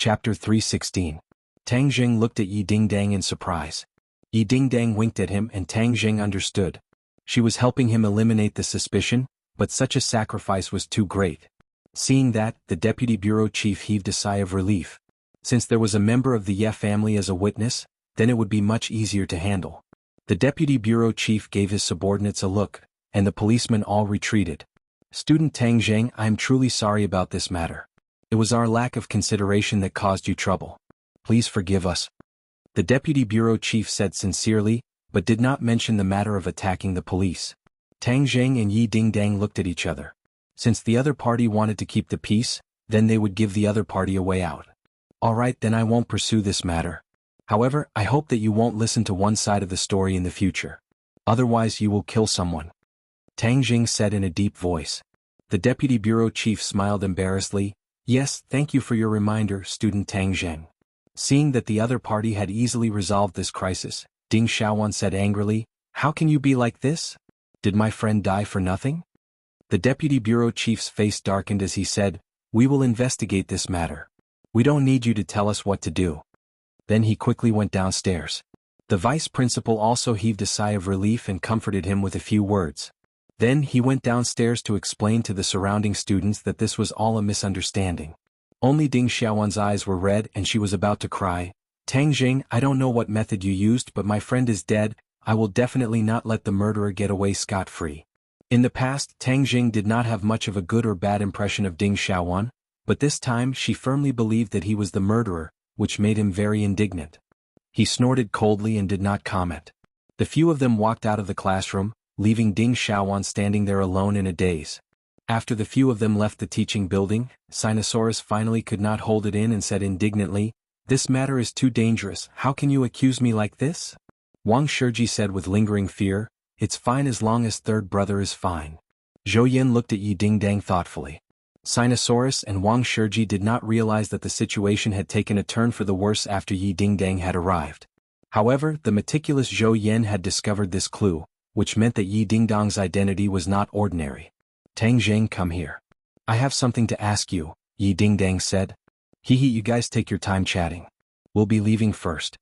Chapter 316. Tang Jing looked at Yi Dingdang in surprise. Yi Dingdang winked at him and Tang Jing understood. She was helping him eliminate the suspicion, but such a sacrifice was too great. Seeing that, the deputy bureau chief heaved a sigh of relief. Since there was a member of the Ye family as a witness, then it would be much easier to handle. The deputy bureau chief gave his subordinates a look, and the policemen all retreated. Student Tang Jing, I am truly sorry about this matter. It was our lack of consideration that caused you trouble. Please forgive us. The deputy bureau chief said sincerely, but did not mention the matter of attacking the police. Tang Jing and Yi Dingdang looked at each other. Since the other party wanted to keep the peace, then they would give the other party a way out. Alright, then I won't pursue this matter. However, I hope that you won't listen to one side of the story in the future. Otherwise you will kill someone. Tang Jing said in a deep voice. The deputy bureau chief smiled embarrassedly. Yes, thank you for your reminder, student Tang Jing. Seeing that the other party had easily resolved this crisis, Ding Xiaowan said angrily, How can you be like this? Did my friend die for nothing? The deputy bureau chief's face darkened as he said, We will investigate this matter. We don't need you to tell us what to do. Then he quickly went downstairs. The vice principal also heaved a sigh of relief and comforted him with a few words. Then he went downstairs to explain to the surrounding students that this was all a misunderstanding. Only Ding Xiaowan's eyes were red and she was about to cry. Tang Jing, I don't know what method you used, but my friend is dead. I will definitely not let the murderer get away scot-free. In the past, Tang Jing did not have much of a good or bad impression of Ding Xiaowan, but this time she firmly believed that he was the murderer, which made him very indignant. He snorted coldly and did not comment. The few of them walked out of the classroom, leaving Ding Xiaowan standing there alone in a daze. After the few of them left the teaching building, Sinosaurus finally could not hold it in and said indignantly, This matter is too dangerous. How can you accuse me like this? Wang Shiji said with lingering fear, It's fine as long as third brother is fine. Zhou Yin looked at Yi Dingdang thoughtfully. Sinosaurus and Wang Shiji did not realize that the situation had taken a turn for the worse after Yi Dingdang had arrived. However, the meticulous Zhou Yin had discovered this clue, which meant that Yi Dingdang's identity was not ordinary. Tang Jing, come here. I have something to ask you, Yi Dingdang said. You guys take your time chatting. We'll be leaving first.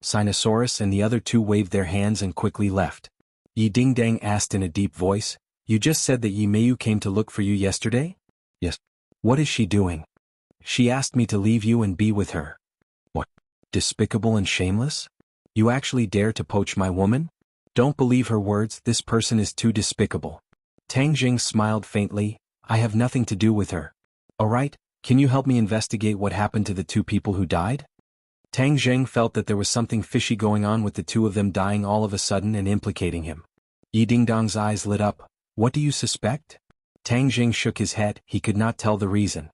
Sinosaurus and the other two waved their hands and quickly left. Yi Dingdang asked in a deep voice, You just said that Yi Meiyu came to look for you yesterday? Yes. What is she doing? She asked me to leave you and be with her. What? Despicable and shameless? You actually dare to poach my woman? Don't believe her words, this person is too despicable. Tang Jing smiled faintly, I have nothing to do with her. Alright, can you help me investigate what happened to the two people who died? Tang Jing felt that there was something fishy going on with the two of them dying all of a sudden and implicating him. Yi Dingdang's eyes lit up. What do you suspect? Tang Jing shook his head, he could not tell the reason.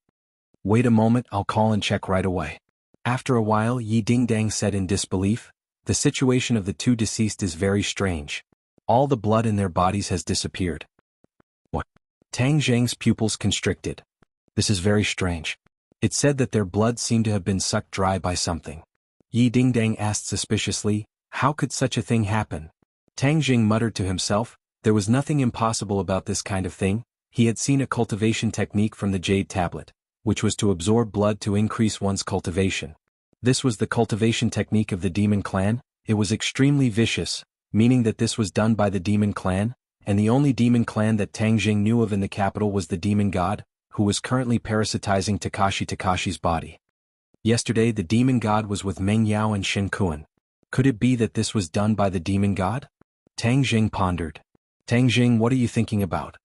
Wait a moment, I'll call and check right away. After a while, Yi Dingdang said in disbelief, The situation of the two deceased is very strange. All the blood in their bodies has disappeared. What? Tang Jing's pupils constricted. This is very strange. It said that their blood seemed to have been sucked dry by something. Yi Dingdang asked suspiciously, How could such a thing happen? Tang Jing muttered to himself, There was nothing impossible about this kind of thing. He had seen a cultivation technique from the Jade Tablet, which was to absorb blood to increase one's cultivation. This was the cultivation technique of the Demon Clan. It was extremely vicious, meaning that this was done by the Demon Clan, and the only Demon Clan that Tang Jing knew of in the capital was the Demon God, who was currently parasitizing Takashi's body. Yesterday the Demon God was with Meng Yao and Shen Kuan. Could it be that this was done by the Demon God? Tang Jing pondered. Tang Jing, what are you thinking about?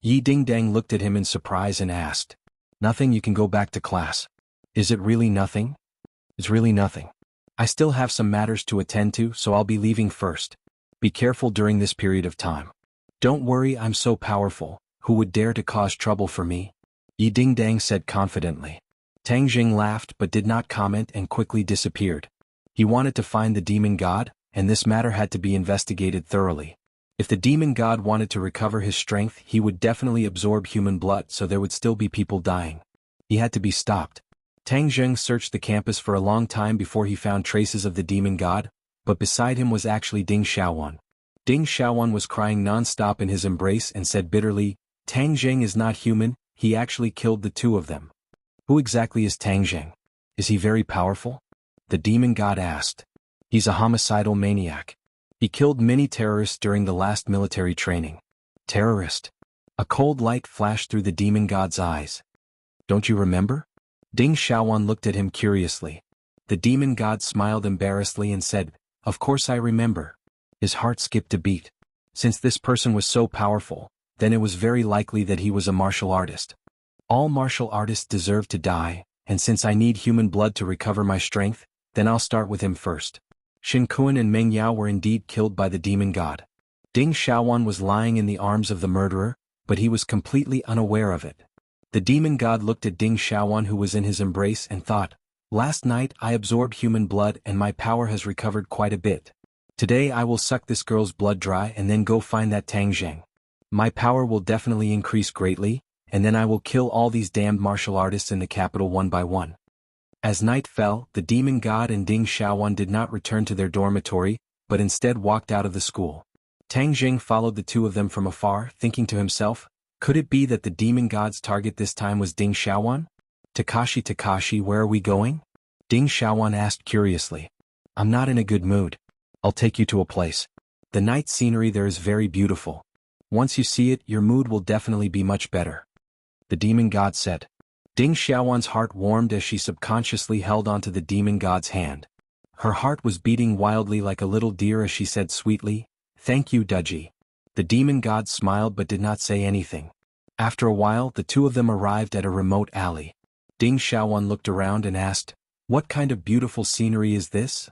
Yi Dingdang looked at him in surprise and asked. Nothing, you can go back to class. Is it really nothing? It's really nothing. I still have some matters to attend to, so I'll be leaving first. Be careful during this period of time. Don't worry, I'm so powerful. Who would dare to cause trouble for me? Yi Dingdang said confidently. Tang Jing laughed but did not comment and quickly disappeared. He wanted to find the Demon God, and this matter had to be investigated thoroughly. If the Demon God wanted to recover his strength, he would definitely absorb human blood, so there would still be people dying. He had to be stopped. Tang Jing searched the campus for a long time before he found traces of the Demon God, but beside him was actually Ding Xiaowan. Ding Xiaowan was crying non-stop in his embrace and said bitterly, Tang Jing is not human, he actually killed the two of them. Who exactly is Tang Jing? Is he very powerful? The demon god asked. He's a homicidal maniac. He killed many terrorists during the last military training. Terrorist? A cold light flashed through the demon god's eyes. Don't you remember? Ding Xiaowan looked at him curiously. The demon god smiled embarrassedly and said, Of course I remember. His heart skipped a beat. Since this person was so powerful, then it was very likely that he was a martial artist. All martial artists deserve to die, and since I need human blood to recover my strength, then I'll start with him first. Xuanhuan and Meng Yao were indeed killed by the demon god. Ding Xiaowan was lying in the arms of the murderer, but he was completely unaware of it. The demon god looked at Ding Xiaowan who was in his embrace and thought, Last night I absorbed human blood and my power has recovered quite a bit. Today I will suck this girl's blood dry and then go find that Tang Zheng. My power will definitely increase greatly, and then I will kill all these damned martial artists in the capital one by one. As night fell, the demon god and Ding Xiaowan did not return to their dormitory, but instead walked out of the school. Tang Zheng followed the two of them from afar, thinking to himself, could it be that the demon god's target this time was Ding Xiaowan? Takashi, where are we going? Ding Xiaowan asked curiously. I'm not in a good mood. I'll take you to a place. The night scenery there is very beautiful. Once you see it, your mood will definitely be much better. The demon god said. Ding Xiaowan's heart warmed as she subconsciously held onto the demon god's hand. Her heart was beating wildly like a little deer as she said sweetly, Thank you, Duji. The demon god smiled but did not say anything. After a while, the two of them arrived at a remote alley. Ding Xiaowan looked around and asked, What kind of beautiful scenery is this?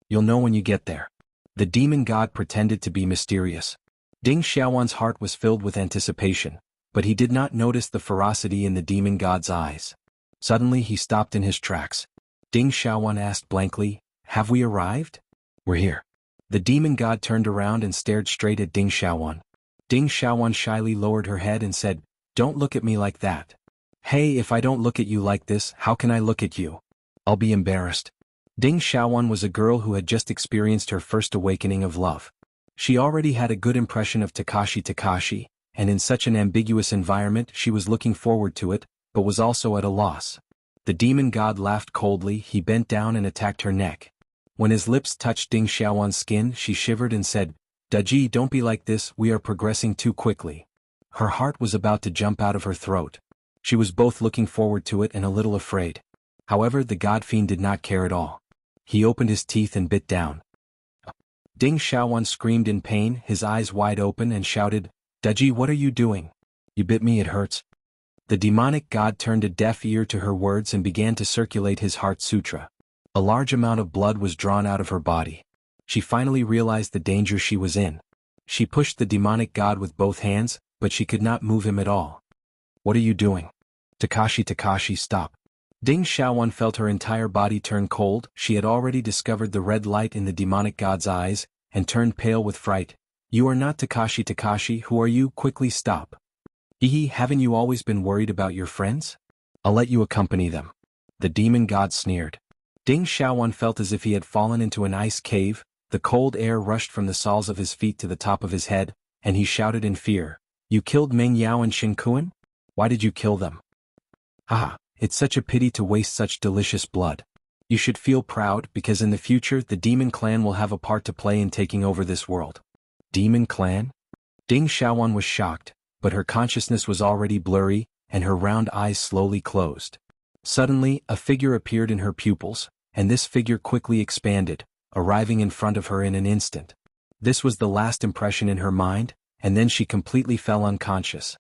You'll know when you get there. The demon god pretended to be mysterious. Ding Xiaowan's heart was filled with anticipation, but he did not notice the ferocity in the demon god's eyes. Suddenly he stopped in his tracks. Ding Xiaowan asked blankly, Have we arrived? We're here. The demon god turned around and stared straight at Ding Xiaowan. Ding Xiaowan shyly lowered her head and said, Don't look at me like that. Hey, if I don't look at you like this, how can I look at you? I'll be embarrassed. Ding Xiaowan was a girl who had just experienced her first awakening of love. She already had a good impression of Takashi, and in such an ambiguous environment she was looking forward to it, but was also at a loss. The demon god laughed coldly. He bent down and attacked her neck. When his lips touched Ding Xiaowan's skin, she shivered and said, Daji, don't be like this, we are progressing too quickly. Her heart was about to jump out of her throat. She was both looking forward to it and a little afraid. However, the god fiend did not care at all. He opened his teeth and bit down. Ding Xiaowan screamed in pain, his eyes wide open, and shouted, Daji, what are you doing? You bit me, it hurts. The demonic god turned a deaf ear to her words and began to circulate his heart sutra. A large amount of blood was drawn out of her body. She finally realized the danger she was in. She pushed the demonic god with both hands, but she could not move him at all. What are you doing? Takashi, stop. Ding Xiaowan felt her entire body turn cold. She had already discovered the red light in the demonic god's eyes, and turned pale with fright. You are not Takashi, who are you? Quickly stop. Haven't you always been worried about your friends? I'll let you accompany them. The demon god sneered. Ding Xiaowan felt as if he had fallen into an ice cave. The cold air rushed from the soles of his feet to the top of his head, and he shouted in fear, You killed Meng Yao and Xuanhuan? Why did you kill them? It's such a pity to waste such delicious blood. You should feel proud because in the future the demon clan will have a part to play in taking over this world. Demon clan? Ding Xiaowan was shocked, but her consciousness was already blurry, and her round eyes slowly closed. Suddenly, a figure appeared in her pupils, and this figure quickly expanded, arriving in front of her in an instant. This was the last impression in her mind, and then she completely fell unconscious.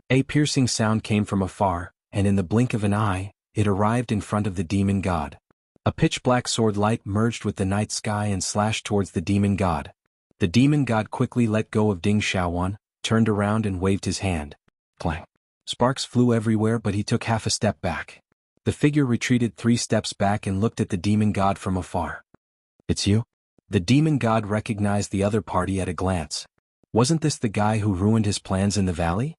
A piercing sound came from afar, and in the blink of an eye, it arrived in front of the demon god. A pitch-black sword light merged with the night sky and slashed towards the demon god. The demon god quickly let go of Ding Xiaowan, turned around and waved his hand. Clang. Sparks flew everywhere, but he took half a step back. The figure retreated 3 steps back and looked at the demon god from afar. It's you? The demon god recognized the other party at a glance. Wasn't this the guy who ruined his plans in the valley?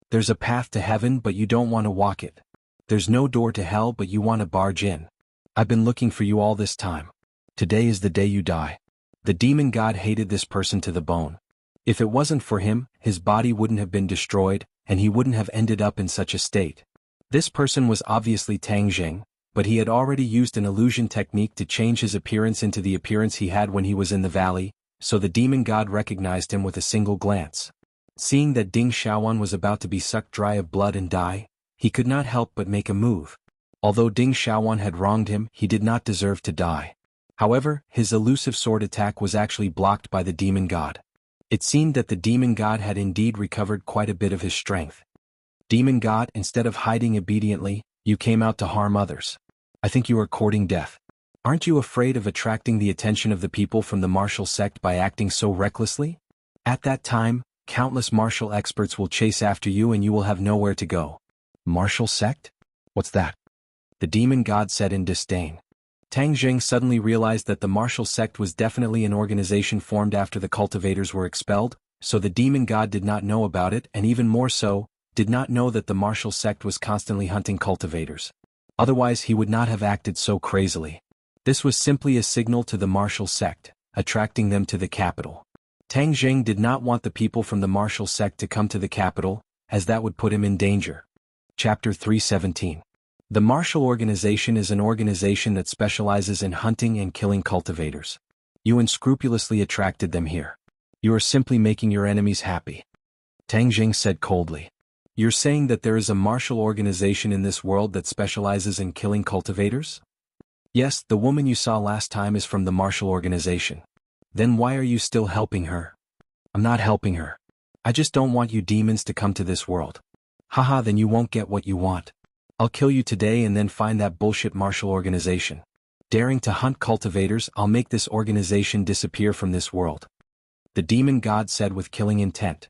There's a path to heaven, but you don't want to walk it. There's no door to hell, but you want to barge in. I've been looking for you all this time. Today is the day you die. The demon god hated this person to the bone. If it wasn't for him, his body wouldn't have been destroyed, and he wouldn't have ended up in such a state. This person was obviously Tang Zheng, but he had already used an illusion technique to change his appearance into the appearance he had when he was in the valley, so the demon god recognized him with a single glance. Seeing that Ding Xiaowan was about to be sucked dry of blood and die, he could not help but make a move. Although Ding Xiaowan had wronged him, he did not deserve to die. However, his elusive sword attack was actually blocked by the demon god. It seemed that the demon god had indeed recovered quite a bit of his strength. Demon god, instead of hiding obediently, you came out to harm others. I think you are courting death. Aren't you afraid of attracting the attention of the people from the martial sect by acting so recklessly? At that time, countless martial experts will chase after you and you will have nowhere to go. Martial sect? What's that? The demon god said in disdain. Tang Jing suddenly realized that the martial sect was definitely an organization formed after the cultivators were expelled, so the demon god did not know about it and even more so, did not know that the martial sect was constantly hunting cultivators. Otherwise he would not have acted so crazily. This was simply a signal to the martial sect, attracting them to the capital. Tang Jing did not want the people from the martial sect to come to the capital, as that would put him in danger. Chapter 317. The martial organization is an organization that specializes in hunting and killing cultivators. You unscrupulously attracted them here. You are simply making your enemies happy. Tang Jing said coldly. You're saying that there is a martial organization in this world that specializes in killing cultivators? Yes, the woman you saw last time is from the martial organization. Then why are you still helping her? I'm not helping her. I just don't want you demons to come to this world. Haha, then you won't get what you want. I'll kill you today and then find that bullshit martial organization. Daring to hunt cultivators, I'll make this organization disappear from this world. The demon god said with killing intent.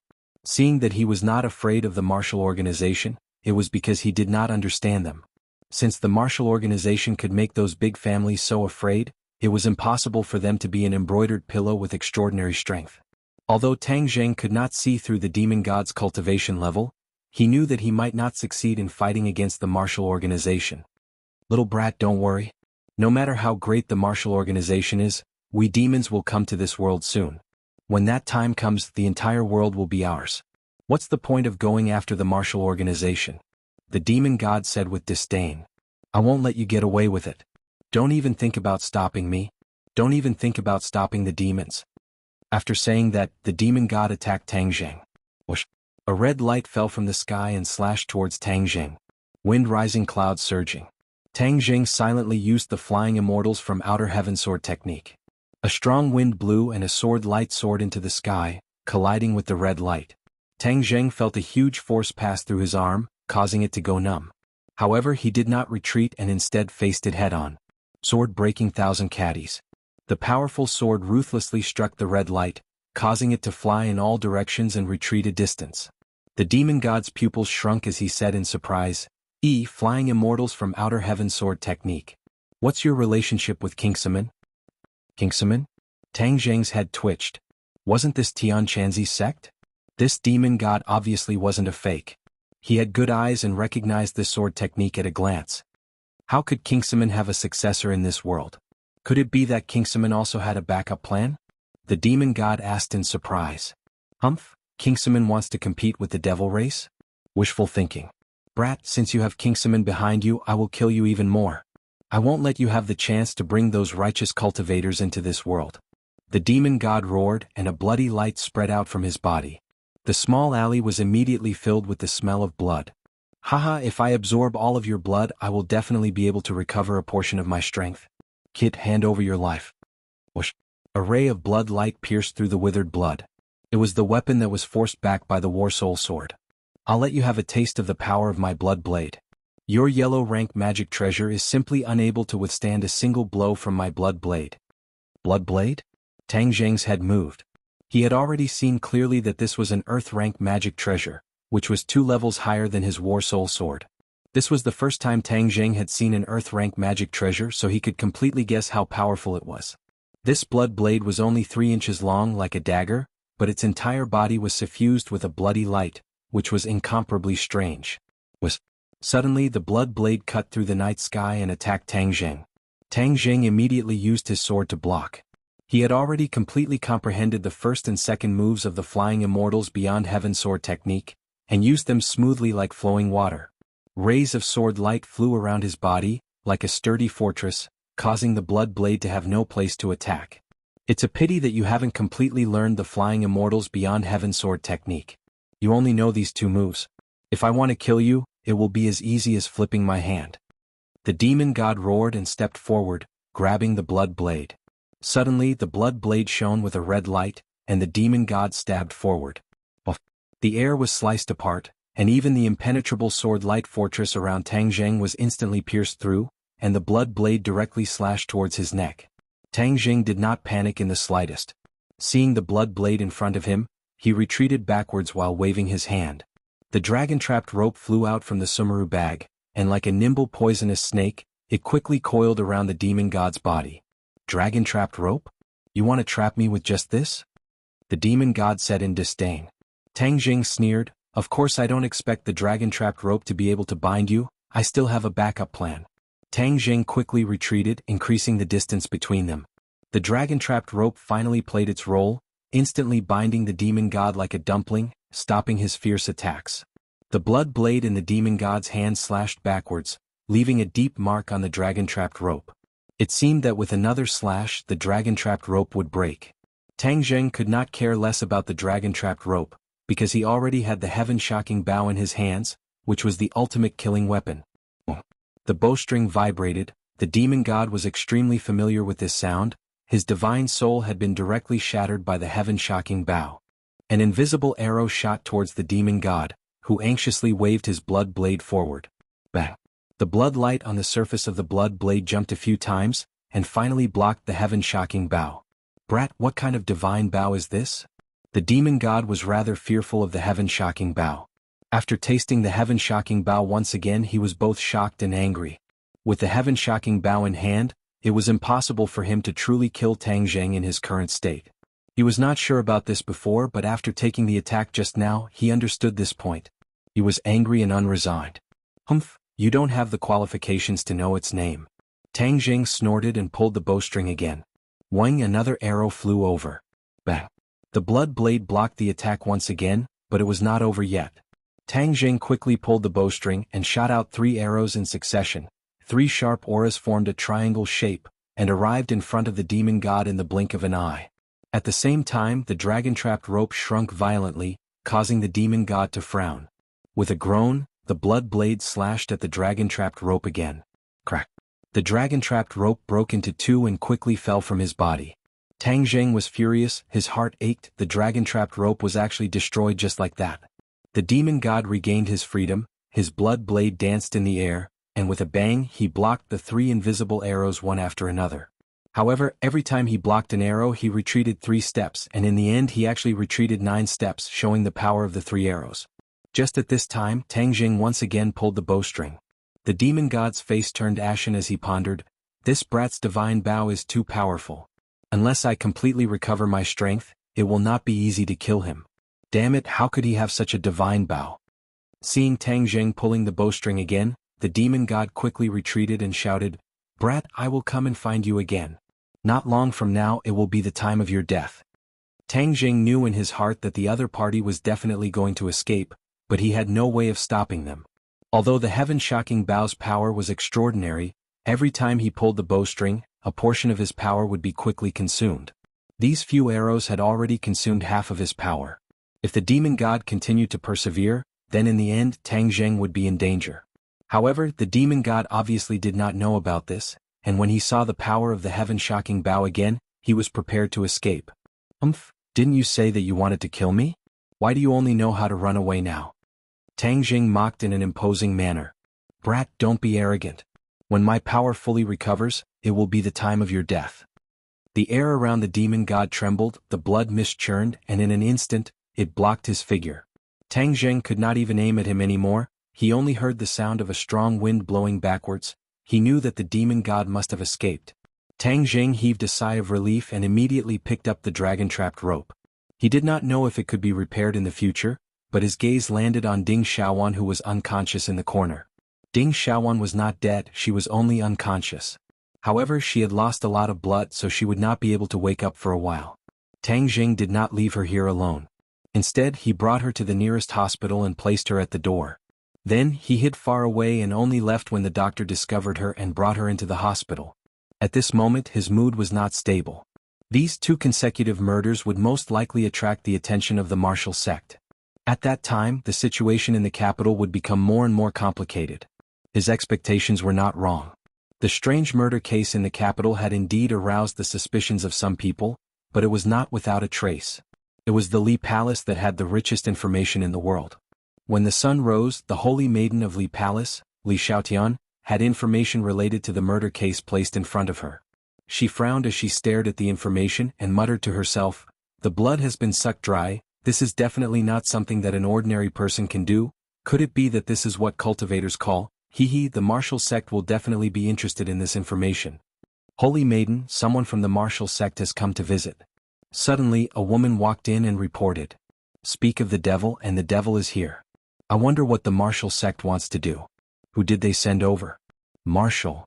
Seeing that he was not afraid of the martial organization, it was because he did not understand them. Since the martial organization could make those big families so afraid, it was impossible for them to be an embroidered pillow with extraordinary strength. Although Tang Jing could not see through the demon god's cultivation level, he knew that he might not succeed in fighting against the martial organization. Little brat, don't worry. No matter how great the martial organization is, we demons will come to this world soon. When that time comes, the entire world will be ours. What's the point of going after the martial organization? The demon god said with disdain. I won't let you get away with it. Don't even think about stopping me. Don't even think about stopping the demons. After saying that, the demon god attacked Tang Jing. Whoosh! A red light fell from the sky and slashed towards Tang Jing. Wind rising, clouds surging. Tang Jing silently used the flying immortals from outer heaven sword technique. A strong wind blew and a sword light soared into the sky, colliding with the red light. Tang Jing felt a huge force pass through his arm, causing it to go numb. However, he did not retreat and instead faced it head-on. Sword breaking thousand caddies. The powerful sword ruthlessly struck the red light, causing it to fly in all directions and retreat a distance. The demon god's pupils shrunk as he said in surprise, Flying immortals from outer heaven sword technique. What's your relationship with Xianxia? Xianxia? Tang Jing's head twitched. Wasn't this Tianquanzi's sect? This demon god obviously wasn't a fake. He had good eyes and recognized this sword technique at a glance. How could Xianxia have a successor in this world? Could it be that Xianxia also had a backup plan? The demon god asked in surprise. Humph, Xianxia wants to compete with the devil race? Wishful thinking. Brat, since you have Xianxia behind you, I will kill you even more. I won't let you have the chance to bring those righteous cultivators into this world. The demon god roared and a bloody light spread out from his body. The small alley was immediately filled with the smell of blood. Haha, if I absorb all of your blood, I will definitely be able to recover a portion of my strength. Kid, hand over your life. Whoosh! A ray of blood light pierced through the withered blood. It was the weapon that was forced back by the war soul sword. I'll let you have a taste of the power of my blood blade. Your yellow rank magic treasure is simply unable to withstand a single blow from my blood blade. Blood blade? Tang Jing's head moved. He had already seen clearly that this was an earth rank magic treasure, which was 2 levels higher than his war soul sword. This was the first time Tang Jing had seen an earth rank magic treasure, so he could completely guess how powerful it was. This blood blade was only 3 inches long like a dagger, but its entire body was suffused with a bloody light, which was incomparably strange. Suddenly the blood blade cut through the night sky and attacked Tang Jing. Tang Jing immediately used his sword to block. He had already completely comprehended the first and second moves of the flying immortals beyond heaven sword technique, and used them smoothly like flowing water. Rays of sword light flew around his body, like a sturdy fortress, causing the blood blade to have no place to attack. It's a pity that you haven't completely learned the Flying Immortals Beyond Heaven sword technique. You only know these two moves. If I want to kill you, it will be as easy as flipping my hand. The demon god roared and stepped forward, grabbing the blood blade. Suddenly the blood blade shone with a red light, and the demon god stabbed forward. The air was sliced apart, and even the impenetrable sword-light fortress around Tang Jing was instantly pierced through, and the blood blade directly slashed towards his neck. Tang Jing did not panic in the slightest. Seeing the blood blade in front of him, he retreated backwards while waving his hand. The dragon-trapped rope flew out from the sumaru bag, and like a nimble poisonous snake, it quickly coiled around the demon god's body. Dragon-trapped rope? You want to trap me with just this? The demon god said in disdain. Tang Jing sneered, of course I don't expect the dragon-trapped rope to be able to bind you, I still have a backup plan. Tang Jing quickly retreated, increasing the distance between them. The dragon-trapped rope finally played its role, instantly binding the demon god like a dumpling, stopping his fierce attacks. The blood blade in the demon god's hand slashed backwards, leaving a deep mark on the dragon-trapped rope. It seemed that with another slash the dragon-trapped rope would break. Tang Jing could not care less about the dragon-trapped rope, because he already had the heaven-shocking bow in his hands, which was the ultimate killing weapon. The bowstring vibrated. The demon god was extremely familiar with this sound. His divine soul had been directly shattered by the heaven-shocking bow. An invisible arrow shot towards the demon god, who anxiously waved his blood blade forward. Bang! The blood light on the surface of the blood blade jumped a few times, and finally blocked the heaven-shocking bow. Brat, what kind of divine bow is this? The demon god was rather fearful of the heaven-shocking bow. After tasting the heaven-shocking bow once again, he was both shocked and angry. With the heaven-shocking bow in hand, it was impossible for him to truly kill Tang Jing in his current state. He was not sure about this before, but after taking the attack just now, he understood this point. He was angry and unresigned. Humph, you don't have the qualifications to know its name. Tang Jing snorted and pulled the bowstring again. Whang, another arrow flew over. Bang! The blood blade blocked the attack once again, but it was not over yet. Tang Jing quickly pulled the bowstring and shot out 3 arrows in succession. 3 sharp auras formed a triangle shape, and arrived in front of the demon god in the blink of an eye. At the same time, the dragon-trapped rope shrunk violently, causing the demon god to frown. With a groan, the blood blade slashed at the dragon-trapped rope again. Crack! The dragon-trapped rope broke into 2 and quickly fell from his body. Tang Jing was furious, his heart ached. The dragon-trapped rope was actually destroyed just like that. The demon god regained his freedom, his blood blade danced in the air, and with a bang he blocked the 3 invisible arrows one after another. However, every time he blocked an arrow he retreated 3 steps, and in the end he actually retreated 9 steps, showing the power of the 3 arrows. Just at this time, Tang Jing once again pulled the bowstring. The demon god's face turned ashen as he pondered, this brat's divine bow is too powerful. Unless I completely recover my strength, it will not be easy to kill him. Damn it, how could he have such a divine bow? Seeing Tang Jing pulling the bowstring again, the demon god quickly retreated and shouted, Brat, I will come and find you again. Not long from now it will be the time of your death. Tang Jing knew in his heart that the other party was definitely going to escape, but he had no way of stopping them. Although the heaven-shocking bow's power was extraordinary, every time he pulled the bowstring, a portion of his power would be quickly consumed. These few arrows had already consumed half of his power. If the demon god continued to persevere, then in the end Tang Jing would be in danger. However, the demon god obviously did not know about this, and when he saw the power of the heaven-shocking bow again, he was prepared to escape. Humph, didn't you say that you wanted to kill me? Why do you only know how to run away now? Tang Jing mocked in an imposing manner. Brat, don't be arrogant. When my power fully recovers, it will be the time of your death. The air around the demon god trembled, the blood mist churned, and in an instant, it blocked his figure. Tang Jing could not even aim at him anymore, he only heard the sound of a strong wind blowing backwards. He knew that the demon god must have escaped. Tang Jing heaved a sigh of relief and immediately picked up the dragon-trapped rope. He did not know if it could be repaired in the future, but his gaze landed on Ding Xiaohuan, who was unconscious in the corner. Ding Xiaohuan was not dead, she was only unconscious. However, she had lost a lot of blood, so she would not be able to wake up for a while. Tang Jing did not leave her here alone. Instead, he brought her to the nearest hospital and placed her at the door. Then he hid far away and only left when the doctor discovered her and brought her into the hospital. At this moment his mood was not stable. These 2 consecutive murders would most likely attract the attention of the martial sect. At that time, the situation in the capital would become more and more complicated. His expectations were not wrong. The strange murder case in the capital had indeed aroused the suspicions of some people, but it was not without a trace. It was the Li Palace that had the richest information in the world. When the sun rose, the holy maiden of Li Palace, Li Xiaotian, had information related to the murder case placed in front of her. She frowned as she stared at the information and muttered to herself, "The blood has been sucked dry. This is definitely not something that an ordinary person can do. Could it be that this is what cultivators call? The martial sect will definitely be interested in this information. Holy maiden, someone from the martial sect has come to visit." Suddenly, a woman walked in and reported, "Speak of the devil, and the devil is here. I wonder what the martial sect wants to do. Who did they send over? Martial.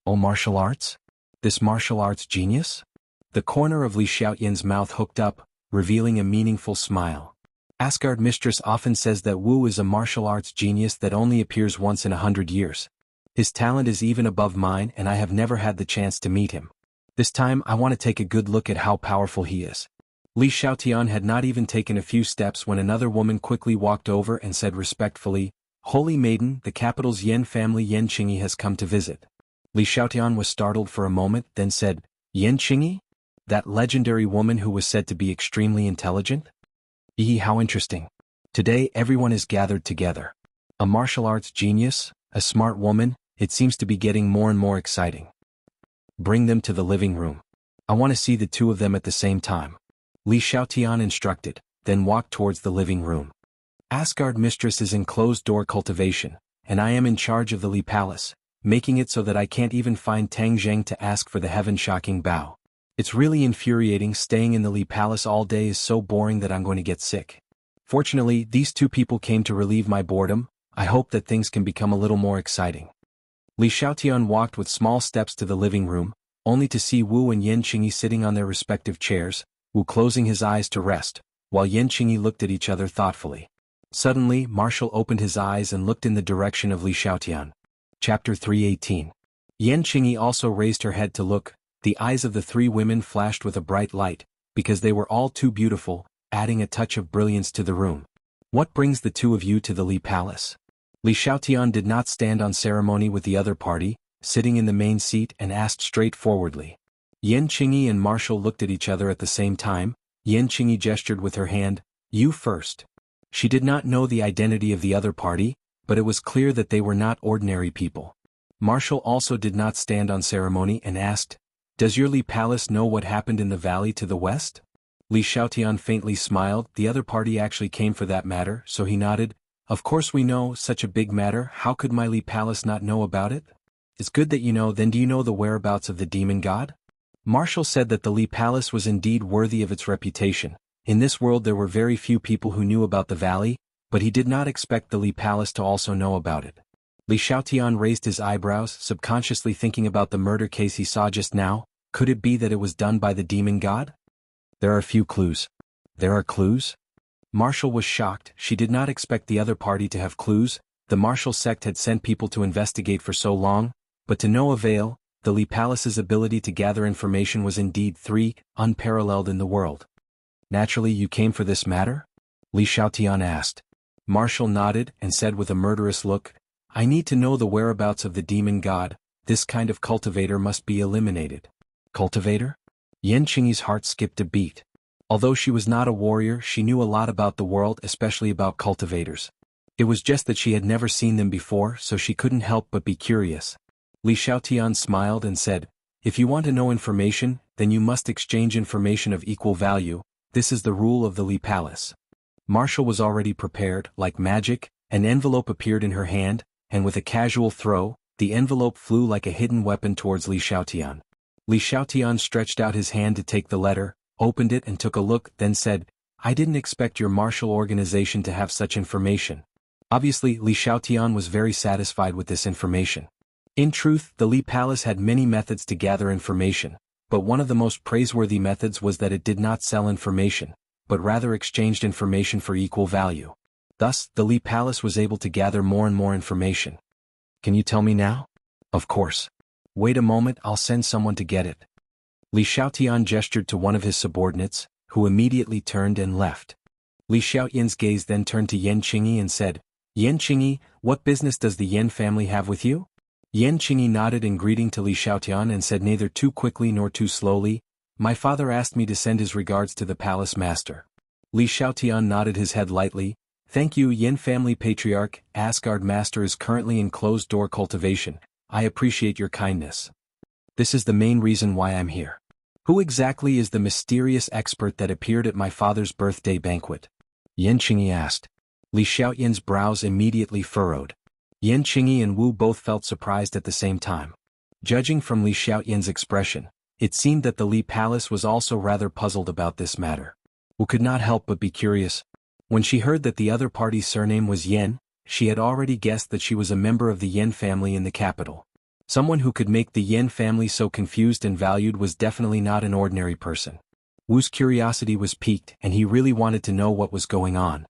Oh, martial arts? This martial arts genius?" The corner of Li Xiaotian's mouth hooked up, revealing a meaningful smile. Asgard Mistress often says that Wu is a martial arts genius that only appears once in 100 years. His talent is even above mine and I have never had the chance to meet him. This time I want to take a good look at how powerful he is. Li Xiaotian had not even taken a few steps when another woman quickly walked over and said respectfully, "Holy maiden, the capital's Yan family Xianxia has come to visit." Li Xiaotian was startled for a moment, then said, "Xianxia? That legendary woman who was said to be extremely intelligent? How interesting. Today everyone is gathered together. A martial arts genius, a smart woman, it seems to be getting more and more exciting. Bring them to the living room. I want to see the 2 of them at the same time." Li Xiaotian instructed, then walked towards the living room. Asgard Mistress is in closed-door cultivation, and I am in charge of the Li Palace, making it so that I can't even find Tang Zheng to ask for the heaven-shocking bow. It's really infuriating. Staying in the Li Palace all day is so boring that I'm going to get sick. Fortunately, these 2 people came to relieve my boredom. I hope that things can become a little more exciting. Li Xiaotian walked with small steps to the living room, only to see Wu and Xianxia sitting on their respective chairs, Wu closing his eyes to rest, while Xianxia looked at each other thoughtfully. Suddenly, Martial opened his eyes and looked in the direction of Li Xiaotian. Chapter 318. Xianxia also raised her head to look. The eyes of the 3 women flashed with a bright light, because they were all too beautiful, adding a touch of brilliance to the room. "What brings the 2 of you to the Li Palace?" Li Xiaotian did not stand on ceremony with the other party, sitting in the main seat, and asked straightforwardly. Xianxia and Martial looked at each other at the same time. Xianxia gestured with her hand, "You first." She did not know the identity of the other party, but it was clear that they were not ordinary people. Martial also did not stand on ceremony and asked, "Does your Li Palace know what happened in the valley to the west?" Li Xiaotian faintly smiled. The other party actually came for that matter, so he nodded. "Of course we know, such a big matter. How could my Li Palace not know about it?" "It's good that you know. Then do you know the whereabouts of the demon god?" Martial said that the Li Palace was indeed worthy of its reputation. In this world there were very few people who knew about the valley, but he did not expect the Li Palace to also know about it. Li Xiaotian raised his eyebrows, subconsciously thinking about the murder case he saw just now. Could it be that it was done by the demon god? "There are few clues." "There are clues?" Martial was shocked. She did not expect the other party to have clues. The martial sect had sent people to investigate for so long, but to no avail. The Li Palace's ability to gather information was indeed unparalleled in the world. "Naturally you came for this matter?" Li Xiaotian asked. Martial nodded and said with a murderous look, "I need to know the whereabouts of the demon god. This kind of cultivator must be eliminated." "Cultivator?" Xianxing's heart skipped a beat. Although she was not a warrior, she knew a lot about the world, especially about cultivators. It was just that she had never seen them before, so she couldn't help but be curious. Li Xiaotian smiled and said, "If you want to know information, then you must exchange information of equal value. This is the rule of the Li Palace." Martial was already prepared. Like magic, an envelope appeared in her hand, and with a casual throw, the envelope flew like a hidden weapon towards Li Xiaotian. Li Xiaotian stretched out his hand to take the letter, opened it and took a look, then said, "I didn't expect your martial organization to have such information." Obviously, Li Xiaotian was very satisfied with this information. In truth, the Li Palace had many methods to gather information, but one of the most praiseworthy methods was that it did not sell information, but rather exchanged information for equal value. Thus, the Li Palace was able to gather more and more information. Can you tell me now? Of course. Wait a moment, I'll send someone to get it. Li Xiaotian gestured to one of his subordinates, who immediately turned and left. Li Xiaotian's gaze then turned to Yan Qingyi and said, Yan Qingyi, what business does the Yan family have with you? Yan Qingyi nodded in greeting to Li Xiaotian and said neither too quickly nor too slowly, My father asked me to send his regards to the palace master. Li Xiaotian nodded his head lightly, Thank you, Yan family patriarch. Asgard master is currently in closed-door cultivation. I appreciate your kindness. This is the main reason why I'm here. Who exactly is the mysterious expert that appeared at my father's birthday banquet? Yan Qingyi asked. Li Xiaotian's brows immediately furrowed. Yan Qingyi and Wu both felt surprised at the same time. Judging from Li Xiaotian's expression, it seemed that the Li Palace was also rather puzzled about this matter. Wu could not help but be curious. When she heard that the other party's surname was Yan, she had already guessed that she was a member of the Yan family in the capital. Someone who could make the Yan family so confused and valued was definitely not an ordinary person. Wu's curiosity was piqued and he really wanted to know what was going on.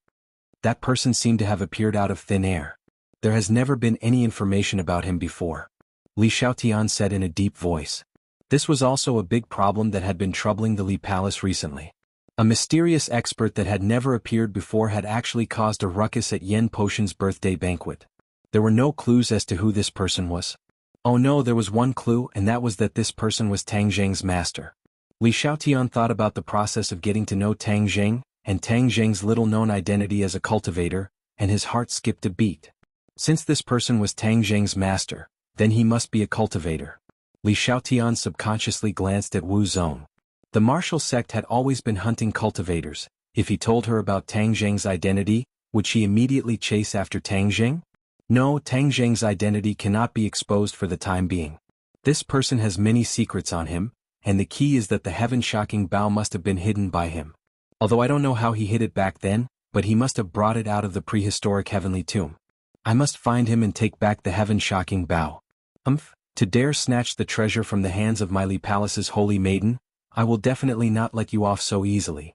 That person seemed to have appeared out of thin air. There has never been any information about him before. Li Xiaotian said in a deep voice. This was also a big problem that had been troubling the Li Palace recently. A mysterious expert that had never appeared before had actually caused a ruckus at Yan Potion's birthday banquet. There were no clues as to who this person was. Oh no, there was one clue, and that was that this person was Tang Zheng's master. Li Xiaotian thought about the process of getting to know Tang Zheng, and Tang Zheng's little-known identity as a cultivator, and his heart skipped a beat. Since this person was Tang Zheng's master, then he must be a cultivator. Li Xiaotian subconsciously glanced at Wu's own. The martial sect had always been hunting cultivators. If he told her about Tang Zheng's identity, would she immediately chase after Tang Zheng? No, Tang Zheng's identity cannot be exposed for the time being. This person has many secrets on him, and the key is that the heaven-shocking bow must have been hidden by him. Although I don't know how he hid it back then, but he must have brought it out of the prehistoric heavenly tomb. I must find him and take back the heaven-shocking bow. To dare snatch the treasure from the hands of my Li Palace's holy maiden, I will definitely not let you off so easily.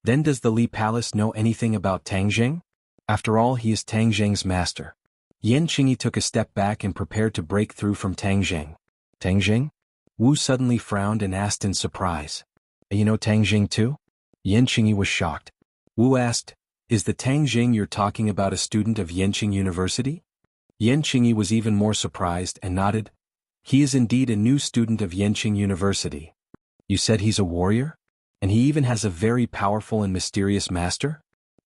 Then does the Li Palace know anything about Tang Zheng? After all, he is Tang Zheng's master. Yan Qingyi took a step back and prepared to break through from Tang Zheng. Tang Zheng? Wu suddenly frowned and asked in surprise. You know Tang Zheng too? Yan Qingyi was shocked. Wu asked, Is the Tang Zheng you're talking about a student of Yanqing University? Yan Qingyi was even more surprised and nodded. He is indeed a new student of Yanqing University. You said he's a warrior? And he even has a very powerful and mysterious master?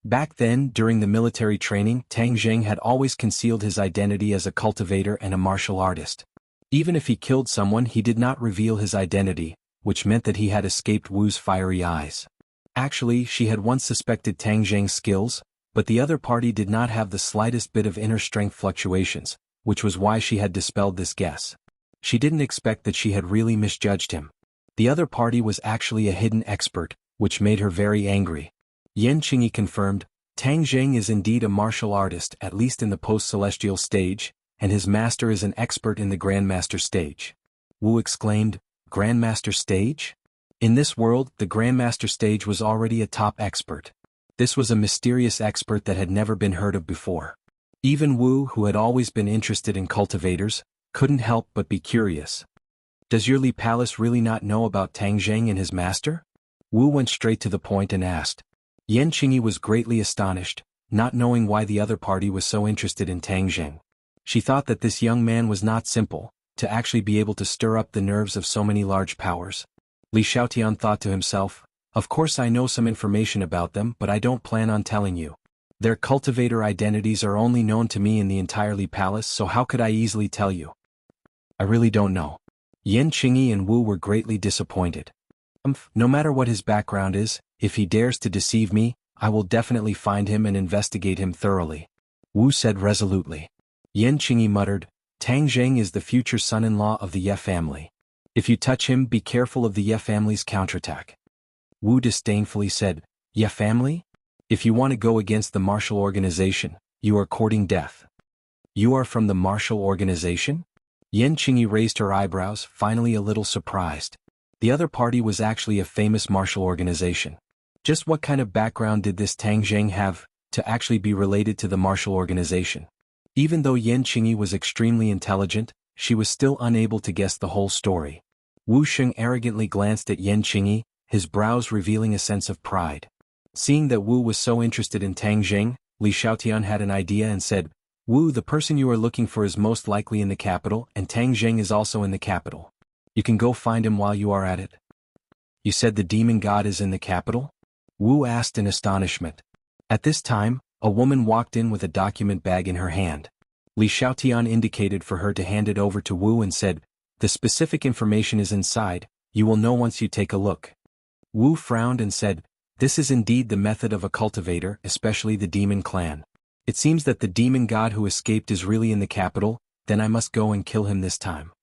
Back then, during the military training, Tang Zheng had always concealed his identity as a cultivator and a martial artist. Even if he killed someone, he did not reveal his identity, which meant that he had escaped Wu's fiery eyes. Actually, she had once suspected Tang Zheng's skills, but the other party did not have the slightest bit of inner strength fluctuations, which was why she had dispelled this guess. She didn't expect that she had really misjudged him. The other party was actually a hidden expert, which made her very angry. Yan Qingyi confirmed, Tang Zheng is indeed a martial artist, at least in the post-celestial stage, and his master is an expert in the Grandmaster stage. Wu exclaimed, Grandmaster stage? In this world, the Grandmaster stage was already a top expert. This was a mysterious expert that had never been heard of before. Even Wu, who had always been interested in cultivators, couldn't help but be curious. Does your Li Palace really not know about Tang Zheng and his master? Wu went straight to the point and asked. Yan Qingyi was greatly astonished, not knowing why the other party was so interested in Tang Zheng. She thought that this young man was not simple, to actually be able to stir up the nerves of so many large powers. Li Xiaotian thought to himself, Of course I know some information about them, but I don't plan on telling you. Their cultivator identities are only known to me in the entire Li Palace, so how could I easily tell you? I really don't know. Yan Qingyi and Wu were greatly disappointed. No matter what his background is, if he dares to deceive me, I will definitely find him and investigate him thoroughly. Wu said resolutely. Yan Qingyi muttered, Tang Zheng is the future son-in-law of the Ye family. If you touch him, be careful of the Ye family's counterattack. Wu disdainfully said, Ye family? If you want to go against the martial organization, you are courting death. You are from the martial organization? Yan Qingyi raised her eyebrows, finally a little surprised. The other party was actually a famous martial organization. Just what kind of background did this Tang Zheng have, to actually be related to the martial organization. Even though Xianxia was extremely intelligent, she was still unable to guess the whole story. Wu Sheng arrogantly glanced at Xianxia, his brows revealing a sense of pride. Seeing that Wu was so interested in Tang Jing, Li Xiaotian had an idea and said, "Wu, the person you are looking for is most likely in the capital, and Tang Jing is also in the capital. You can go find him while you are at it." "You said the demon god is in the capital?" Wu asked in astonishment. At this time, a woman walked in with a document bag in her hand. Li Xiaotian indicated for her to hand it over to Wu and said, "The specific information is inside, you will know once you take a look." Wu frowned and said, "This is indeed the method of a cultivator, especially the demon clan. It seems that the demon god who escaped is really in the capital, then I must go and kill him this time."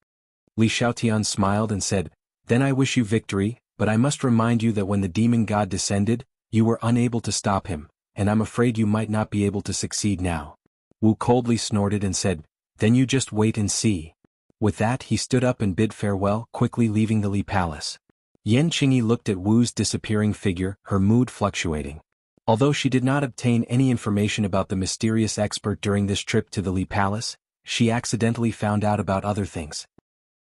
Li Xiaotian smiled and said, "Then I wish you victory, but I must remind you that when the demon god descended, you were unable to stop him, and I'm afraid you might not be able to succeed now." Wu coldly snorted and said, "Then you just wait and see." With that he stood up and bid farewell, quickly leaving the Li Palace. Xianxia looked at Wu's disappearing figure, her mood fluctuating. Although she did not obtain any information about the mysterious expert during this trip to the Li Palace, she accidentally found out about other things.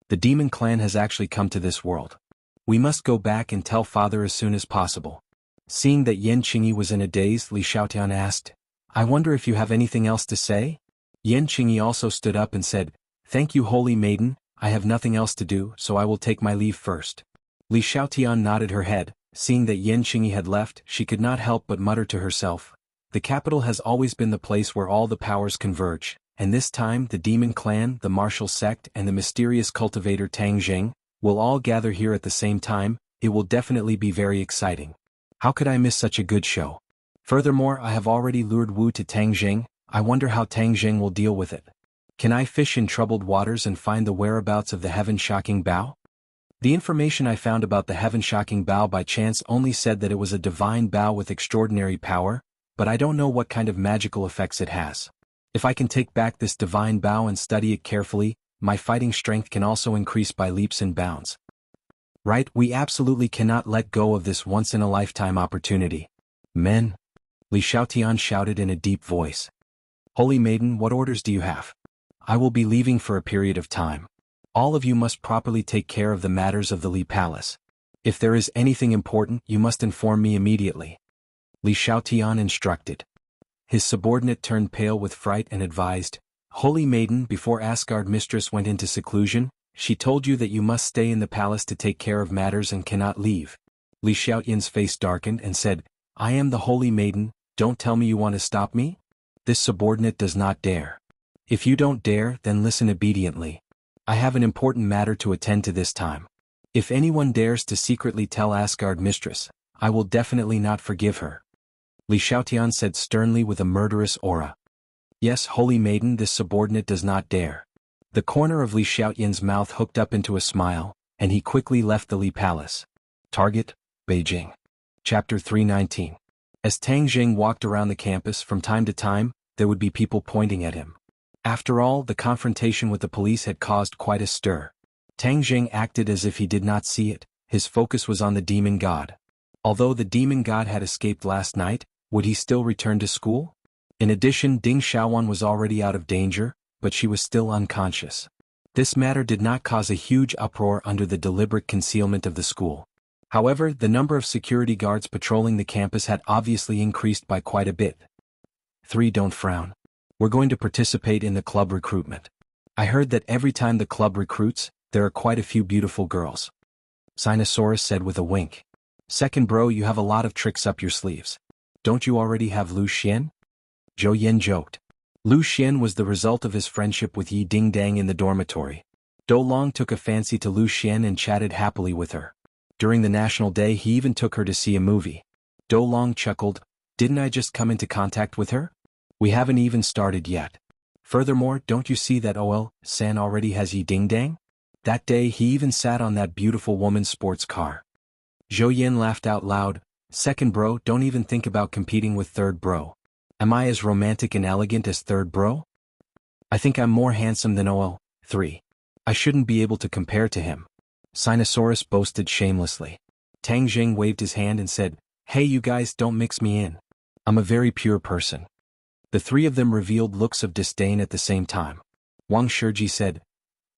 The demon clan has actually come to this world. We must go back and tell father as soon as possible. Seeing that Xianxia was in a daze, Li Xiaotian asked, "I wonder if you have anything else to say?" Xianxia also stood up and said, "Thank you, holy maiden, I have nothing else to do, so I will take my leave first." Li Xiaotian nodded her head. Seeing that Xianxia had left, she could not help but mutter to herself, "The capital has always been the place where all the powers converge, and this time the demon clan, the martial sect and the mysterious cultivator Tang Jing will all gather here at the same time. It will definitely be very exciting. How could I miss such a good show? Furthermore, I have already lured Wu to Tang Jing. I wonder how Tang Jing will deal with it. Can I fish in troubled waters and find the whereabouts of the heaven-shocking bow?" The information I found about the heaven-shocking bow by chance only said that it was a divine bow with extraordinary power, but I don't know what kind of magical effects it has. If I can take back this divine bow and study it carefully, my fighting strength can also increase by leaps and bounds. Right, we absolutely cannot let go of this once-in-a-lifetime opportunity. Men! Li Xiaotian shouted in a deep voice. "Holy maiden, what orders do you have? I will be leaving for a period of time. All of you must properly take care of the matters of the Li Palace. If there is anything important, you must inform me immediately." Li Xiaotian instructed. His subordinate turned pale with fright and advised, "Holy maiden, before Asgard mistress went into seclusion, she told you that you must stay in the palace to take care of matters and cannot leave." Li Xiaotian's face darkened and said, "I am the holy maiden, don't tell me you want to stop me?" This subordinate does not dare. "If you don't dare, then listen obediently. I have an important matter to attend to this time. If anyone dares to secretly tell Asgard mistress, I will definitely not forgive her." Li Xiaotian said sternly with a murderous aura. "Yes, holy maiden, this subordinate does not dare." The corner of Li Xiaotian's mouth hooked up into a smile, and he quickly left the Li Palace. Target, Beijing. Chapter 319. As Tang Jing walked around the campus from time to time, there would be people pointing at him. After all, the confrontation with the police had caused quite a stir. Tang Jing acted as if he did not see it. His focus was on the demon god. Although the demon god had escaped last night, would he still return to school? In addition, Ding Xiaohuan was already out of danger, but she was still unconscious. This matter did not cause a huge uproar under the deliberate concealment of the school. However, the number of security guards patrolling the campus had obviously increased by quite a bit. 3. Don't frown. We're going to participate in the club recruitment. I heard that every time the club recruits, there are quite a few beautiful girls. Sinosaurus said with a wink. Second bro, you have a lot of tricks up your sleeves. Don't you already have Lu Xian? Zhou Yin joked. Lu Xian was the result of his friendship with Yi Dingdang in the dormitory. Dou Long took a fancy to Lu Xian and chatted happily with her. During the National Day he even took her to see a movie. Dou Long chuckled, "Didn't I just come into contact with her? We haven't even started yet. Furthermore, don't you see that San already has Yi Dingdang? That day he even sat on that beautiful woman's sports car." Zhou Yin laughed out loud. Second bro, don't even think about competing with third bro. Am I as romantic and elegant as third bro? I think I'm more handsome than 3. I shouldn't be able to compare to him. Sinosaurus boasted shamelessly. Tang Jing waved his hand and said, "Hey you guys, don't mix me in. I'm a very pure person. The three of them revealed looks of disdain at the same time. Wang Shiji said,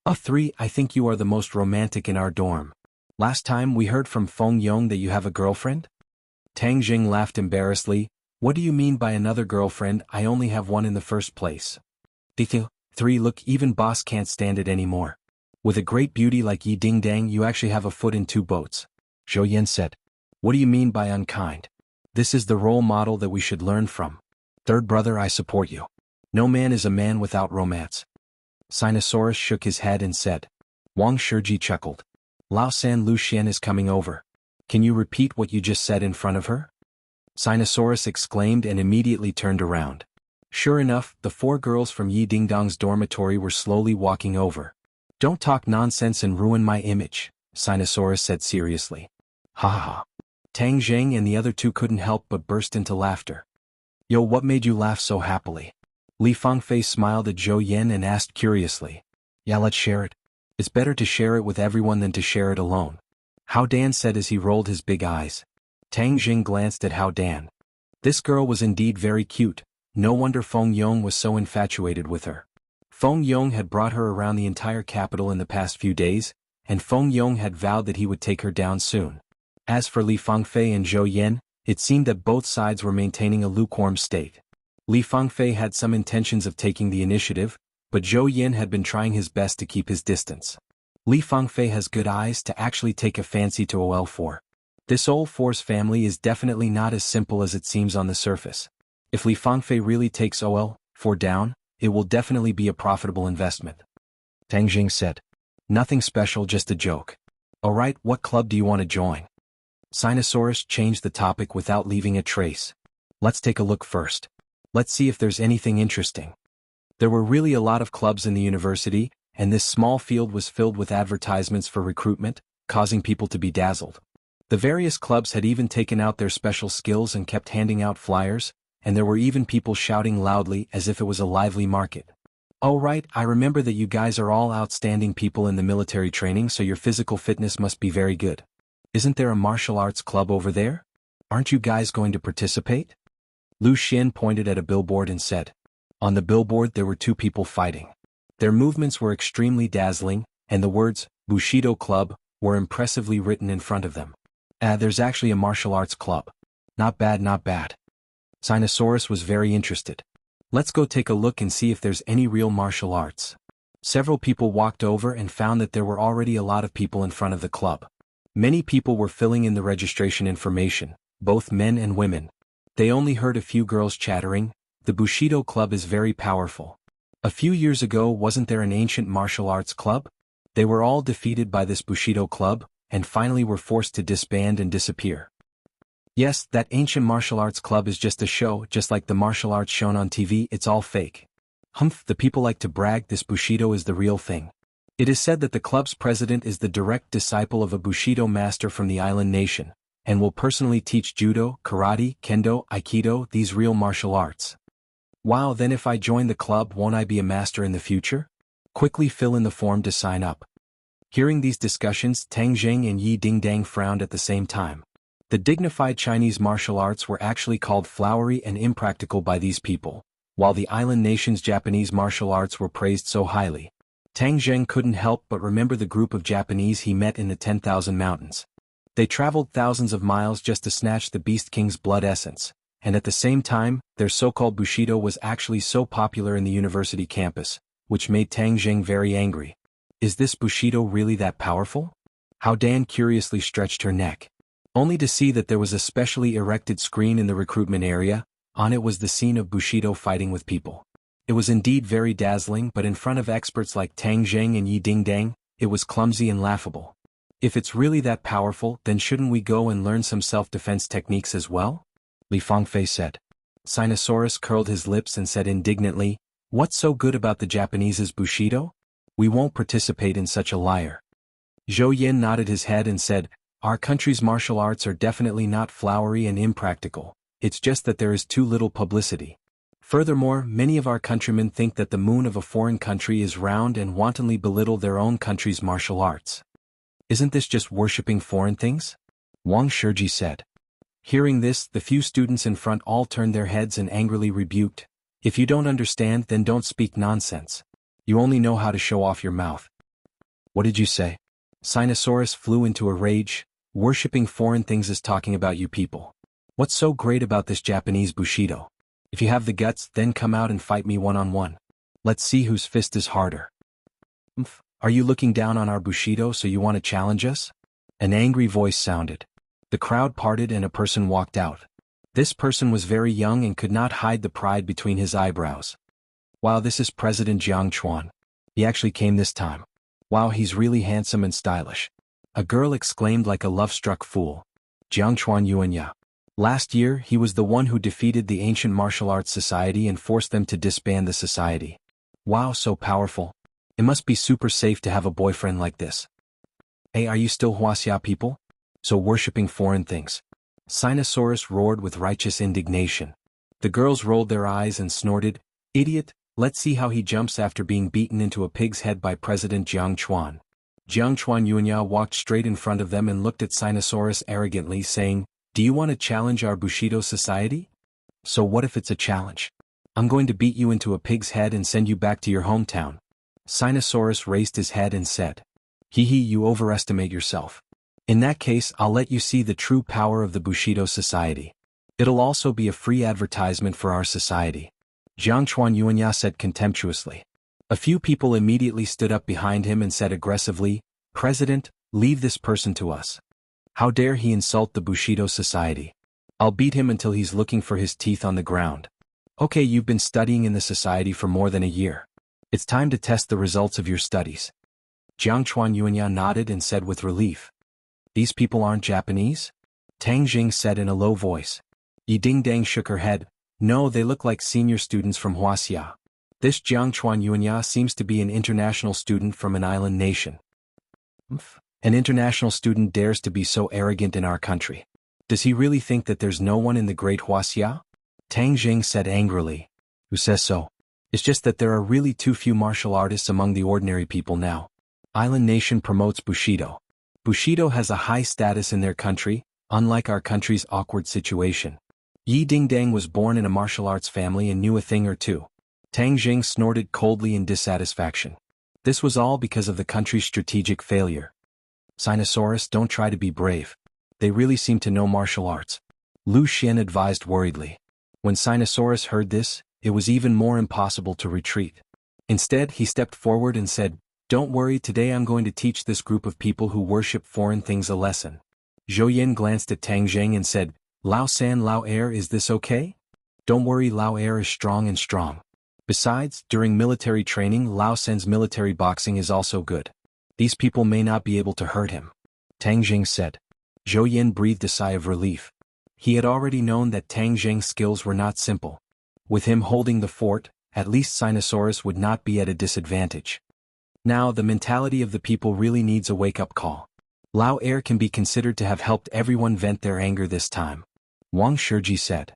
"3, I think you are the most romantic in our dorm. Last time we heard from Feng Yong that you have a girlfriend?" Tang Jing laughed embarrassedly. "What do you mean by another girlfriend? I only have one in the first place." Dithil, 3, look, even boss can't stand it anymore. With a great beauty like Yi Dingdang, you actually have a foot in 2 boats. Zhou Yan said. "What do you mean by unkind? This is the role model that we should learn from. Third brother, I support you. No man is a man without romance." Sinosaurus shook his head and said. Wang Shiji chuckled. "Lao San Luxian is coming over. Can you repeat what you just said in front of her?" Sinosaurus exclaimed and immediately turned around. Sure enough, the 4 girls from Yi Dingdong's dormitory were slowly walking over. "Don't talk nonsense and ruin my image," Sinosaurus said seriously. "Ha ha ha." Tang Zheng and the other 2 couldn't help but burst into laughter. "Yo, what made you laugh so happily?" Li Fangfei smiled at Zhou Yan and asked curiously. "Yeah, let's share it. It's better to share it with everyone than to share it alone," Hao Dan said as he rolled his big eyes. Tang Jing glanced at Hao Dan. This girl was indeed very cute. No wonder Feng Yong was so infatuated with her. Feng Yong had brought her around the entire capital in the past few days, and Feng Yong had vowed that he would take her down soon. As for Li Fangfei and Zhou Yan, it seemed that both sides were maintaining a lukewarm state. Li Fangfei had some intentions of taking the initiative, but Zhou Yan had been trying his best to keep his distance. Li Fangfei has good eyes to actually take a fancy to OL4. This OL4's family is definitely not as simple as it seems on the surface. If Li Fangfei really takes OL4 down, it will definitely be a profitable investment. Tang Jing said. "Nothing special, just a joke." "Alright, what club do you want to join?" Sinosaurus changed the topic without leaving a trace. "Let's take a look first. Let's see if there's anything interesting." There were really a lot of clubs in the university, and this small field was filled with advertisements for recruitment, causing people to be dazzled. The various clubs had even taken out their special skills and kept handing out flyers, and there were even people shouting loudly as if it was a lively market. "Oh right, I remember that you guys are all outstanding people in the military training, so your physical fitness must be very good. Isn't there a martial arts club over there? Aren't you guys going to participate?" Lu Xin pointed at a billboard and said. On the billboard there were 2 people fighting. Their movements were extremely dazzling, and the words, Bushido Club, were impressively written in front of them. There's actually a martial arts club. Not bad, not bad. Sinosaurus was very interested. "Let's go take a look and see if there's any real martial arts." Several people walked over and found that there were already a lot of people in front of the club. Many people were filling in the registration information, both men and women. They only heard a few girls chattering. "The Bushido Club is very powerful. A few years ago, wasn't there an ancient martial arts club? They were all defeated by this Bushido Club, and finally were forced to disband and disappear. Yes, that ancient martial arts club is just a show, just like the martial arts shown on TV, it's all fake. Humph, the people like to brag, this Bushido is the real thing. It is said that the club's president is the direct disciple of a Bushido master from the island nation, and will personally teach judo, karate, kendo, aikido, these real martial arts. Wow, then if I join the club, won't I be a master in the future? Quickly fill in the form to sign up." Hearing these discussions, Tang Jing and Yi Dingdang frowned at the same time. The dignified Chinese martial arts were actually called flowery and impractical by these people, while the island nation's Japanese martial arts were praised so highly. Tang Jing couldn't help but remember the group of Japanese he met in the 10,000 mountains. They traveled thousands of miles just to snatch the Beast King's blood essence, and at the same time, their so-called Bushido was actually so popular in the university campus, which made Tang Jing very angry. Is this Bushido really that powerful? Hao Dan curiously stretched her neck. Only to see that there was a specially erected screen in the recruitment area. On it was the scene of Bushido fighting with people. It was indeed very dazzling, but in front of experts like Tang Jing and Yi Dingdang, it was clumsy and laughable. If it's really that powerful, then shouldn't we go and learn some self-defense techniques as well? Li Fangfei said. Sinosaurus curled his lips and said indignantly, "What's so good about the Japanese's Bushido? We won't participate in such a liar." Zhou Yin nodded his head and said, "Our country's martial arts are definitely not flowery and impractical, it's just that there is too little publicity. Furthermore, many of our countrymen think that the moon of a foreign country is round and wantonly belittle their own country's martial arts. Isn't this just worshipping foreign things?" Wang Shiji said. Hearing this, the few students in front all turned their heads and angrily rebuked, "If you don't understand, then don't speak nonsense. You only know how to show off your mouth." "What did you say?" Xianxia flew into a rage. "Worshipping foreign things is talking about you people. What's so great about this Japanese Bushido? If you have the guts, then come out and fight me one-on-one. Let's see whose fist is harder." Are you looking down on our Bushido so you want to challenge us?" An angry voice sounded. The crowd parted and a person walked out. This person was very young and could not hide the pride between his eyebrows. "Wow, this is President Xuanhuan. He actually came this time. Wow, he's really handsome and stylish." A girl exclaimed like a love-struck fool. Xuanhuan. Last year, he was the one who defeated the ancient martial arts society and forced them to disband the society. Wow, so powerful. It must be super safe to have a boyfriend like this. Hey, are you still wuxia people? So worshipping foreign things? Xianxia roared with righteous indignation. The girls rolled their eyes and snorted, "Idiot, let's see how he jumps after being beaten into a pig's head by President Xuanhuan." Xuanhuan walked straight in front of them and looked at Xianxia arrogantly, saying, "Do you want to challenge our Bushido society? So what if it's a challenge? I'm going to beat you into a pig's head and send you back to your hometown." Xianxia raised his head and said, "Hee hee, you overestimate yourself. In that case, I'll let you see the true power of the Bushido society. It'll also be a free advertisement for our society." Xuanhuan said contemptuously. A few people immediately stood up behind him and said aggressively, "President, leave this person to us. How dare he insult the Bushido society? I'll beat him until he's looking for his teeth on the ground." "Okay, you've been studying in the society for more than a year. It's time to test the results of your studies." Xuanhuan nodded and said with relief, "These people aren't Japanese?" Tang Jing said in a low voice. Yi Dingdang shook her head. "No, they look like senior students from Wuxia. This Xuanhuan seems to be an international student from an island nation." "An international student dares to be so arrogant in our country. Does he really think that there's no one in the great Wuxia?" Tang Jing said angrily. "Who says so? It's just that there are really too few martial artists among the ordinary people now. Island nation promotes Bushido. Bushido has a high status in their country, unlike our country's awkward situation. Yi Dingdang was born in a martial arts family and knew a thing or two." Tang Jing snorted coldly in dissatisfaction. This was all because of the country's strategic failure. "Xianxia, don't try to be brave. They really seem to know martial arts," Lu Xian advised worriedly. When Xianxia heard this, it was even more impossible to retreat. Instead, he stepped forward and said, "Don't worry, today I'm going to teach this group of people who worship foreign things a lesson." Zhou Yin glanced at Tang Jing and said, "Lao San Lao Air, is this okay?" "Don't worry, Lao Air is strong and strong. Besides, during military training, Lao San's military boxing is also good. These people may not be able to hurt him," Tang Jing said. Zhou Yin breathed a sigh of relief. He had already known that Tang Jing's skills were not simple. With him holding the fort, at least Xianxia would not be at a disadvantage. Now the mentality of the people really needs a wake-up call. Lao Air can be considered to have helped everyone vent their anger this time. Wang Shiji said.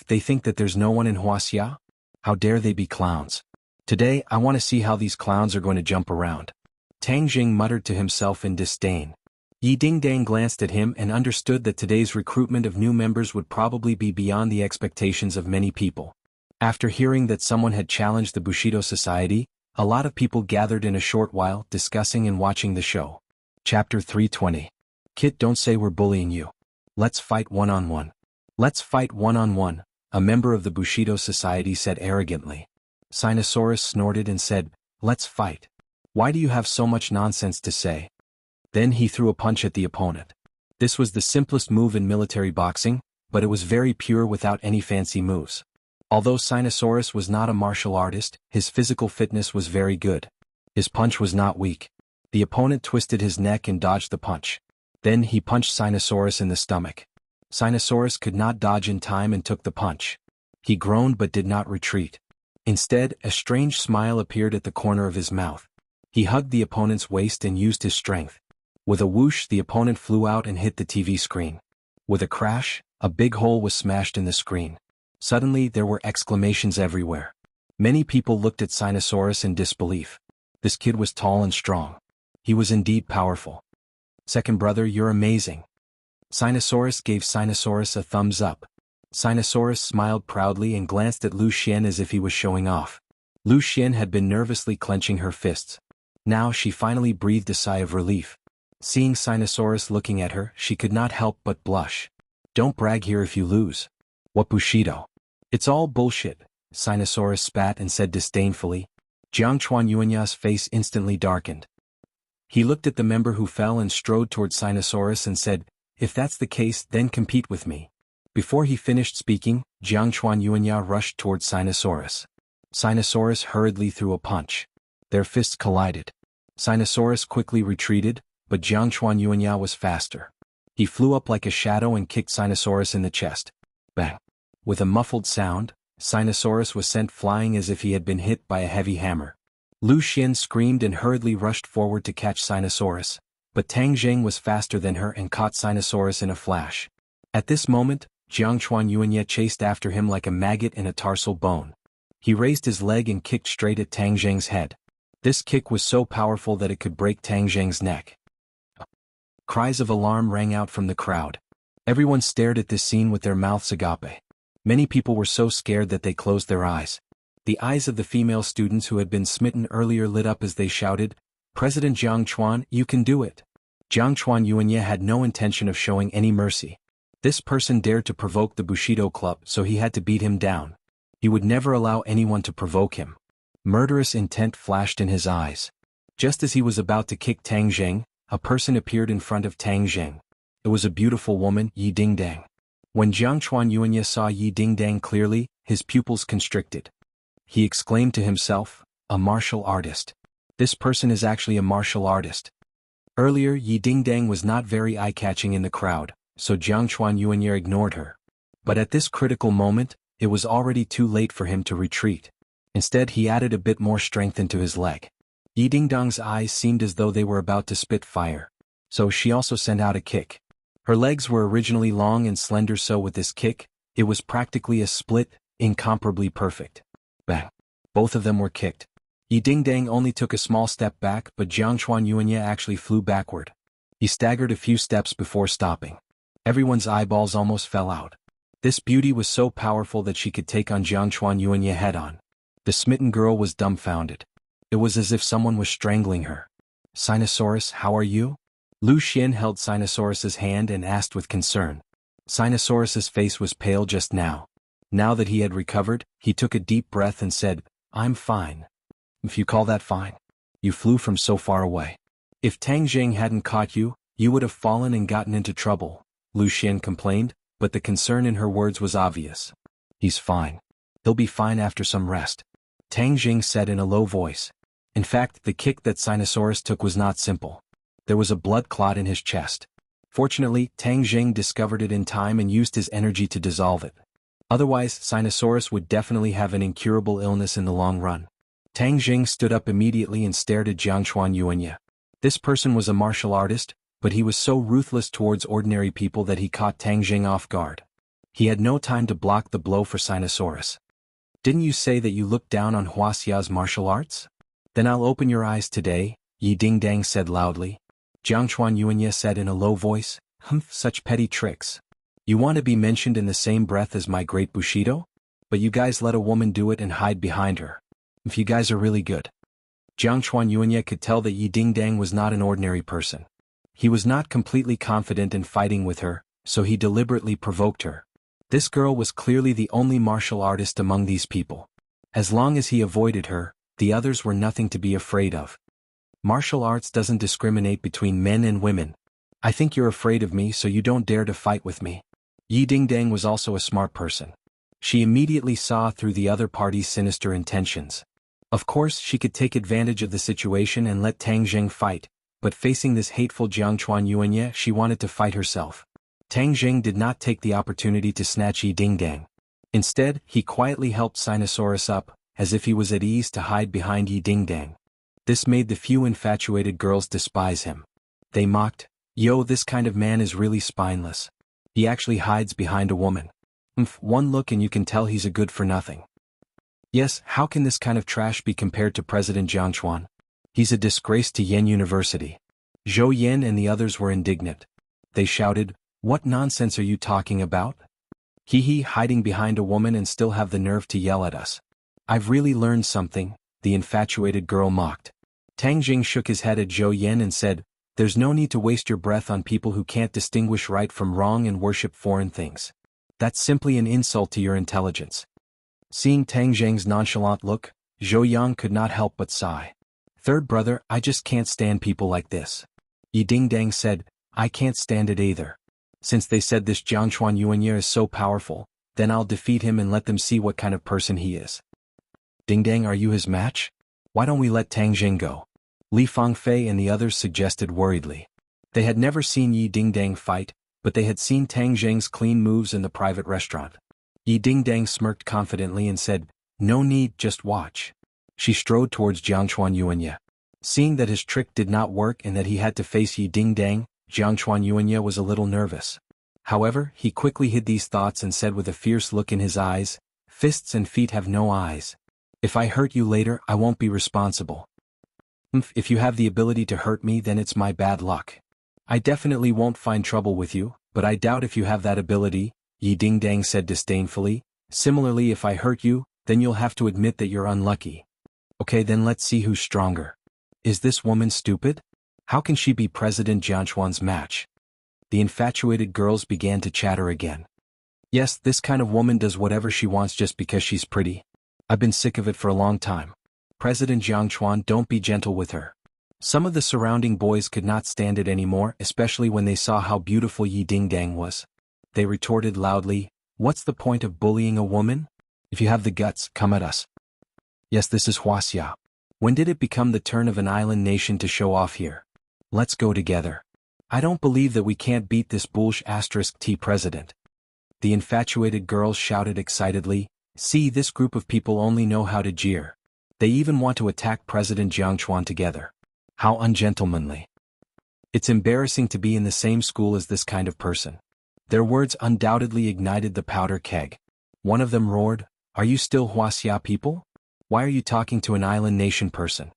They think that there's no one in Wuxia? How dare they be clowns? Today I want to see how these clowns are going to jump around." Tang Jing muttered to himself in disdain. Yi Dingdang glanced at him and understood that today's recruitment of new members would probably be beyond the expectations of many people. After hearing that someone had challenged the Bushido Society, a lot of people gathered in a short while, discussing and watching the show. Chapter 320. Kit, don't say we're bullying you. Let's fight one-on-one. Let's fight one-on-one, a member of the Bushido Society said arrogantly. Xianxia snorted and said, "Let's fight. Why do you have so much nonsense to say?" Then he threw a punch at the opponent. This was the simplest move in military boxing, but it was very pure without any fancy moves. Although Xianxia was not a martial artist, his physical fitness was very good. His punch was not weak. The opponent twisted his neck and dodged the punch. Then he punched Xianxia in the stomach. Xianxia could not dodge in time and took the punch. He groaned but did not retreat. Instead, a strange smile appeared at the corner of his mouth. He hugged the opponent's waist and used his strength. With a whoosh, the opponent flew out and hit the TV screen. With a crash, a big hole was smashed in the screen. Suddenly, there were exclamations everywhere. Many people looked at Xianxia in disbelief. This kid was tall and strong. He was indeed powerful. "Second brother, you're amazing." Sinosaurus gave Sinosaurus a thumbs up. Sinosaurus smiled proudly and glanced at Lu Xian as if he was showing off. Lu Xian had been nervously clenching her fists. Now she finally breathed a sigh of relief. Seeing Sinosaurus looking at her, she could not help but blush. Don't brag here if you lose. What Bushido? It's all bullshit, Sinosaurus spat and said disdainfully. Xuanhuan's face instantly darkened. He looked at the member who fell and strode toward Sinosaurus and said, if that's the case, then compete with me. Before he finished speaking, Xuanhuan rushed toward Sinosaurus. Sinosaurus hurriedly threw a punch. Their fists collided. Sinosaurus quickly retreated, but Xuanhuan was faster. He flew up like a shadow and kicked Sinosaurus in the chest. Bang! With a muffled sound, Sinosaurus was sent flying as if he had been hit by a heavy hammer. Lu Xian screamed and hurriedly rushed forward to catch Sinosaurus, but Tang Jing was faster than her and caught Sinosaurus in a flash. At this moment, Xuanhuan chased after him like a maggot in a tarsal bone. He raised his leg and kicked straight at Tang Jing's head. This kick was so powerful that it could break Tang Jing's neck. Cries of alarm rang out from the crowd. Everyone stared at this scene with their mouths agape. Many people were so scared that they closed their eyes. The eyes of the female students who had been smitten earlier lit up as they shouted, President Xuanhuan, you can do it. Xuanhuan had no intention of showing any mercy. This person dared to provoke the Bushido Club, so he had to beat him down. He would never allow anyone to provoke him. Murderous intent flashed in his eyes. Just as he was about to kick Tang Jing, a person appeared in front of Tang Jing. It was a beautiful woman, Yi Dingdang. When Xuanhuan saw Yi Dingdang clearly, his pupils constricted. He exclaimed to himself, a martial artist. This person is actually a martial artist. Earlier Yi Dingdang was not very eye-catching in the crowd, so Xuanhuan ignored her. But at this critical moment, it was already too late for him to retreat. Instead he added a bit more strength into his leg. Yi Dingdang's eyes seemed as though they were about to spit fire. So she also sent out a kick. Her legs were originally long and slender, so with this kick, it was practically a split, incomparably perfect. Bang! Both of them were kicked. Yi Dingdang only took a small step back, but Xuanhuan actually flew backward. He staggered a few steps before stopping. Everyone's eyeballs almost fell out. This beauty was so powerful that she could take on Xuanhuan head-on. The smitten girl was dumbfounded. It was as if someone was strangling her. Sinosaurus, how are you? Lu Xian held Sinosaurus's hand and asked with concern. Sinosaurus's face was pale just now. Now that he had recovered, he took a deep breath and said, I'm fine. If you call that fine. You flew from so far away. If Tang Jing hadn't caught you, you would have fallen and gotten into trouble, Lu Xian complained, but the concern in her words was obvious. He's fine. He'll be fine after some rest, Tang Jing said in a low voice. In fact, the kick that Sinosaurus took was not simple. There was a blood clot in his chest. Fortunately, Tang Jing discovered it in time and used his energy to dissolve it. Otherwise, Sinosaurus would definitely have an incurable illness in the long run. Tang Jing stood up immediately and stared at Xuanhuan. This person was a martial artist, but he was so ruthless towards ordinary people that he caught Tang Jing off guard. He had no time to block the blow for Sinosaurus. Didn't you say that you looked down on Huaxia's martial arts? Then I'll open your eyes today, Yi Dingdang said loudly. Xuanhuan said in a low voice, such petty tricks. You want to be mentioned in the same breath as my great Bushido? But you guys let a woman do it and hide behind her. If you guys are really good. Xuanhuan could tell that Yi Dingdang was not an ordinary person. He was not completely confident in fighting with her, so he deliberately provoked her. This girl was clearly the only martial artist among these people. As long as he avoided her, the others were nothing to be afraid of. Martial arts doesn't discriminate between men and women. I think you're afraid of me, so you don't dare to fight with me. Yi Dingdang was also a smart person. She immediately saw through the other party's sinister intentions. Of course, she could take advantage of the situation and let Tang Jing fight, but facing this hateful Xuanhuan, she wanted to fight herself. Tang Jing did not take the opportunity to snatch Yi Dingdang. Instead, he quietly helped Sinosaurus up, as if he was at ease to hide behind Yi Dingdang. This made the few infatuated girls despise him. They mocked, yo, this kind of man is really spineless. He actually hides behind a woman. One look and you can tell he's a good for nothing. Yes, how can this kind of trash be compared to President Xuanhuan? He's a disgrace to Yen University. Zhou Yen and the others were indignant. They shouted, What nonsense are you talking about? Hee, hiding behind a woman and still have the nerve to yell at us. I've really learned something, the infatuated girl mocked. Tang Jing shook his head at Zhou Yan and said, there's no need to waste your breath on people who can't distinguish right from wrong and worship foreign things. That's simply an insult to your intelligence. Seeing Tang Jing's nonchalant look, Zhou Yang could not help but sigh. Third brother, I just can't stand people like this. Yi Dingdang said, I can't stand it either. Since they said this xuanhuan is so powerful, then I'll defeat him and let them see what kind of person he is. Dingdang, are you his match? Why don't we let Tang Jing go? Li Fangfei and the others suggested worriedly. They had never seen Yi Dingdang fight, but they had seen Tang Jing's clean moves in the private restaurant. Yi Dingdang smirked confidently and said, no need, just watch. She strode towards Xuanhuan. Seeing that his trick did not work and that he had to face Yi Dingdang, Xuanhuan was a little nervous. However, he quickly hid these thoughts and said with a fierce look in his eyes, fists and feet have no eyes. If I hurt you later, I won't be responsible. If you have the ability to hurt me, then it's my bad luck. I definitely won't find trouble with you, but I doubt if you have that ability, Yi Dingdang said disdainfully. Similarly, if I hurt you, then you'll have to admit that you're unlucky. Okay, then let's see who's stronger. Is this woman stupid? How can she be President Jianghuan's match? The infatuated girls began to chatter again. Yes, this kind of woman does whatever she wants just because she's pretty. I've been sick of it for a long time. President Jianghuan, don't be gentle with her. Some of the surrounding boys could not stand it anymore, especially when they saw how beautiful Yi Dingdang was. They retorted loudly, what's the point of bullying a woman? If you have the guts, come at us. Yes, this is wuxia. When did it become the turn of an island nation to show off here? Let's go together. I don't believe that we can't beat this *T president. The infatuated girls shouted excitedly, see, this group of people only know how to jeer. They even want to attack President Jianghuan together. How ungentlemanly. It's embarrassing to be in the same school as this kind of person. Their words undoubtedly ignited the powder keg. One of them roared, are you still wuxia people? Why are you talking to an island nation person?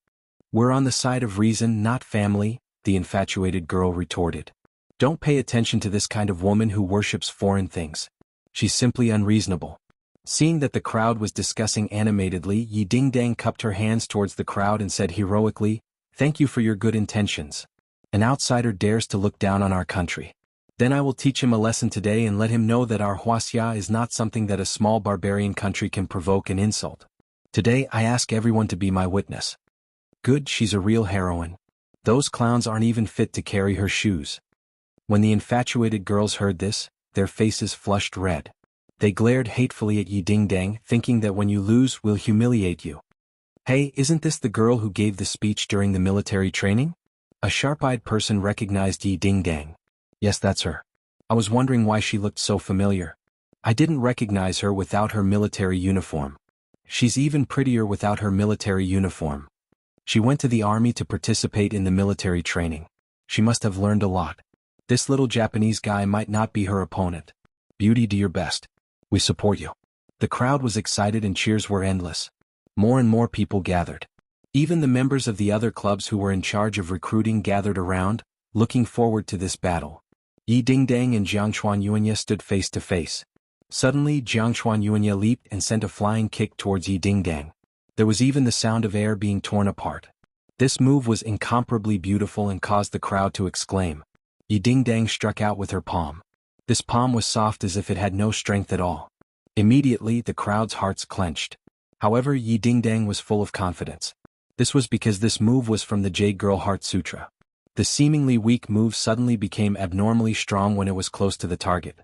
We're on the side of reason, not family, the infatuated girl retorted. Don't pay attention to this kind of woman who worships foreign things. She's simply unreasonable. Seeing that the crowd was discussing animatedly, Yi Dingdang cupped her hands towards the crowd and said heroically, thank you for your good intentions. An outsider dares to look down on our country. Then I will teach him a lesson today and let him know that our wuxia is not something that a small barbarian country can provoke and insult. Today I ask everyone to be my witness. Good, she's a real heroine. Those clowns aren't even fit to carry her shoes. When the infatuated girls heard this, their faces flushed red. They glared hatefully at Yi Dingdang, thinking that when you lose, we'll humiliate you. Hey, isn't this the girl who gave the speech during the military training? A sharp-eyed person recognized Yi Dingdang. Yes, that's her. I was wondering why she looked so familiar. I didn't recognize her without her military uniform. She's even prettier without her military uniform. She went to the army to participate in the military training. She must have learned a lot. This little Japanese guy might not be her opponent. Beauty, do your best. We support you. The crowd was excited and cheers were endless. More and more people gathered. Even the members of the other clubs who were in charge of recruiting gathered around, looking forward to this battle. Yi Dingdang and Xuanhuan stood face to face. Suddenly, Xuanhuan leaped and sent a flying kick towards Yi Dingdang. There was even the sound of air being torn apart. This move was incomparably beautiful and caused the crowd to exclaim. Yi Dingdang struck out with her palm. This palm was soft as if it had no strength at all. Immediately, the crowd's hearts clenched. However, Yi Dingdang was full of confidence. This was because this move was from the Jade Girl Heart Sutra. The seemingly weak move suddenly became abnormally strong when it was close to the target.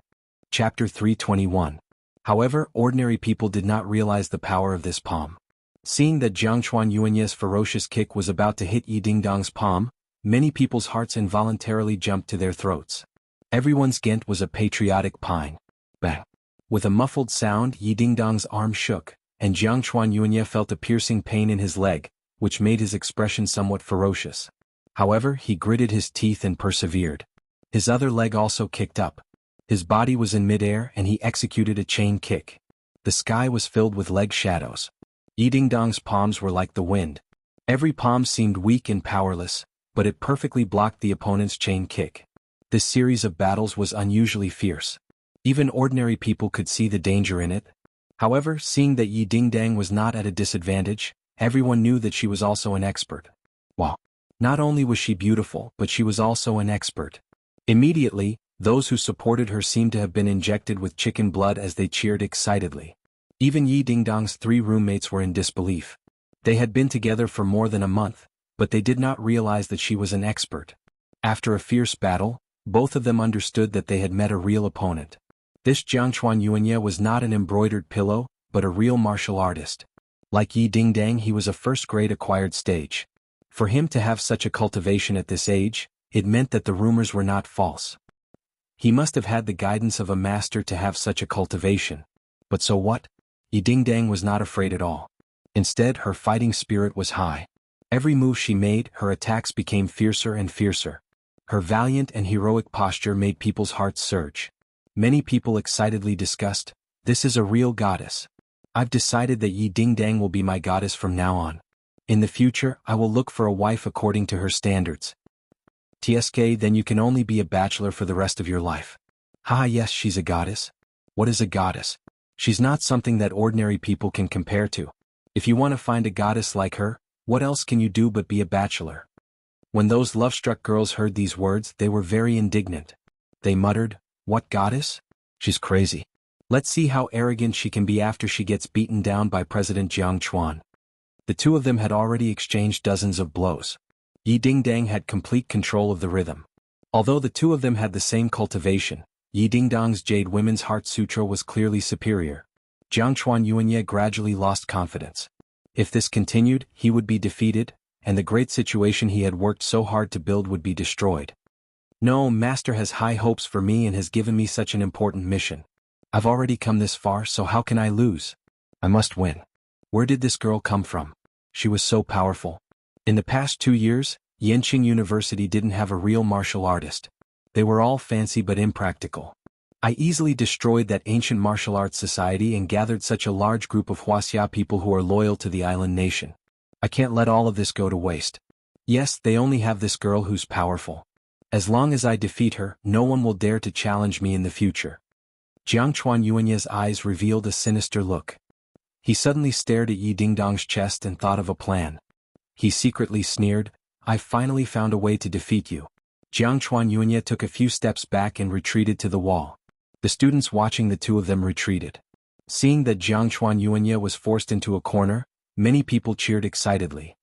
Chapter 321. However, ordinary people did not realize the power of this palm. Seeing that Xuanhuan's ferocious kick was about to hit Yi Dingdang's palm, many people's hearts involuntarily jumped to their throats. Everyone's gent was a patriotic pine. Bang! With a muffled sound, Yi Dingdang's arm shook, and Xuanhuan felt a piercing pain in his leg, which made his expression somewhat ferocious. However, he gritted his teeth and persevered. His other leg also kicked up. His body was in midair and he executed a chain kick. The sky was filled with leg shadows. Yi Dingdang's palms were like the wind. Every palm seemed weak and powerless, but it perfectly blocked the opponent's chain kick. This series of battles was unusually fierce. Even ordinary people could see the danger in it. However, seeing that Yi Dingdang was not at a disadvantage, everyone knew that she was also an expert. Wow! Not only was she beautiful, but she was also an expert. Immediately, those who supported her seemed to have been injected with chicken blood as they cheered excitedly. Even Yi Dingdang's 3 roommates were in disbelief. They had been together for more than a month, but they did not realize that she was an expert. After a fierce battle, both of them understood that they had met a real opponent. This xuanhuan was not an embroidered pillow, but a real martial artist. Like Yi Dingdang, he was a first-grade acquired stage. For him to have such a cultivation at this age, it meant that the rumors were not false. He must have had the guidance of a master to have such a cultivation. But so what? Yi Dingdang was not afraid at all. Instead, her fighting spirit was high. Every move she made, her attacks became fiercer and fiercer. Her valiant and heroic posture made people's hearts surge. Many people excitedly discussed, "This is a real goddess. I've decided that Yi Dingdang will be my goddess from now on. In the future, I will look for a wife according to her standards." TSK, then you can only be a bachelor for the rest of your life. Haha, yes, she's a goddess. What is a goddess? She's not something that ordinary people can compare to. If you want to find a goddess like her, what else can you do but be a bachelor? When those love-struck girls heard these words, they were very indignant. They muttered, "What goddess? She's crazy. Let's see how arrogant she can be after she gets beaten down by President Xuanhuan." The two of them had already exchanged dozens of blows. Yi Dingdang had complete control of the rhythm. Although the two of them had the same cultivation, Yi Dingdang's Jade Women's Heart Sutra was clearly superior. Xuanhuan gradually lost confidence. If this continued, he would be defeated, and the great situation he had worked so hard to build would be destroyed. No, Master has high hopes for me and has given me such an important mission. I've already come this far, so how can I lose? I must win. Where did this girl come from? She was so powerful. In the past 2 years, Yenqing University didn't have a real martial artist. They were all fancy but impractical. I easily destroyed that ancient martial arts society and gathered such a large group of wuxia people who are loyal to the island nation. I can't let all of this go to waste. Yes, they only have this girl who's powerful. As long as I defeat her, no one will dare to challenge me in the future. Xuanhuan's eyes revealed a sinister look. He suddenly stared at Yi Dingdang's chest and thought of a plan. He secretly sneered, "I've finally found a way to defeat you." Xuanhuan took a few steps back and retreated to the wall. The students watching the two of them retreated. Seeing that Xuanhuan was forced into a corner, many people cheered excitedly.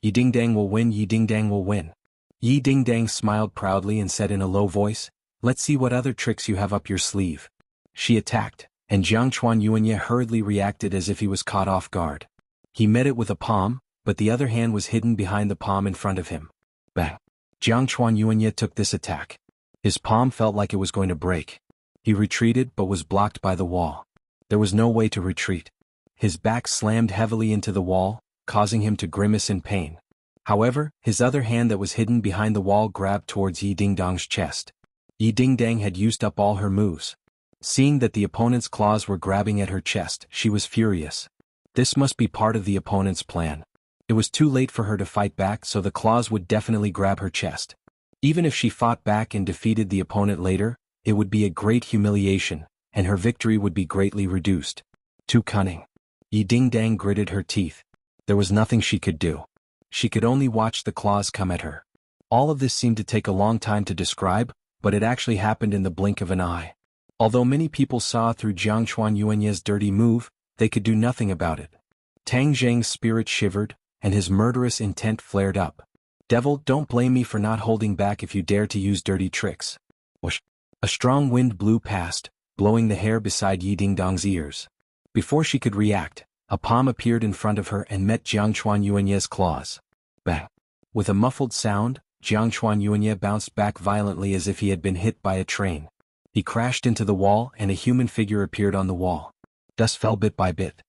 "Yi Dingdang will win, Yi Dingdang will win." Yi Dingdang smiled proudly and said in a low voice, "Let's see what other tricks you have up your sleeve." She attacked, and Xuanhuan hurriedly reacted as if he was caught off guard. He met it with a palm, but the other hand was hidden behind the palm in front of him. Bang! Xuanhuan took this attack. His palm felt like it was going to break. He retreated but was blocked by the wall. There was no way to retreat. His back slammed heavily into the wall, causing him to grimace in pain. However, his other hand that was hidden behind the wall grabbed towards Yi Dingdang's chest. Yi Dingdang had used up all her moves. Seeing that the opponent's claws were grabbing at her chest, she was furious. This must be part of the opponent's plan. It was too late for her to fight back, so the claws would definitely grab her chest. Even if she fought back and defeated the opponent later, it would be a great humiliation, and her victory would be greatly reduced. Too cunning. Yi Dingdang gritted her teeth. There was nothing she could do. She could only watch the claws come at her. All of this seemed to take a long time to describe, but it actually happened in the blink of an eye. Although many people saw through Xuanhuan's dirty move, they could do nothing about it. Tang Zheng's spirit shivered, and his murderous intent flared up. "Devil, don't blame me for not holding back if you dare to use dirty tricks." Whoosh! A strong wind blew past, blowing the hair beside Yi Dingdang's ears. Before she could react, a palm appeared in front of her and met Xuanhuan's claws. Bang! With a muffled sound, Xuanhuan bounced back violently as if he had been hit by a train. He crashed into the wall and a human figure appeared on the wall. Dust fell bit by bit.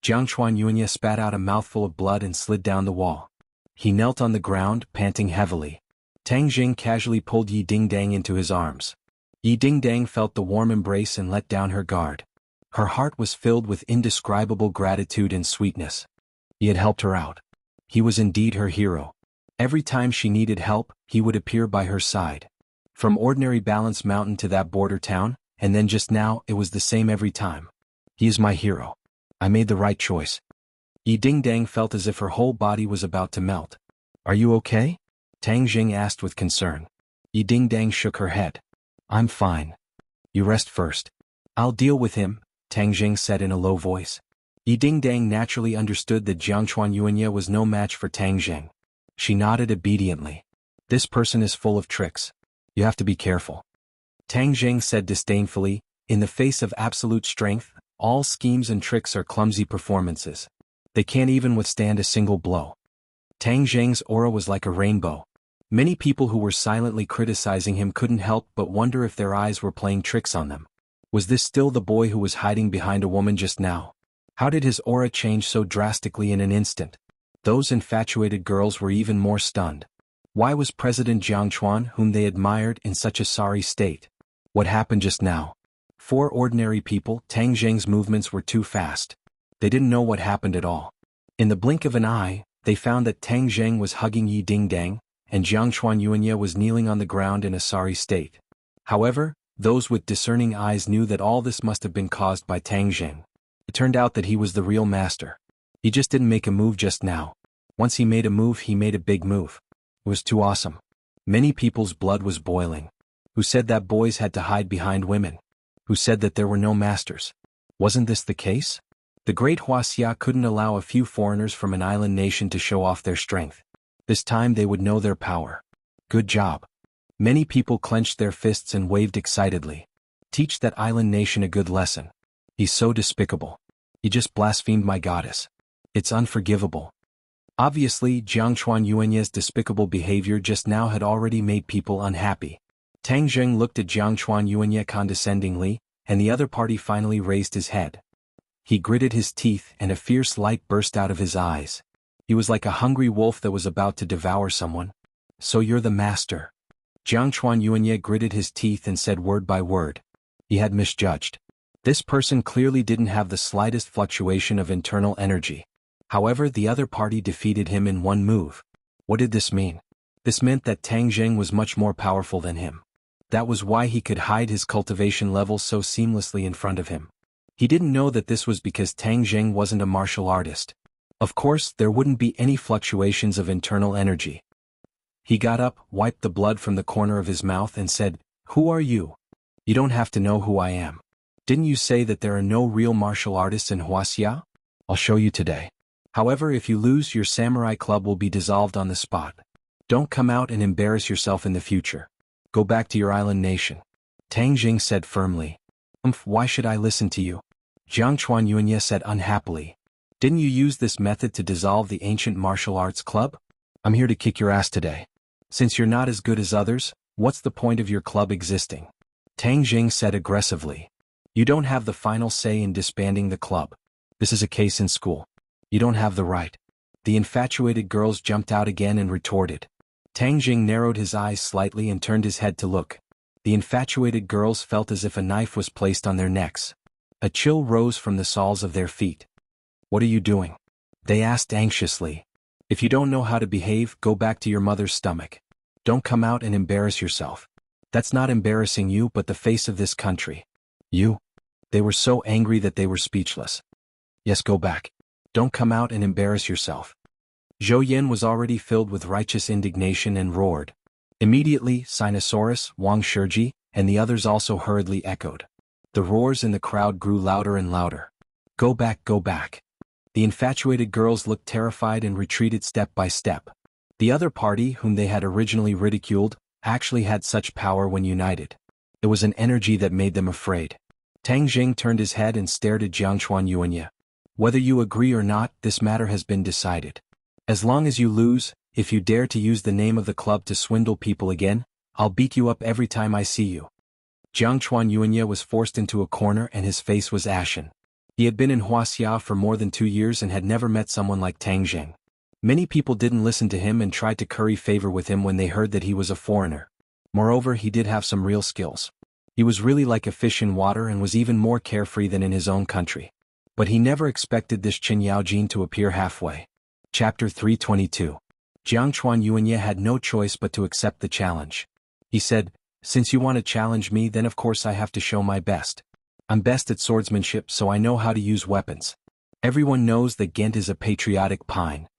Xuanhuan spat out a mouthful of blood and slid down the wall. He knelt on the ground, panting heavily. Tang Jing casually pulled Yi Dingdang into his arms. Yi Dingdang felt the warm embrace and let down her guard. Her heart was filled with indescribable gratitude and sweetness. He had helped her out. He was indeed her hero. Every time she needed help, he would appear by her side. From ordinary balance mountain to that border town, and then just now it was the same every time. He is my hero. I made the right choice. Yi Dingdang felt as if her whole body was about to melt. Are you okay? Tang Jing asked with concern. Yi Dingdang shook her head. I'm fine. You rest first. I'll deal with him, Tang Jing said in a low voice. Yi Dingdang naturally understood that Xuanhuan was no match for Tang Jing. She nodded obediently. This person is full of tricks. You have to be careful. Tang Jing said disdainfully, in the face of absolute strength, all schemes and tricks are clumsy performances. They can't even withstand a single blow. Tang Jing's aura was like a rainbow. Many people who were silently criticizing him couldn't help but wonder if their eyes were playing tricks on them. Was this still the boy who was hiding behind a woman just now? How did his aura change so drastically in an instant? Those infatuated girls were even more stunned. Why was President Xuanhuan, whom they admired, in such a sorry state? What happened just now? For ordinary people, Tang Jing's movements were too fast. They didn't know what happened at all. In the blink of an eye, they found that Tang Jing was hugging Yi Dingdang, and Xuanhuan was kneeling on the ground in a sorry state. However, those with discerning eyes knew that all this must have been caused by Tang Jing. It turned out that he was the real master. He just didn't make a move just now. Once he made a move, he made a big move. It was too awesome. Many people's blood was boiling. Who said that boys had to hide behind women? Who said that there were no masters? Wasn't this the case? The great wuxia couldn't allow a few foreigners from an island nation to show off their strength. This time they would know their power. Good job. Many people clenched their fists and waved excitedly. Teach that island nation a good lesson. He's so despicable. He just blasphemed my goddess. It's unforgivable. Obviously, Xuanhuan's despicable behavior just now had already made people unhappy. Tang Jing looked at Xuanhuan condescendingly, and the other party finally raised his head. He gritted his teeth and a fierce light burst out of his eyes. He was like a hungry wolf that was about to devour someone. So you're the master. Xuanhuan gritted his teeth and said word by word. He had misjudged. This person clearly didn't have the slightest fluctuation of internal energy. However, the other party defeated him in one move. What did this mean? This meant that Tang Jing was much more powerful than him. That was why he could hide his cultivation level so seamlessly in front of him. He didn't know that this was because Tang Jing wasn't a martial artist. Of course, there wouldn't be any fluctuations of internal energy. He got up, wiped the blood from the corner of his mouth and said, "Who are you? You don't have to know who I am. Didn't you say that there are no real martial artists in wuxia? I'll show you today. However, if you lose, your samurai club will be dissolved on the spot. Don't come out and embarrass yourself in the future. Go back to your island nation." Tang Jing said firmly. Why should I listen to you? Xuanhuan said unhappily. Didn't you use this method to dissolve the ancient martial arts club? I'm here to kick your ass today. Since you're not as good as others, what's the point of your club existing? Tang Jing said aggressively. You don't have the final say in disbanding the club. This is a case in school. You don't have the right. The infatuated girls jumped out again and retorted. Tang Jing narrowed his eyes slightly and turned his head to look. The infatuated girls felt as if a knife was placed on their necks. A chill rose from the soles of their feet. What are you doing? They asked anxiously. If you don't know how to behave, go back to your mother's stomach. Don't come out and embarrass yourself. That's not embarrassing you but the face of this country. You? They were so angry that they were speechless. Yes, go back. Don't come out and embarrass yourself. Zhou Yin was already filled with righteous indignation and roared. Immediately, Sinosaurus, Wang Shiji, and the others also hurriedly echoed. The roars in the crowd grew louder and louder. Go back, go back. The infatuated girls looked terrified and retreated step by step. The other party, whom they had originally ridiculed, actually had such power when united. It was an energy that made them afraid. Tang Jing turned his head and stared at Xuanhuan. Whether you agree or not, this matter has been decided. As long as you lose, if you dare to use the name of the club to swindle people again, I'll beat you up every time I see you. Xuanhuan was forced into a corner and his face was ashen. He had been in wuxia for more than 2 years and had never met someone like Tang Jing. Many people didn't listen to him and tried to curry favor with him when they heard that he was a foreigner. Moreover, he did have some real skills. He was really like a fish in water and was even more carefree than in his own country. But he never expected this Qin Yaojin to appear halfway. Chapter 322. Xuanhuan had no choice but to accept the challenge. He said, Since you want to challenge me, then of course I have to show my best. I'm best at swordsmanship, so I know how to use weapons. Everyone knows that Ghent is a patriotic pine.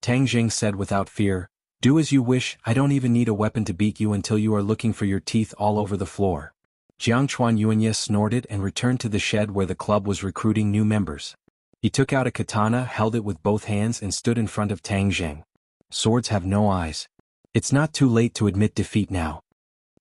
Tang Jing said without fear, do as you wish, I don't even need a weapon to beat you until you are looking for your teeth all over the floor. Xuanhuan snorted and returned to the shed where the club was recruiting new members. He took out a katana, held it with both hands and stood in front of Tang Jing. Swords have no eyes. It's not too late to admit defeat now.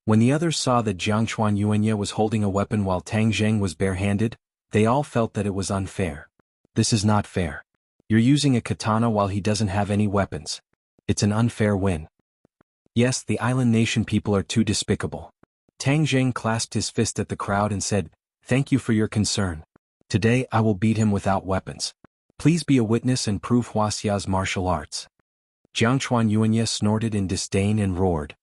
When the others saw that Xuanhuan was holding a weapon while Tang Jing was barehanded, they all felt that it was unfair. This is not fair. You're using a katana while he doesn't have any weapons. It's an unfair win. Yes, the island nation people are too despicable. Tang Jing clasped his fist at the crowd and said, thank you for your concern. Today I will beat him without weapons. Please be a witness and prove Wuxia's martial arts. Xuanhuan snorted in disdain and roared.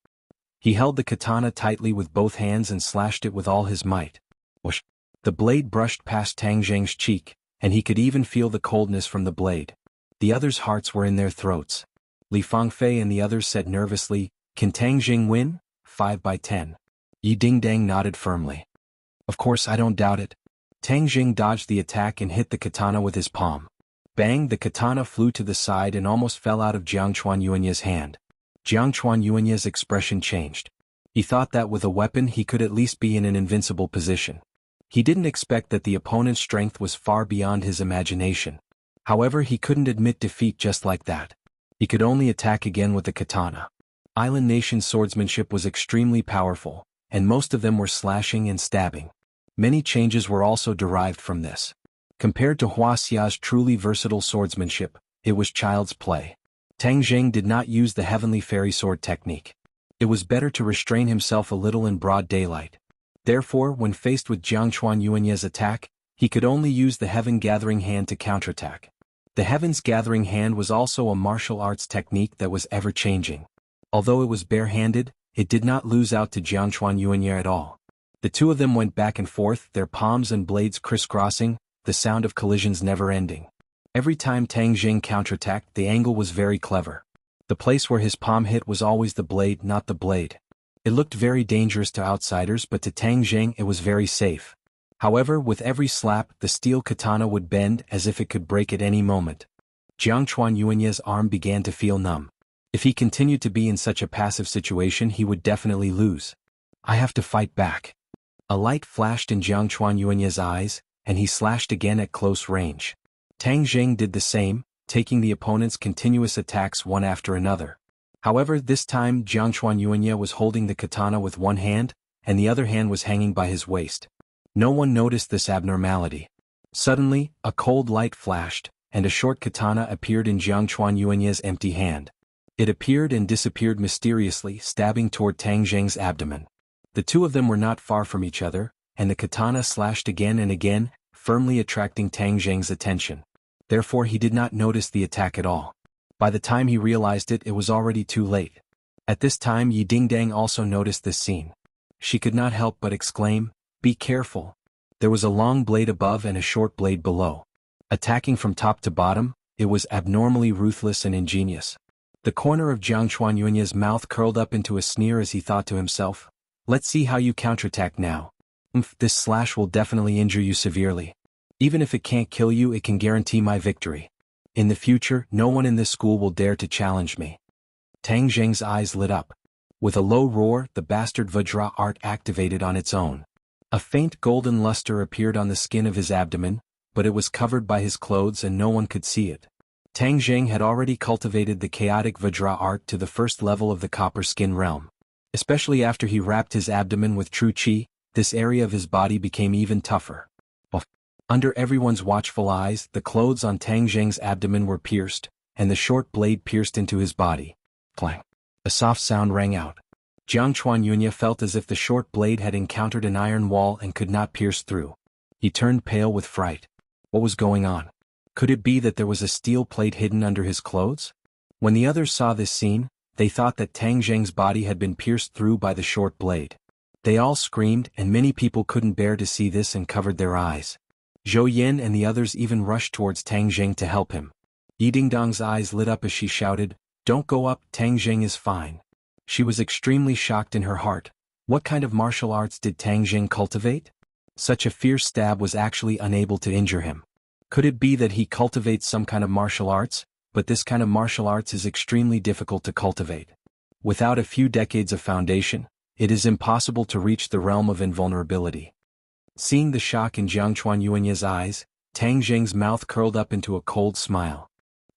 He held the katana tightly with both hands and slashed it with all his might. Whoosh! The blade brushed past Tang Jing's cheek, and he could even feel the coldness from the blade. The others' hearts were in their throats. Li Fangfei and the others said nervously, can Tang Jing win? 5 by 10. Yi Dingdang nodded firmly. Of course, I don't doubt it. Tang Jing dodged the attack and hit the katana with his palm. Bang! The katana flew to the side and almost fell out of Xuanhuan's hand. Xuanhuan's expression changed. He thought that with a weapon he could at least be in an invincible position. He didn't expect that the opponent's strength was far beyond his imagination. However, he couldn't admit defeat just like that. He could only attack again with the katana. Island Nation swordsmanship was extremely powerful, and most of them were slashing and stabbing. Many changes were also derived from this. Compared to Wuxia's truly versatile swordsmanship, it was child's play. Tang Jing did not use the heavenly fairy sword technique. It was better to restrain himself a little in broad daylight. Therefore, when faced with Xuanhuan's attack, he could only use the Heaven Gathering Hand to counterattack. The Heaven's Gathering Hand was also a martial arts technique that was ever-changing. Although it was barehanded, it did not lose out to Xuanhuan at all. The two of them went back and forth, their palms and blades crisscrossing, the sound of collisions never ending. Every time Tang Jing counterattacked, the angle was very clever. The place where his palm hit was always the blade, not the blade. It looked very dangerous to outsiders, but to Tang Jing it was very safe. However, with every slap, the steel katana would bend as if it could break at any moment. Xuanhuan's arm began to feel numb. If he continued to be in such a passive situation, he would definitely lose. I have to fight back. A light flashed in Xuanhuan's eyes, and he slashed again at close range. Tang Jing did the same, taking the opponent's continuous attacks one after another. However, this time Xuanhuan was holding the katana with one hand, and the other hand was hanging by his waist. No one noticed this abnormality. Suddenly, a cold light flashed, and a short katana appeared in Xuanhuan's empty hand. It appeared and disappeared mysteriously, stabbing toward Tang Jing's abdomen. The two of them were not far from each other, and the katana slashed again and again, firmly attracting Tang Jing's attention. Therefore he did not notice the attack at all. By the time he realized it, it was already too late. At this time Yi Dingdang also noticed this scene. She could not help but exclaim, "Be careful." There was a long blade above and a short blade below. Attacking from top to bottom, it was abnormally ruthless and ingenious. The corner of Xuanhuan's mouth curled up into a sneer as he thought to himself, "Let's see how you counterattack now. This slash will definitely injure you severely. Even if it can't kill you, it can guarantee my victory. In the future, no one in this school will dare to challenge me." Tang Jing's eyes lit up. With a low roar, the bastard Vajra art activated on its own. A faint golden luster appeared on the skin of his abdomen, but it was covered by his clothes and no one could see it. Tang Jing had already cultivated the chaotic Vajra art to the first level of the copper skin realm. Especially after he wrapped his abdomen with true qi, this area of his body became even tougher. Under everyone's watchful eyes, the clothes on Tang Jing's abdomen were pierced, and the short blade pierced into his body. Clang! A soft sound rang out. Xuanhuan felt as if the short blade had encountered an iron wall and could not pierce through. He turned pale with fright. What was going on? Could it be that there was a steel plate hidden under his clothes? When the others saw this scene, they thought that Tang Jing's body had been pierced through by the short blade. They all screamed, and many people couldn't bear to see this and covered their eyes. Zhou Yin and the others even rushed towards Tang Jing to help him. Yi Dingdang's eyes lit up as she shouted, "Don't go up, Tang Jing is fine." She was extremely shocked in her heart. What kind of martial arts did Tang Jing cultivate? Such a fierce stab was actually unable to injure him. Could it be that he cultivates some kind of martial arts, but this kind of martial arts is extremely difficult to cultivate? Without a few decades of foundation, it is impossible to reach the realm of invulnerability. Seeing the shock in xuanhuan's eyes, Tang Jing's mouth curled up into a cold smile.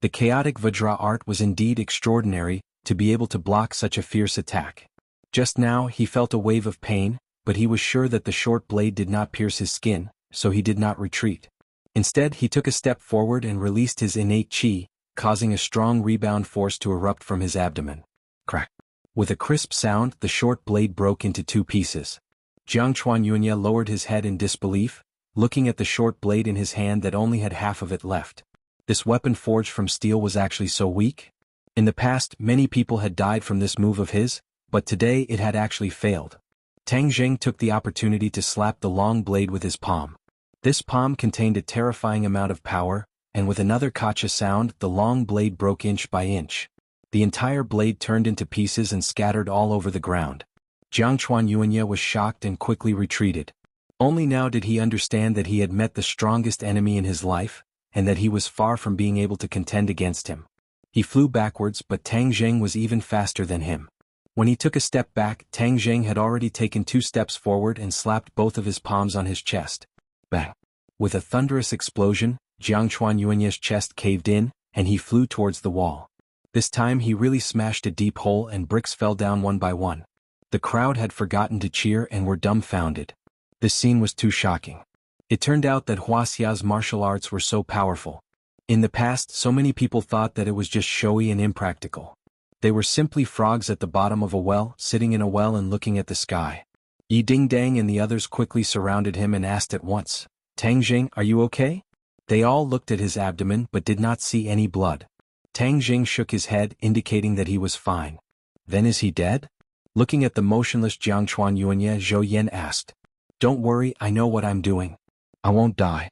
The chaotic Vajra art was indeed extraordinary, to be able to block such a fierce attack. Just now he felt a wave of pain, but he was sure that the short blade did not pierce his skin, so he did not retreat. Instead he took a step forward and released his innate qi, causing a strong rebound force to erupt from his abdomen. Crack! With a crisp sound, the short blade broke into two pieces. Xuanhuan lowered his head in disbelief, looking at the short blade in his hand that only had half of it left. This weapon forged from steel was actually so weak? In the past, many people had died from this move of his, but today it had actually failed. Tang Jing took the opportunity to slap the long blade with his palm. This palm contained a terrifying amount of power, and with another kacha sound, the long blade broke inch by inch. The entire blade turned into pieces and scattered all over the ground. Xuanhuan was shocked and quickly retreated. Only now did he understand that he had met the strongest enemy in his life, and that he was far from being able to contend against him. He flew backwards, but Tang Jing was even faster than him. When he took a step back, Tang Jing had already taken 2 steps forward and slapped both of his palms on his chest. Bang! With a thunderous explosion, Xuanhuan's chest caved in, and he flew towards the wall. This time he really smashed a deep hole and bricks fell down one by one. The crowd had forgotten to cheer and were dumbfounded. This scene was too shocking. It turned out that Huaxia's martial arts were so powerful. In the past, so many people thought that it was just showy and impractical. They were simply frogs at the bottom of a well, sitting in a well and looking at the sky. Yi Dingdang and the others quickly surrounded him and asked at once, "Tang Jing, are you okay?" They all looked at his abdomen but did not see any blood. Tang Jing shook his head, indicating that he was fine. Then is he dead? Looking at the motionless Xuanhuan, Zhou Yan asked. "Don't worry, I know what I'm doing. I won't die."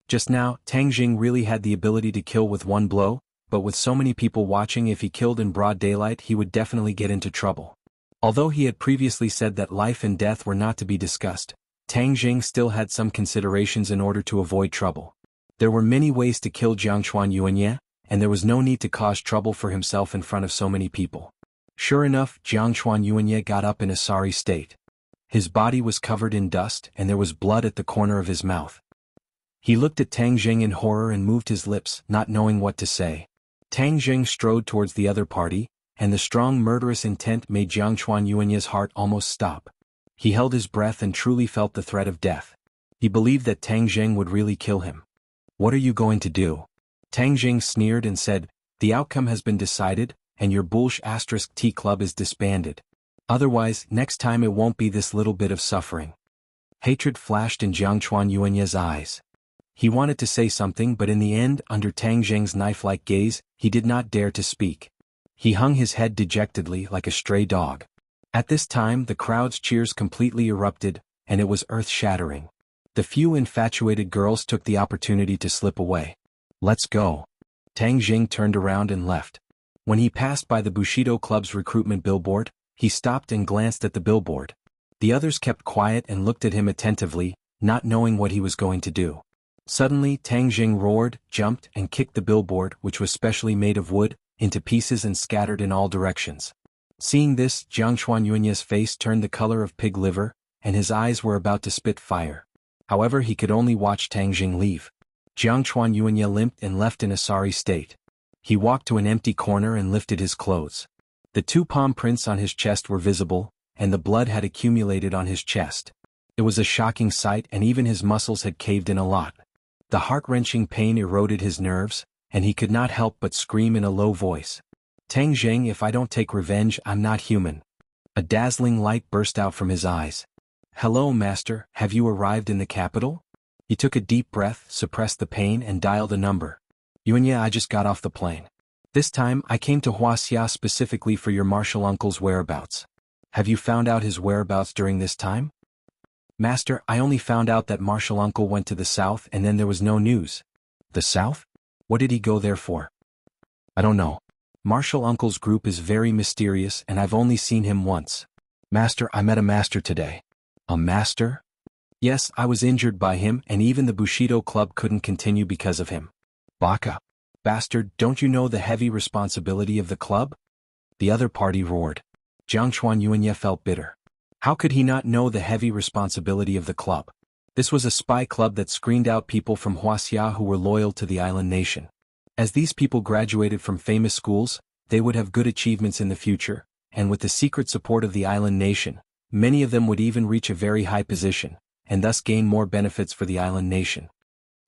Just now, Tang Jing really had the ability to kill with one blow, but with so many people watching, if he killed in broad daylight he would definitely get into trouble. Although he had previously said that life and death were not to be discussed, Tang Jing still had some considerations in order to avoid trouble. There were many ways to kill Xuanhuan, and there was no need to cause trouble for himself in front of so many people. Sure enough, Xuanhuan got up in a sorry state. His body was covered in dust and there was blood at the corner of his mouth. He looked at Tang Jing in horror and moved his lips, not knowing what to say. Tang Jing strode towards the other party, and the strong murderous intent made Xuanhuan's heart almost stop. He held his breath and truly felt the threat of death. He believed that Tang Jing would really kill him. "What are you going to do?" Tang Jing sneered and said, "The outcome has been decided, and your *T club is disbanded. Otherwise, next time it won't be this little bit of suffering." Hatred flashed in Xuanhuan's eyes. He wanted to say something, but in the end, under Tang Jing's knife-like gaze, he did not dare to speak. He hung his head dejectedly like a stray dog. At this time the crowd's cheers completely erupted, and it was earth-shattering. The few infatuated girls took the opportunity to slip away. "Let's go." Tang Jing turned around and left. When he passed by the Bushido Club's recruitment billboard, he stopped and glanced at the billboard. The others kept quiet and looked at him attentively, not knowing what he was going to do. Suddenly Tang Jing roared, jumped, and kicked the billboard, which was specially made of wood, into pieces and scattered in all directions. Seeing this, Xuanhuan's face turned the color of pig liver, and his eyes were about to spit fire. However, he could only watch Tang Jing leave. Xuanhuan limped and left in a sorry state. He walked to an empty corner and lifted his clothes. The 2 palm prints on his chest were visible, and the blood had accumulated on his chest. It was a shocking sight, and even his muscles had caved in a lot. The heart-wrenching pain eroded his nerves, and he could not help but scream in a low voice. "Tang Jing, if I don't take revenge, I'm not human." A dazzling light burst out from his eyes. "Hello, master, have you arrived in the capital?" He took a deep breath, suppressed the pain, and dialed a number. "Yuanya, I just got off the plane. This time, I came to Huaxia specifically for your martial uncle's whereabouts. Have you found out his whereabouts during this time?" "Master, I only found out that martial uncle went to the south and then there was no news." "The south? What did he go there for?" "I don't know. Martial uncle's group is very mysterious and I've only seen him once." Master, I met a master today. A master? Yes, I was injured by him and even the Bushido club couldn't continue because of him. Baka. Bastard, don't you know the heavy responsibility of the club? The other party roared. Xuanhuan felt bitter. How could he not know the heavy responsibility of the club? This was a spy club that screened out people from wuxia who were loyal to the island nation. As these people graduated from famous schools, they would have good achievements in the future, and with the secret support of the island nation, many of them would even reach a very high position, and thus gain more benefits for the island nation.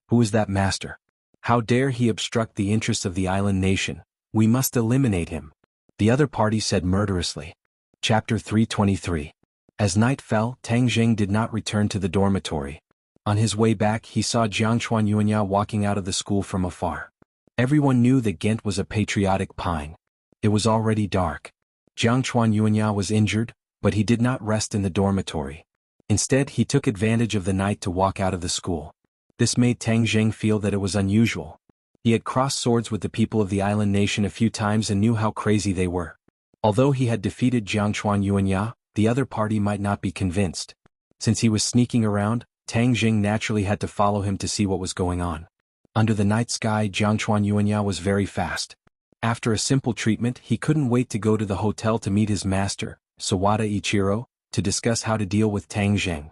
Who is that master? How dare he obstruct the interests of the island nation? We must eliminate him. The other party said murderously. Chapter 323. As night fell, Tang Jing did not return to the dormitory. On his way back he saw Xuanhuan walking out of the school from afar. Everyone knew that Ghent was a patriotic pine. It was already dark. Xuanhuan was injured, but he did not rest in the dormitory. Instead he took advantage of the night to walk out of the school. This made Tang Jing feel that it was unusual. He had crossed swords with the people of the island nation a few times and knew how crazy they were. Although he had defeated Xuanhuan, the other party might not be convinced. Since he was sneaking around, Tang Jing naturally had to follow him to see what was going on. Under the night sky, Xuanhuan was very fast. After a simple treatment, he couldn't wait to go to the hotel to meet his master, Sawada Ichiro, to discuss how to deal with Tang Jing.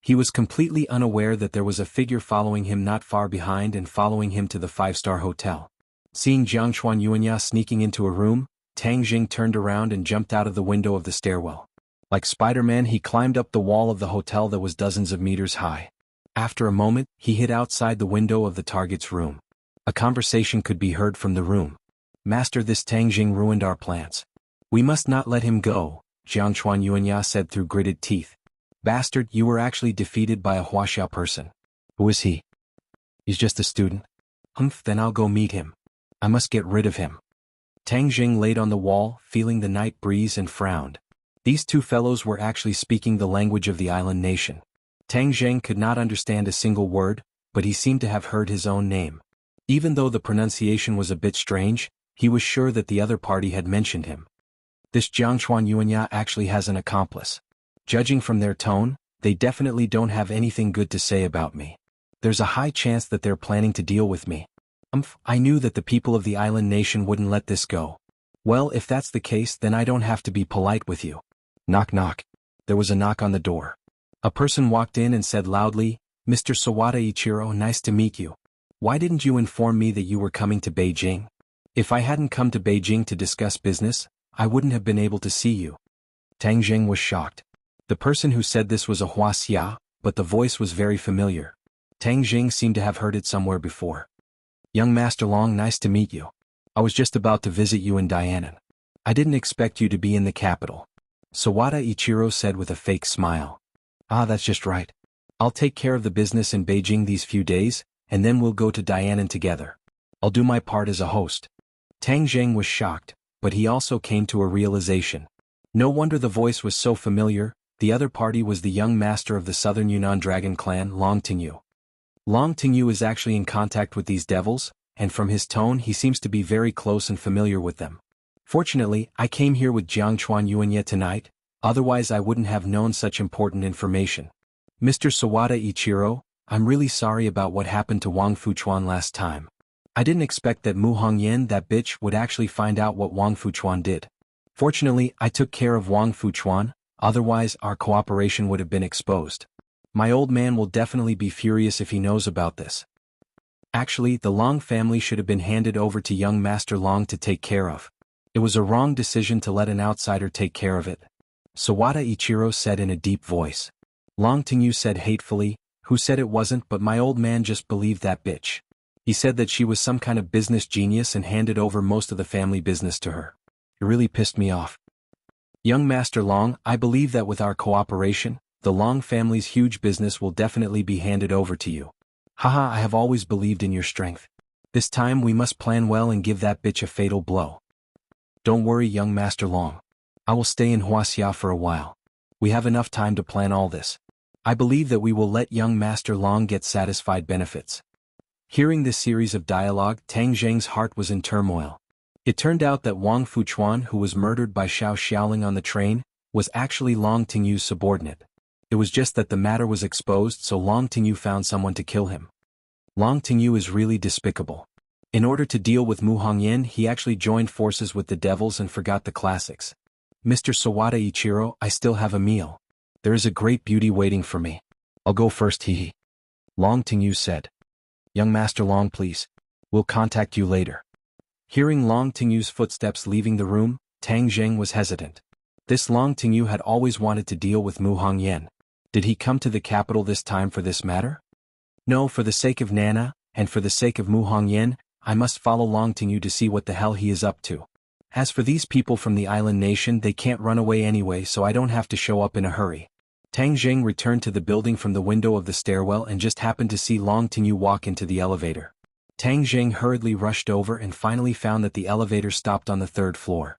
He was completely unaware that there was a figure following him not far behind and following him to the 5-star hotel. Seeing Xuanhuan sneaking into a room, Tang Jing turned around and jumped out of the window of the stairwell. Like Spider-Man, he climbed up the wall of the hotel that was dozens of meters high. After a moment, he hid outside the window of the target's room. A conversation could be heard from the room. Master, this Tang Jing ruined our plans. We must not let him go, Xuanhuan said through gritted teeth. Bastard, you were actually defeated by a wuxia person. Who is he? He's just a student. Then I'll go meet him. I must get rid of him. Tang Jing laid on the wall, feeling the night breeze and frowned. These two fellows were actually speaking the language of the island nation. Tang Jing could not understand a single word, but he seemed to have heard his own name. Even though the pronunciation was a bit strange, he was sure that the other party had mentioned him. This Xuanhuan actually has an accomplice. Judging from their tone, they definitely don't have anything good to say about me. There's a high chance that they're planning to deal with me. I knew that the people of the island nation wouldn't let this go. Well, if that's the case, then I don't have to be polite with you. Knock knock. There was a knock on the door. A person walked in and said loudly, Mr. Sawada Ichiro, nice to meet you. Why didn't you inform me that you were coming to Beijing? If I hadn't come to Beijing to discuss business, I wouldn't have been able to see you. Tang Jing was shocked. The person who said this was a wuxia, but the voice was very familiar. Tang Jing seemed to have heard it somewhere before. Young Master Long, nice to meet you. I was just about to visit you in Dianan. I didn't expect you to be in the capital. Sawada Ichiro said with a fake smile. Ah, that's just right. I'll take care of the business in Beijing these few days, and then we'll go to Dianan together. I'll do my part as a host. Tang Jing was shocked, but he also came to a realization. No wonder the voice was so familiar. The other party was the young master of the Southern Yunnan Dragon clan, Long Tingyu. Long Tingyu is actually in contact with these devils, and from his tone he seems to be very close and familiar with them. Fortunately, I came here with Xuanhuan tonight, otherwise I wouldn't have known such important information. Mr. Sawada Ichiro, I'm really sorry about what happened to Wang Fuchuan last time. I didn't expect that Mu Hongyan, that bitch, would actually find out what Wang Fuchuan did. Fortunately, I took care of Wang Fuchuan, otherwise our cooperation would have been exposed. My old man will definitely be furious if he knows about this. Actually, the Long family should have been handed over to young Master Long to take care of. It was a wrong decision to let an outsider take care of it. Sawada Ichiro said in a deep voice. Long Tingyu said hatefully, who said it wasn't, but my old man just believed that bitch. He said that she was some kind of business genius and handed over most of the family business to her. It really pissed me off. Young Master Long, I believe that with our cooperation, the Long family's huge business will definitely be handed over to you. Haha, I have always believed in your strength. This time we must plan well and give that bitch a fatal blow. Don't worry, young Master Long. I will stay in Wuxia for a while. We have enough time to plan all this. I believe that we will let young Master Long get satisfied benefits. Hearing this series of dialogue, Tang Jing's heart was in turmoil. It turned out that Wang Fuchuan, who was murdered by Xiao Xiaoling on the train, was actually Long Tingyu's subordinate. It was just that the matter was exposed, so Long Tingyu found someone to kill him. Long Tingyu is really despicable. In order to deal with Mu Hongyan, he actually joined forces with the devils and forgot the classics. Mr. Sawada Ichiro, I still have a meal. There is a great beauty waiting for me. I'll go first, hee. Long Tingyu said. Young Master Long, please. We'll contact you later. Hearing Long Tingyu's footsteps leaving the room, Tang Zheng was hesitant. This Long Tingyu had always wanted to deal with Mu Hongyan. Did he come to the capital this time for this matter? No, for the sake of Nana, and for the sake of Mu Hongyan, I must follow Long Tingyu to see what the hell he is up to. As for these people from the island nation, they can't run away anyway, so I don't have to show up in a hurry. Tang Zheng returned to the building from the window of the stairwell and just happened to see Long Tingyu walk into the elevator. Tang Zheng hurriedly rushed over and finally found that the elevator stopped on the 3rd floor.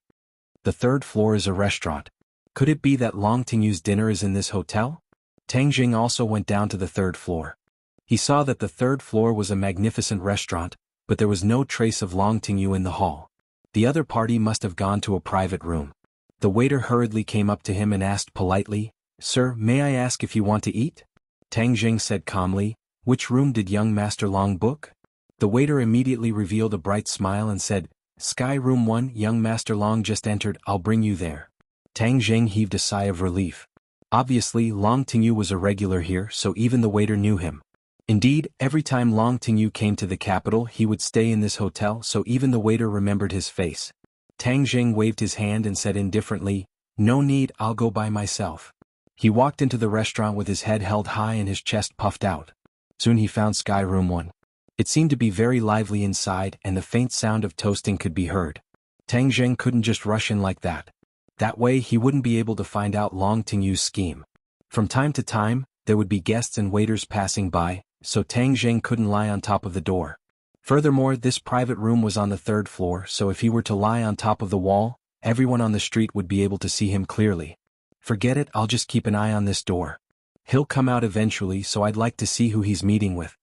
The 3rd floor is a restaurant. Could it be that Long Tingyu's dinner is in this hotel? Tang Zheng also went down to the 3rd floor. He saw that the 3rd floor was a magnificent restaurant, but there was no trace of Long Tingyu in the hall. The other party must have gone to a private room. The waiter hurriedly came up to him and asked politely, Sir, may I ask if you want to eat? Tang Zheng said calmly, Which room did young Master Long book? The waiter immediately revealed a bright smile and said, Sky Room 1, young Master Long just entered, I'll bring you there. Tang Zheng heaved a sigh of relief. Obviously, Long Tingyu was a regular here, so even the waiter knew him. Indeed, every time Long Tingyu came to the capital, he would stay in this hotel, so even the waiter remembered his face. Tang Zheng waved his hand and said indifferently, No need, I'll go by myself. He walked into the restaurant with his head held high and his chest puffed out. Soon he found Sky Room 1. It seemed to be very lively inside, and the faint sound of toasting could be heard. Tang Zheng couldn't just rush in like that. That way he wouldn't be able to find out Long Tingyu's scheme. From time to time, there would be guests and waiters passing by, so Tang Zheng couldn't lie on top of the door. Furthermore, this private room was on the 3rd floor, so if he were to lie on top of the wall, everyone on the street would be able to see him clearly. Forget it, I'll just keep an eye on this door. He'll come out eventually, so I'd like to see who he's meeting with.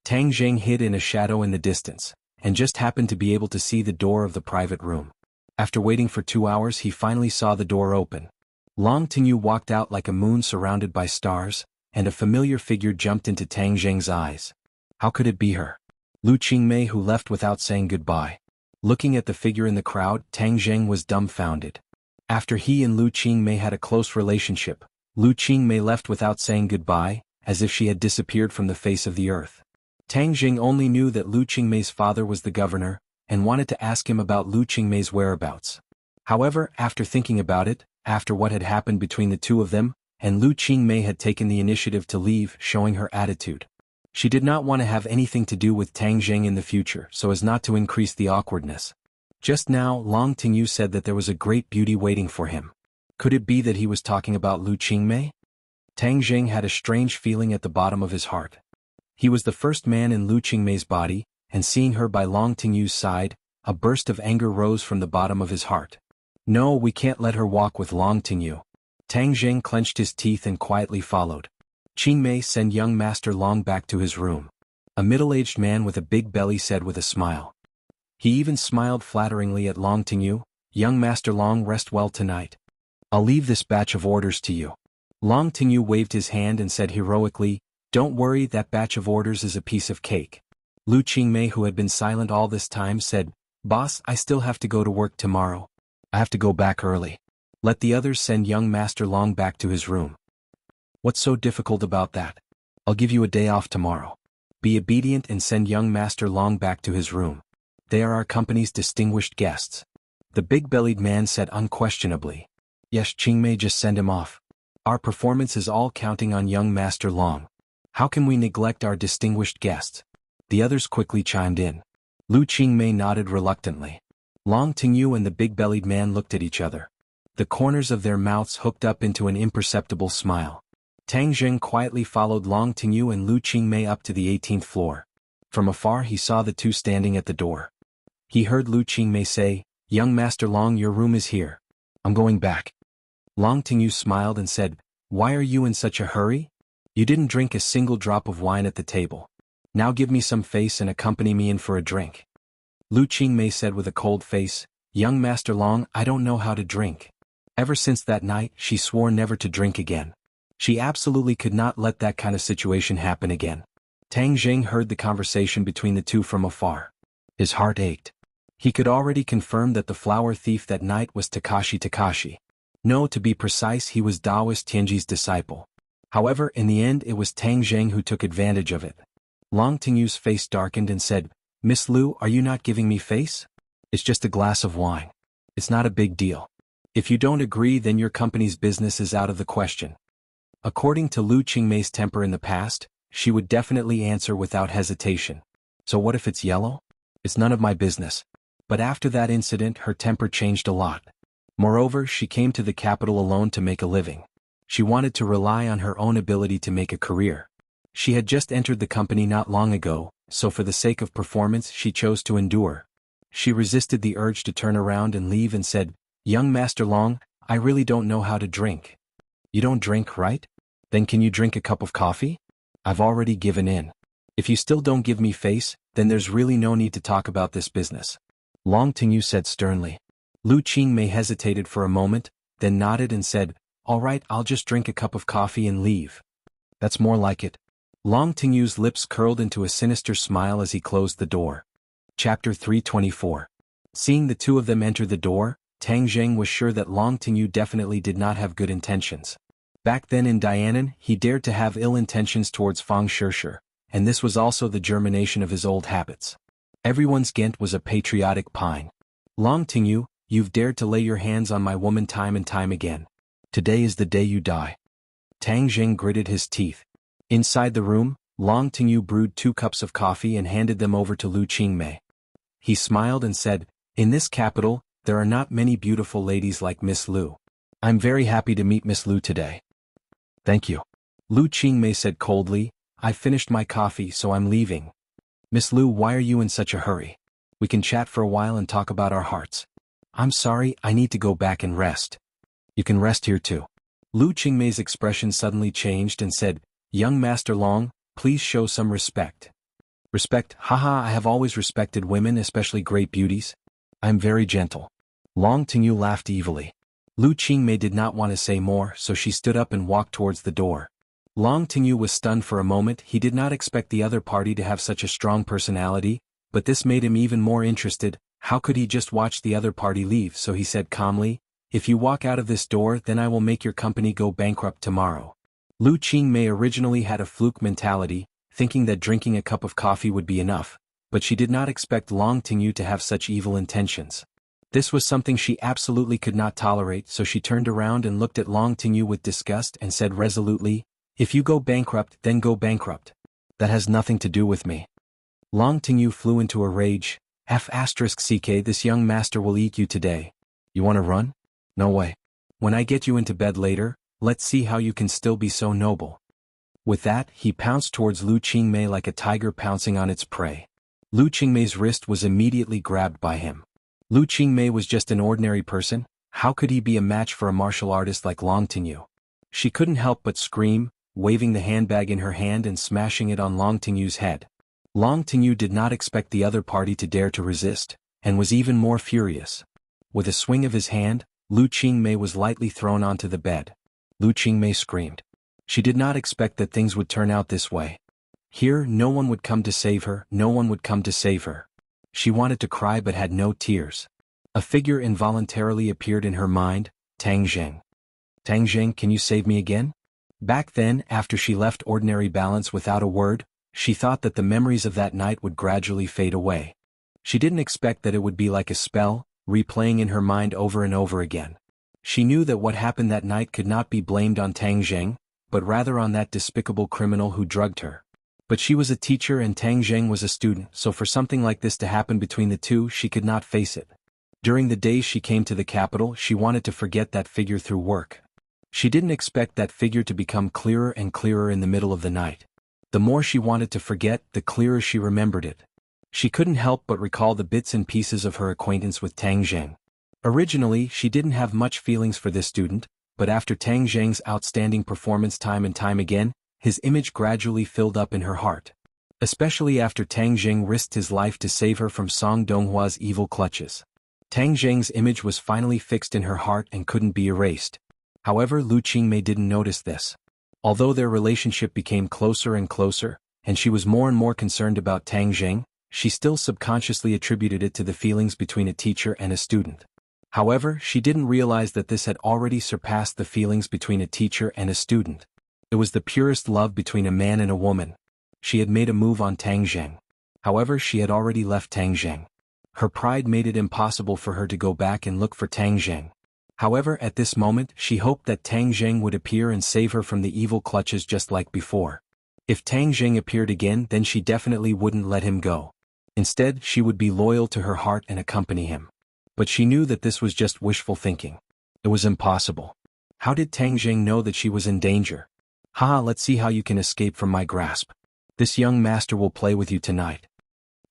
Tang Zheng hid in a shadow in the distance, and just happened to be able to see the door of the private room. After waiting for 2 hours, he finally saw the door open. Long Tingyu walked out like a moon surrounded by stars, and a familiar figure jumped into Tang Zheng's eyes. How could it be her? Lu Qingmei, who left without saying goodbye. Looking at the figure in the crowd, Tang Zheng was dumbfounded. After he and Lu Qingmei had a close relationship, Lu Qingmei left without saying goodbye, as if she had disappeared from the face of the earth. Tang Zheng only knew that Lu Qingmei's father was the governor, and wanted to ask him about Lu Qingmei's whereabouts. However, after thinking about it, after what had happened between the two of them, and Lu Qingmei had taken the initiative to leave, showing her attitude. She did not want to have anything to do with Tang Zheng in the future so as not to increase the awkwardness. Just now, Long Tingyu said that there was a great beauty waiting for him. Could it be that he was talking about Lu Qingmei? Tang Zheng had a strange feeling at the bottom of his heart. He was the first man in Lu Qingmei's body, and seeing her by Long Tingyu's side, a burst of anger rose from the bottom of his heart. No, we can't let her walk with Long Tingyu. Tang Zheng clenched his teeth and quietly followed. Qingmei, send young Master Long back to his room. A middle-aged man with a big belly said with a smile. He even smiled flatteringly at Long Tingyu. Young Master Long, rest well tonight. I'll leave this batch of orders to you. Long Tingyu waved his hand and said heroically, Don't worry, that batch of orders is a piece of cake. Lu Qingmei, who had been silent all this time, said, Boss, I still have to go to work tomorrow. I have to go back early. Let the others send young Master Long back to his room. What's so difficult about that? I'll give you a day off tomorrow. Be obedient and send young Master Long back to his room. They are our company's distinguished guests. The big-bellied man said unquestionably. Yes, Qingmei, just send him off. Our performance is all counting on young Master Long. How can we neglect our distinguished guests? The others quickly chimed in. Lu Qingmei nodded reluctantly. Long Tingyu and the big-bellied man looked at each other. The corners of their mouths hooked up into an imperceptible smile. Tang Zheng quietly followed Long Tingyu and Lu Qingmei up to the 18th floor. From afar he saw the two standing at the door. He heard Lu Qingmei say, Young Master Long, your room is here. I'm going back. Long Tingyu smiled and said, Why are you in such a hurry? You didn't drink a single drop of wine at the table. Now give me some face and accompany me in for a drink. Lu Qingmei said with a cold face, Young Master Long, I don't know how to drink. Ever since that night, she swore never to drink again. She absolutely could not let that kind of situation happen again. Tang Jing heard the conversation between the two from afar. His heart ached. He could already confirm that the flower thief that night was Takashi. No, to be precise, he was Taoist Tianji's disciple. However, in the end it was Tang Jing who took advantage of it. Long Tingyu's face darkened and said, "Miss Lu, are you not giving me face? It's just a glass of wine. It's not a big deal. If you don't agree, then your company's business is out of the question." According to Lu Qingmei's temper in the past, she would definitely answer without hesitation. "So what if it's yellow? It's none of my business." But after that incident, her temper changed a lot. Moreover, she came to the capital alone to make a living. She wanted to rely on her own ability to make a career. She had just entered the company not long ago, so for the sake of performance she chose to endure. She resisted the urge to turn around and leave and said, "Young Master Long, I really don't know how to drink." "You don't drink, right? Then can you drink a cup of coffee?" "I've already given in. If you still don't give me face, then there's really no need to talk about this business," Long Tingyu said sternly. Lu Qingmei hesitated for a moment, then nodded and said, "All right, I'll just drink a cup of coffee and leave." "That's more like it." Long Tingyu's lips curled into a sinister smile as he closed the door. Chapter 324. Seeing the two of them enter the door, Tang Zheng was sure that Long Tingyu definitely did not have good intentions. Back then in Dianan, he dared to have ill intentions towards Fang Shirshir, and this was also the germination of his old habits. Everyone's Ghent was a patriotic pine. "Long Tingyu, you've dared to lay your hands on my woman time and time again. Today is the day you die." Tang Zheng gritted his teeth. Inside the room, Long Tingyu brewed 2 cups of coffee and handed them over to Lu Qingmei. He smiled and said, "In this capital, there are not many beautiful ladies like Miss Lu. I'm very happy to meet Miss Lu today." "Thank you." Lu Qingmei said coldly, "I finished my coffee, so I'm leaving." "Miss Lu, why are you in such a hurry? We can chat for a while and talk about our hearts." "I'm sorry, I need to go back and rest." "You can rest here too." Lu Qingmei's expression suddenly changed and said, "Young Master Long, please show some respect." "Respect? Haha, I have always respected women, especially great beauties. I'm very gentle." Long Tingyu laughed evilly. Lu Qingmei did not want to say more, so she stood up and walked towards the door. Long Tingyu was stunned for a moment. He did not expect the other party to have such a strong personality, but this made him even more interested. How could he just watch the other party leave? So he said calmly, "If you walk out of this door, then I will make your company go bankrupt tomorrow." Lu Qingmei originally had a fluke mentality, thinking that drinking a cup of coffee would be enough, but she did not expect Long Tingyu to have such evil intentions. This was something she absolutely could not tolerate, so she turned around and looked at Long Tingyu with disgust and said resolutely, "If you go bankrupt, then go bankrupt. That has nothing to do with me." Long Tingyu flew into a rage. "F***ck, this young master will eat you today. You want to run? No way. When I get you into bed later, let's see how you can still be so noble." With that, he pounced towards Lu Qingmei like a tiger pouncing on its prey. Lu Qingmei's wrist was immediately grabbed by him. Lu Qingmei was just an ordinary person. How could he be a match for a martial artist like Long Tingyu? She couldn't help but scream, waving the handbag in her hand and smashing it on Long Tingyu's head. Long Tingyu did not expect the other party to dare to resist, and was even more furious. With a swing of his hand, Lu Qingmei was lightly thrown onto the bed. Lu Qingmei screamed. She did not expect that things would turn out this way. Here, no one would come to save her, no one would come to save her. She wanted to cry but had no tears. A figure involuntarily appeared in her mind, Tang Zheng. "Tang Zheng, can you save me again?" Back then, after she left ordinary balance without a word, she thought that the memories of that night would gradually fade away. She didn't expect that it would be like a spell, replaying in her mind over and over again. She knew that what happened that night could not be blamed on Tang Zheng, but rather on that despicable criminal who drugged her. But she was a teacher and Tang Zheng was a student, so for something like this to happen between the two, she could not face it. During the days she came to the capital, she wanted to forget that figure through work. She didn't expect that figure to become clearer and clearer in the middle of the night. The more she wanted to forget, the clearer she remembered it. She couldn't help but recall the bits and pieces of her acquaintance with Tang Zheng. Originally, she didn't have much feelings for this student, but after Tang Zheng's outstanding performance time and time again, his image gradually filled up in her heart. Especially after Tang Zheng risked his life to save her from Song Donghua's evil clutches. Tang Zheng's image was finally fixed in her heart and couldn't be erased. However, Lu Qingmei didn't notice this. Although their relationship became closer and closer, and she was more and more concerned about Tang Zheng, she still subconsciously attributed it to the feelings between a teacher and a student. However, she didn't realize that this had already surpassed the feelings between a teacher and a student. It was the purest love between a man and a woman. She had made a move on Tang Zheng. However, she had already left Tang Zheng. Her pride made it impossible for her to go back and look for Tang Zheng. However, at this moment, she hoped that Tang Zheng would appear and save her from the evil clutches just like before. If Tang Zheng appeared again, then she definitely wouldn't let him go. Instead, she would be loyal to her heart and accompany him. But she knew that this was just wishful thinking. It was impossible. How did Tang Zheng know that she was in danger? Haha, let's see how you can escape from my grasp. This young master will play with you tonight.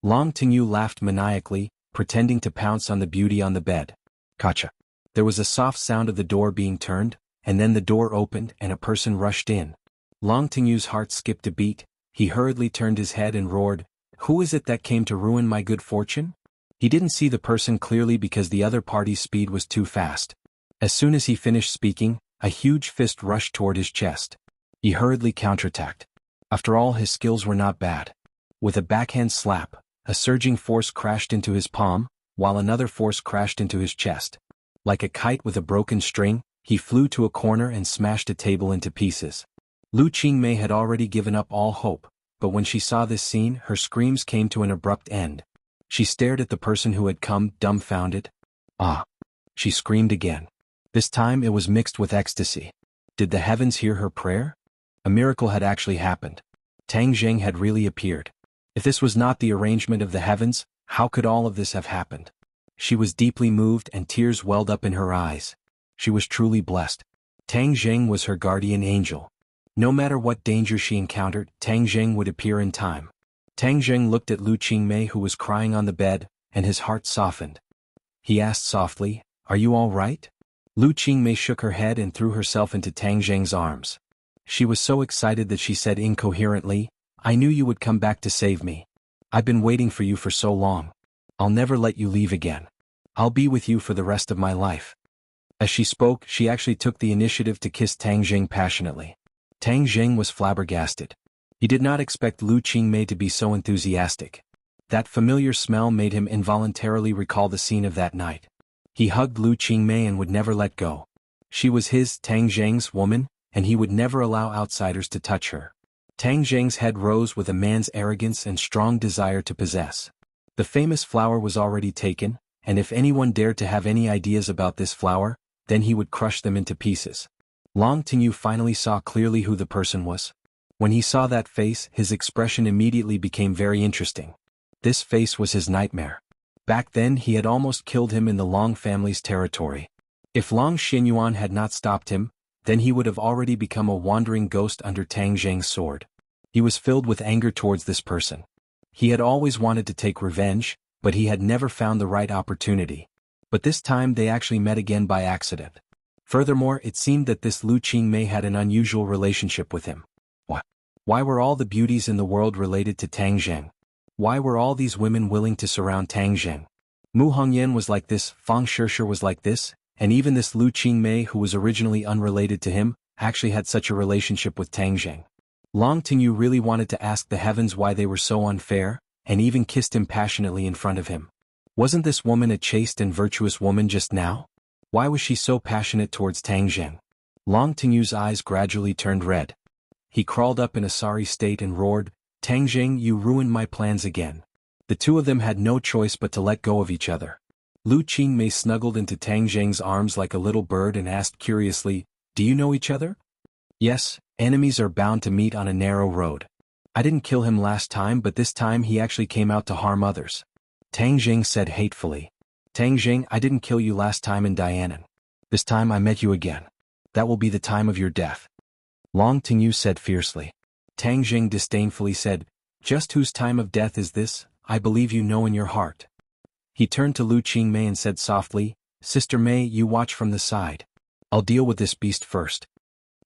Long Tingyu laughed maniacally, pretending to pounce on the beauty on the bed. Gotcha. There was a soft sound of the door being turned, and then the door opened and a person rushed in. Long Tingyu's heart skipped a beat. He hurriedly turned his head and roared, "Who is it that came to ruin my good fortune?" He didn't see the person clearly because the other party's speed was too fast. As soon as he finished speaking, a huge fist rushed toward his chest. He hurriedly counterattacked. After all, his skills were not bad. With a backhand slap, a surging force crashed into his palm, while another force crashed into his chest. Like a kite with a broken string, he flew to a corner and smashed a table into pieces. Lu Qingmei had already given up all hope, but when she saw this scene, her screams came to an abrupt end. She stared at the person who had come, dumbfounded. Ah! She screamed again. This time it was mixed with ecstasy. Did the heavens hear her prayer? A miracle had actually happened. Tang Zheng had really appeared. If this was not the arrangement of the heavens, how could all of this have happened? She was deeply moved and tears welled up in her eyes. She was truly blessed. Tang Zheng was her guardian angel. No matter what danger she encountered, Tang Zheng would appear in time. Tang Zheng looked at Lu Qingmei, who was crying on the bed, and his heart softened. He asked softly, "Are you all right?" Lu Qingmei shook her head and threw herself into Tang Zheng's arms. She was so excited that she said incoherently, "I knew you would come back to save me. I've been waiting for you for so long. I'll never let you leave again. I'll be with you for the rest of my life." As she spoke, she actually took the initiative to kiss Tang Zheng passionately. Tang Zheng was flabbergasted. He did not expect Lu Qingmei to be so enthusiastic. That familiar smell made him involuntarily recall the scene of that night. He hugged Lu Qingmei and would never let go. She was his, Tang Zheng's, woman, and he would never allow outsiders to touch her. Tang Zheng's head rose with a man's arrogance and strong desire to possess. The famous flower was already taken, and if anyone dared to have any ideas about this flower, then he would crush them into pieces. Long Tingyu finally saw clearly who the person was. When he saw that face, his expression immediately became very interesting. This face was his nightmare. Back then he had almost killed him in the Long family's territory. If Long Xuanhuan had not stopped him, then he would have already become a wandering ghost under Tang Zheng's sword. He was filled with anger towards this person. He had always wanted to take revenge, but he had never found the right opportunity. But this time they actually met again by accident. Furthermore, it seemed that this Lu Qingmei had an unusual relationship with him. Why were all the beauties in the world related to Tang Zheng? Why were all these women willing to surround Tang Zheng? Mu Hongyan was like this, Fang Shishir was like this, and even this Lu Qingmei, who was originally unrelated to him, actually had such a relationship with Tang Zheng. Long Tingyu really wanted to ask the heavens why they were so unfair, and even kissed him passionately in front of him. Wasn't this woman a chaste and virtuous woman just now? Why was she so passionate towards Tang Zheng? Long Tingyu's eyes gradually turned red. He crawled up in a sorry state and roared, "Tang Zheng, you ruined my plans again." The two of them had no choice but to let go of each other. Lu Qingmei snuggled into Tang Zheng's arms like a little bird and asked curiously, "Do you know each other?" "Yes, enemies are bound to meet on a narrow road. I didn't kill him last time, but this time he actually came out to harm others," Tang Zheng said hatefully. "Tang Zheng, I didn't kill you last time in Dianan. This time I met you again. That will be the time of your death," Long Tingyu said fiercely. Tang Zheng disdainfully said, "Just whose time of death is this? I believe you know in your heart." He turned to Lu Qingmei and said softly, "Sister Mei, you watch from the side. I'll deal with this beast first."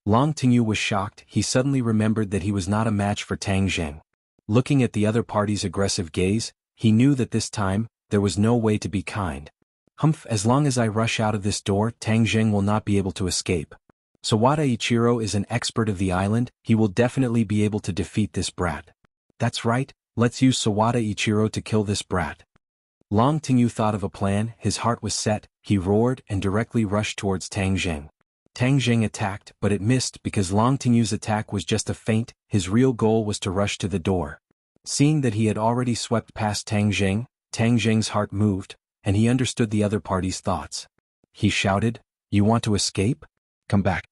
Long Tingyu was shocked. He suddenly remembered that he was not a match for Tang Zheng. Looking at the other party's aggressive gaze, he knew that this time, there was no way to be kind. Humph, as long as I rush out of this door, Tang Jing will not be able to escape. Sawada Ichiro is an expert of the island, he will definitely be able to defeat this brat. That's right, let's use Sawada Ichiro to kill this brat. Long Tingyu thought of a plan, his heart was set, he roared and directly rushed towards Tang Jing. Tang Jing attacked, but it missed because Long Tingyu's attack was just a feint, his real goal was to rush to the door. Seeing that he had already swept past Tang Jing's heart moved, and he understood the other party's thoughts. He shouted, "You want to escape? Come back."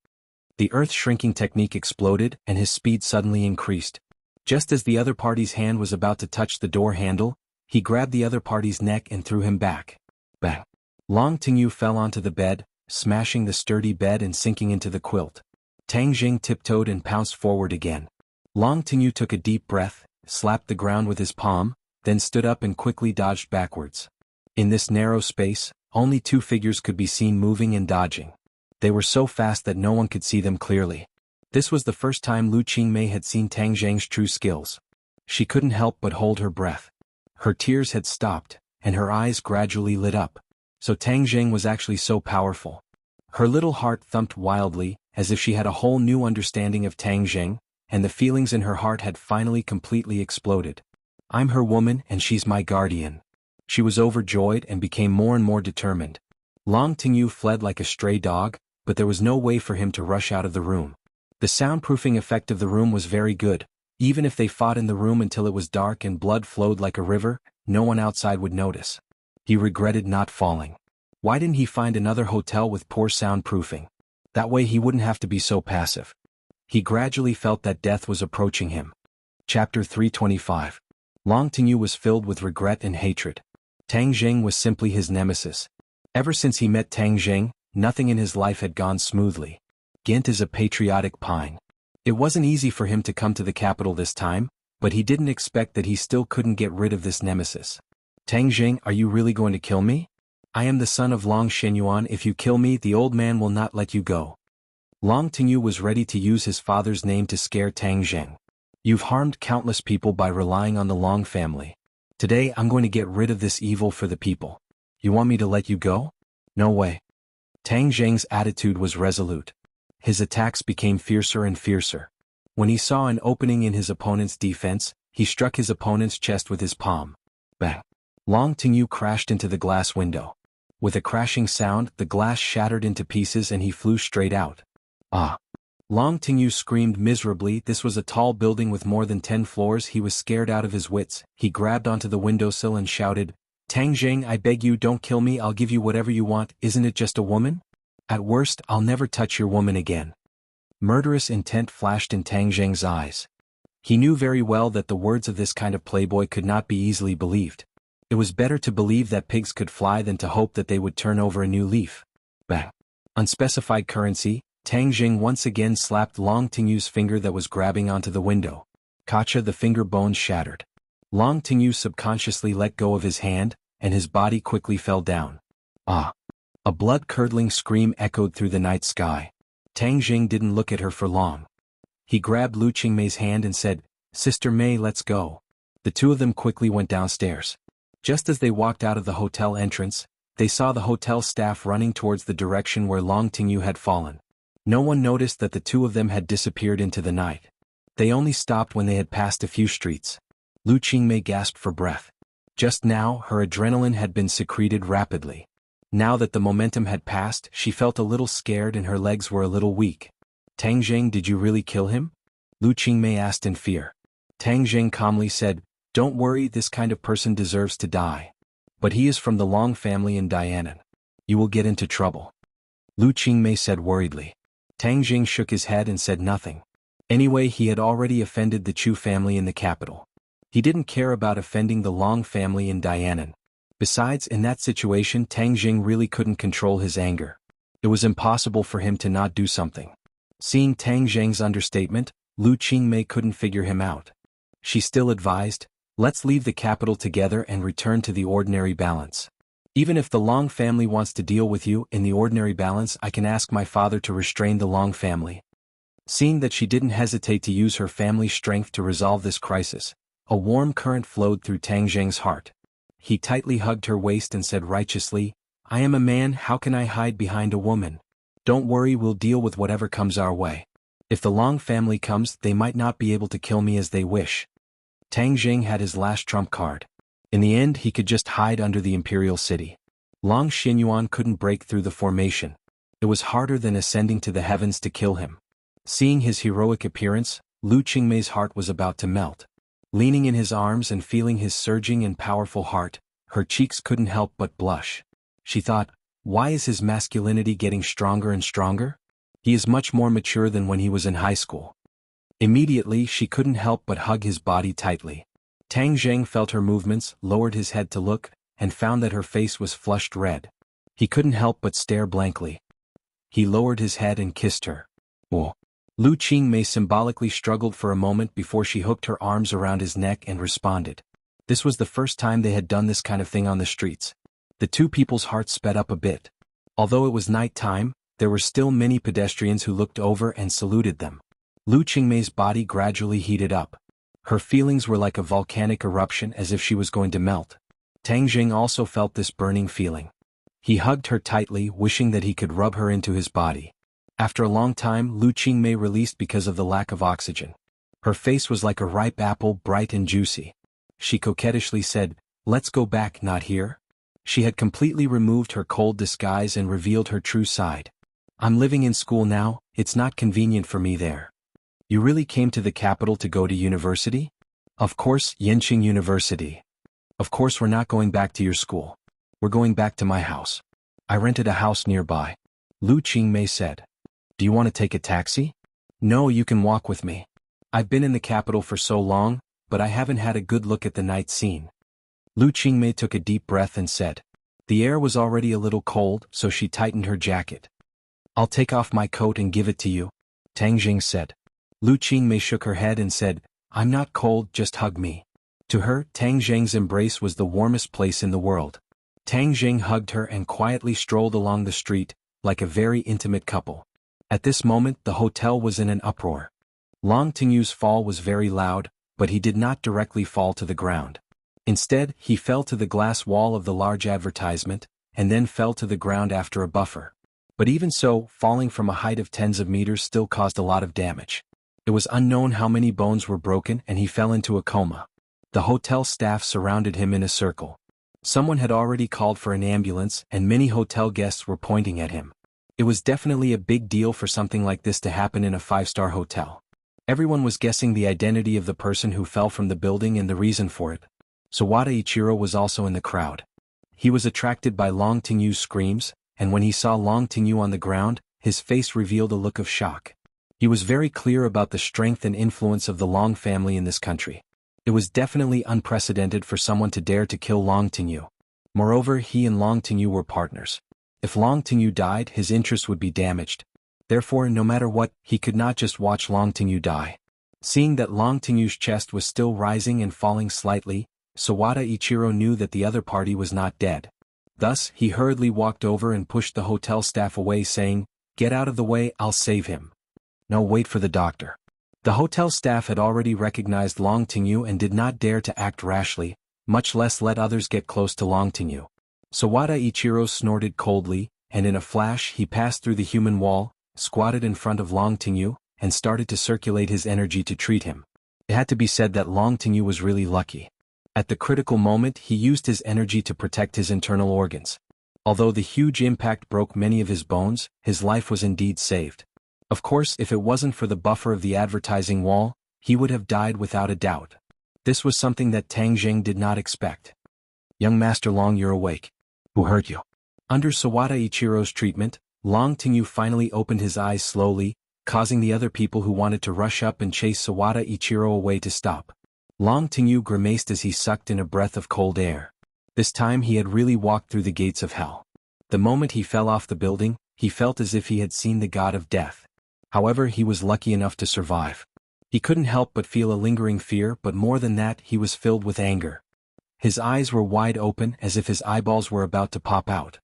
The earth-shrinking technique exploded and his speed suddenly increased. Just as the other party's hand was about to touch the door handle, he grabbed the other party's neck and threw him back. Bang! Long Tingyu fell onto the bed, smashing the sturdy bed and sinking into the quilt. Tang Jing tiptoed and pounced forward again. Long Tingyu took a deep breath, slapped the ground with his palm, then stood up and quickly dodged backwards. In this narrow space, only two figures could be seen moving and dodging. They were so fast that no one could see them clearly. This was the first time Lu Qingmei had seen Tang Jing's true skills. She couldn't help but hold her breath. Her tears had stopped, and her eyes gradually lit up. So Tang Jing was actually so powerful. Her little heart thumped wildly, as if she had a whole new understanding of Tang Jing, and the feelings in her heart had finally completely exploded. I'm her woman and she's my guardian. She was overjoyed and became more and more determined. Long Tingyu fled like a stray dog, but there was no way for him to rush out of the room. The soundproofing effect of the room was very good. Even if they fought in the room until it was dark and blood flowed like a river, no one outside would notice. He regretted not falling. Why didn't he find another hotel with poor soundproofing? That way he wouldn't have to be so passive. He gradually felt that death was approaching him. Chapter 325. Long Tingyu was filled with regret and hatred. Tang Jing was simply his nemesis. Ever since he met Tang Jing, nothing in his life had gone smoothly. Ghent is a patriotic pine. It wasn't easy for him to come to the capital this time, but he didn't expect that he still couldn't get rid of this nemesis. Tang Jing, are you really going to kill me? I am the son of Long Xuanhuan. If you kill me, the old man will not let you go. Long Tingyu was ready to use his father's name to scare Tang Jing. You've harmed countless people by relying on the Long family. Today I'm going to get rid of this evil for the people. You want me to let you go? No way. Tang Jing's attitude was resolute. His attacks became fiercer and fiercer. When he saw an opening in his opponent's defense, he struck his opponent's chest with his palm. Bang! Long Tingyu crashed into the glass window. With a crashing sound, the glass shattered into pieces and he flew straight out. Ah! Long Tingyu screamed miserably. This was a tall building with more than 10 floors. He was scared out of his wits. He grabbed onto the windowsill and shouted, Tang Jing, I beg you, don't kill me. I'll give you whatever you want. Isn't it just a woman? At worst, I'll never touch your woman again. Murderous intent flashed in Tang Jing's eyes. He knew very well that the words of this kind of playboy could not be easily believed. It was better to believe that pigs could fly than to hope that they would turn over a new leaf. Bang! Unspecified currency. Tang Jing once again slapped Long Tingyu's finger that was grabbing onto the window. Kacha, the finger bones shattered. Long Tingyu subconsciously let go of his hand, and his body quickly fell down. Ah! A blood-curdling scream echoed through the night sky. Tang Jing didn't look at her for long. He grabbed Lu Qingmei's hand and said, Sister Mei, let's go. The two of them quickly went downstairs. Just as they walked out of the hotel entrance, they saw the hotel staff running towards the direction where Long Tingyu had fallen. No one noticed that the two of them had disappeared into the night. They only stopped when they had passed a few streets. Lu Qingmei gasped for breath. Just now, her adrenaline had been secreted rapidly. Now that the momentum had passed, she felt a little scared and her legs were a little weak. Tang Jing, did you really kill him? Lu Qingmei asked in fear. Tang Jing calmly said, Don't worry, this kind of person deserves to die. But he is from the Long family in Dianan. You will get into trouble. Lu Qingmei said worriedly. Tang Jing shook his head and said nothing. Anyway, he had already offended the Chu family in the capital. He didn't care about offending the Long family in Dianan. Besides, in that situation, Tang Jing really couldn't control his anger. It was impossible for him to not do something. Seeing Tang Jing's understatement, Lu Qingmei couldn't figure him out. She still advised, let's leave the capital together and return to the ordinary balance. Even if the Long family wants to deal with you in the ordinary balance, I can ask my father to restrain the Long family. Seeing that she didn't hesitate to use her family's strength to resolve this crisis, a warm current flowed through Tang Jing's heart. He tightly hugged her waist and said righteously, I am a man, how can I hide behind a woman? Don't worry, we'll deal with whatever comes our way. If the Long family comes, they might not be able to kill me as they wish. Tang Jing had his last trump card. In the end, he could just hide under the imperial city. Long Xuanhuan couldn't break through the formation. It was harder than ascending to the heavens to kill him. Seeing his heroic appearance, Lu Qingmei's heart was about to melt. Leaning in his arms and feeling his surging and powerful heart, her cheeks couldn't help but blush. She thought, why is his masculinity getting stronger and stronger? He is much more mature than when he was in high school. Immediately she couldn't help but hug his body tightly. Tang Zheng felt her movements, lowered his head to look, and found that her face was flushed red. He couldn't help but stare blankly. He lowered his head and kissed her. Oh. Lu Qingmei symbolically struggled for a moment before she hooked her arms around his neck and responded. This was the first time they had done this kind of thing on the streets. The two people's hearts sped up a bit. Although it was night time, there were still many pedestrians who looked over and saluted them. Lu Qingmei's body gradually heated up. Her feelings were like a volcanic eruption, as if she was going to melt. Tang Jing also felt this burning feeling. He hugged her tightly, wishing that he could rub her into his body. After a long time, Lu Qingmei released because of the lack of oxygen. Her face was like a ripe apple, bright and juicy. She coquettishly said, "Let's go back, not here." She had completely removed her cold disguise and revealed her true side. "I'm living in school now, it's not convenient for me there." "You really came to the capital to go to university?" "Of course, Yenqing University." "Of course we're not going back to your school. We're going back to my house. I rented a house nearby," Lu Qingmei said. "Do you want to take a taxi?" "No, you can walk with me. I've been in the capital for so long, but I haven't had a good look at the night scene." Lu Qingmei took a deep breath and said. The air was already a little cold, so she tightened her jacket. "I'll take off my coat and give it to you," Tang Jing said. Lu Qingmei shook her head and said, "I'm not cold, just hug me." To her, Tang Jing's embrace was the warmest place in the world. Tang Jing hugged her and quietly strolled along the street, like a very intimate couple. At this moment the hotel was in an uproar. Long Tingyu's fall was very loud, but he did not directly fall to the ground. Instead, he fell to the glass wall of the large advertisement, and then fell to the ground after a buffer. But even so, falling from a height of tens of meters still caused a lot of damage. It was unknown how many bones were broken, and he fell into a coma. The hotel staff surrounded him in a circle. Someone had already called for an ambulance, and many hotel guests were pointing at him. It was definitely a big deal for something like this to happen in a five-star hotel. Everyone was guessing the identity of the person who fell from the building and the reason for it. Sawada Ichiro was also in the crowd. He was attracted by Long Tingyu's screams, and when he saw Long Tingyu on the ground, his face revealed a look of shock. He was very clear about the strength and influence of the Long family in this country. It was definitely unprecedented for someone to dare to kill Long Tingyu. Moreover, he and Long Tingyu were partners. If Long Tingyu died, his interests would be damaged. Therefore, no matter what, he could not just watch Long Tingyu die. Seeing that Long Tingyu's chest was still rising and falling slightly, Sawada Ichiro knew that the other party was not dead. Thus, he hurriedly walked over and pushed the hotel staff away, saying, "Get out of the way, I'll save him." "No, wait for the doctor." The hotel staff had already recognized Long Tingyu and did not dare to act rashly, much less let others get close to Long Tingyu. Sawada Ichiro snorted coldly, and in a flash he passed through the human wall, squatted in front of Long Tingyu, and started to circulate his energy to treat him. It had to be said that Long Tingyu was really lucky. At the critical moment he used his energy to protect his internal organs. Although the huge impact broke many of his bones, his life was indeed saved. Of course, if it wasn't for the buffer of the advertising wall, he would have died without a doubt. This was something that Tang Jing did not expect. "Young Master Long, you're awake. Who hurt you?" Under Sawada Ichiro's treatment, Long Tingyu finally opened his eyes slowly, causing the other people who wanted to rush up and chase Sawada Ichiro away to stop. Long Tingyu grimaced as he sucked in a breath of cold air. This time he had really walked through the gates of hell. The moment he fell off the building, he felt as if he had seen the god of death. However, he was lucky enough to survive. He couldn't help but feel a lingering fear, but more than that, he was filled with anger. His eyes were wide open as if his eyeballs were about to pop out.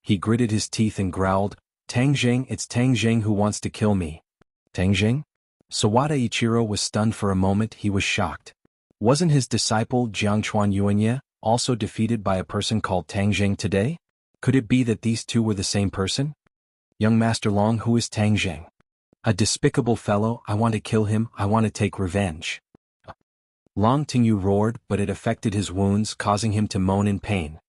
He gritted his teeth and growled, "Tang Jing, it's Tang Jing who wants to kill me." "Tang Jing?" Sawada Ichiro was stunned for a moment. He was shocked. Wasn't his disciple Jianghuan also defeated by a person called Tang Jing today? Could it be that these two were the same person? Young Master Long, who is Tang Zheng? A despicable fellow, I want to kill him, I want to take revenge. Long Tingyu roared, but it affected his wounds, causing him to moan in pain.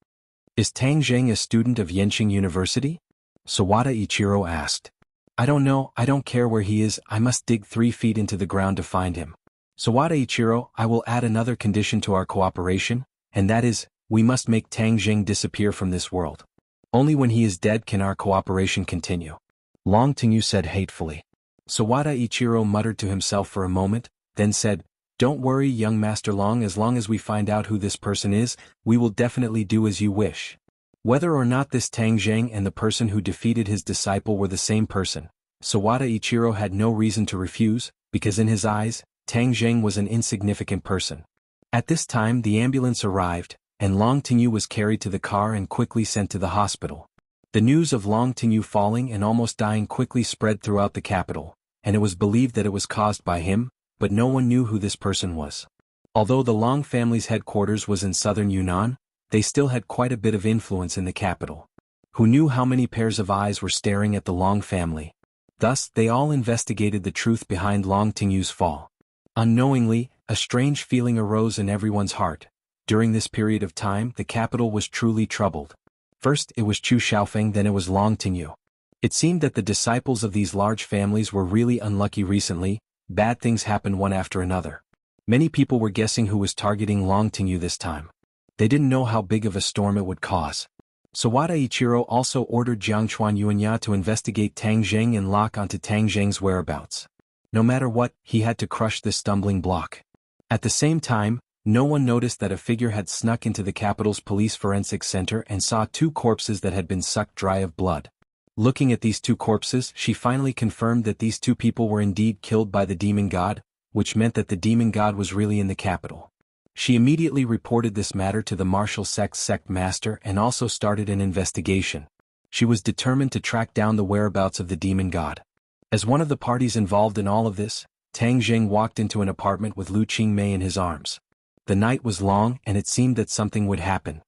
Is Tang Zheng a student of Yenching University? Sawada Ichiro asked. I don't know, I don't care where he is, I must dig 3 feet into the ground to find him. Sawada Ichiro, I will add another condition to our cooperation, and that is, we must make Tang Zheng disappear from this world. Only when he is dead can our cooperation continue. Long Tingyu said hatefully. Sawada Ichiro muttered to himself for a moment, then said, Don't worry, young Master Long, as we find out who this person is, we will definitely do as you wish. Whether or not this Tang Zheng and the person who defeated his disciple were the same person, Sawada Ichiro had no reason to refuse, because in his eyes, Tang Zheng was an insignificant person. At this time the ambulance arrived, and Long Tingyu was carried to the car and quickly sent to the hospital. The news of Long Tingyu falling and almost dying quickly spread throughout the capital, and it was believed that it was caused by him, but no one knew who this person was. Although the Long family's headquarters was in southern Yunnan, they still had quite a bit of influence in the capital. Who knew how many pairs of eyes were staring at the Long family? Thus, they all investigated the truth behind Long Tingyu's fall. Unknowingly, a strange feeling arose in everyone's heart. During this period of time, the capital was truly troubled. First it was Chu Xiaofeng, then it was Long Tingyu. It seemed that the disciples of these large families were really unlucky recently. Bad things happened one after another. Many people were guessing who was targeting Long Tingyu this time. They didn't know how big of a storm it would cause. Sawada Ichiro also ordered Jiang Xuanhuan to investigate Tang Zheng and lock onto Tang Zheng's whereabouts. No matter what, he had to crush this stumbling block. At the same time, no one noticed that a figure had snuck into the capital's police forensic center and saw 2 corpses that had been sucked dry of blood. Looking at these 2 corpses, she finally confirmed that these 2 people were indeed killed by the demon god, which meant that the demon god was really in the capital. She immediately reported this matter to the martial sect master and also started an investigation. She was determined to track down the whereabouts of the demon god. As one of the parties involved in all of this, Tang Zheng walked into an apartment with Lu Qingmei in his arms. The night was long and it seemed that something would happen.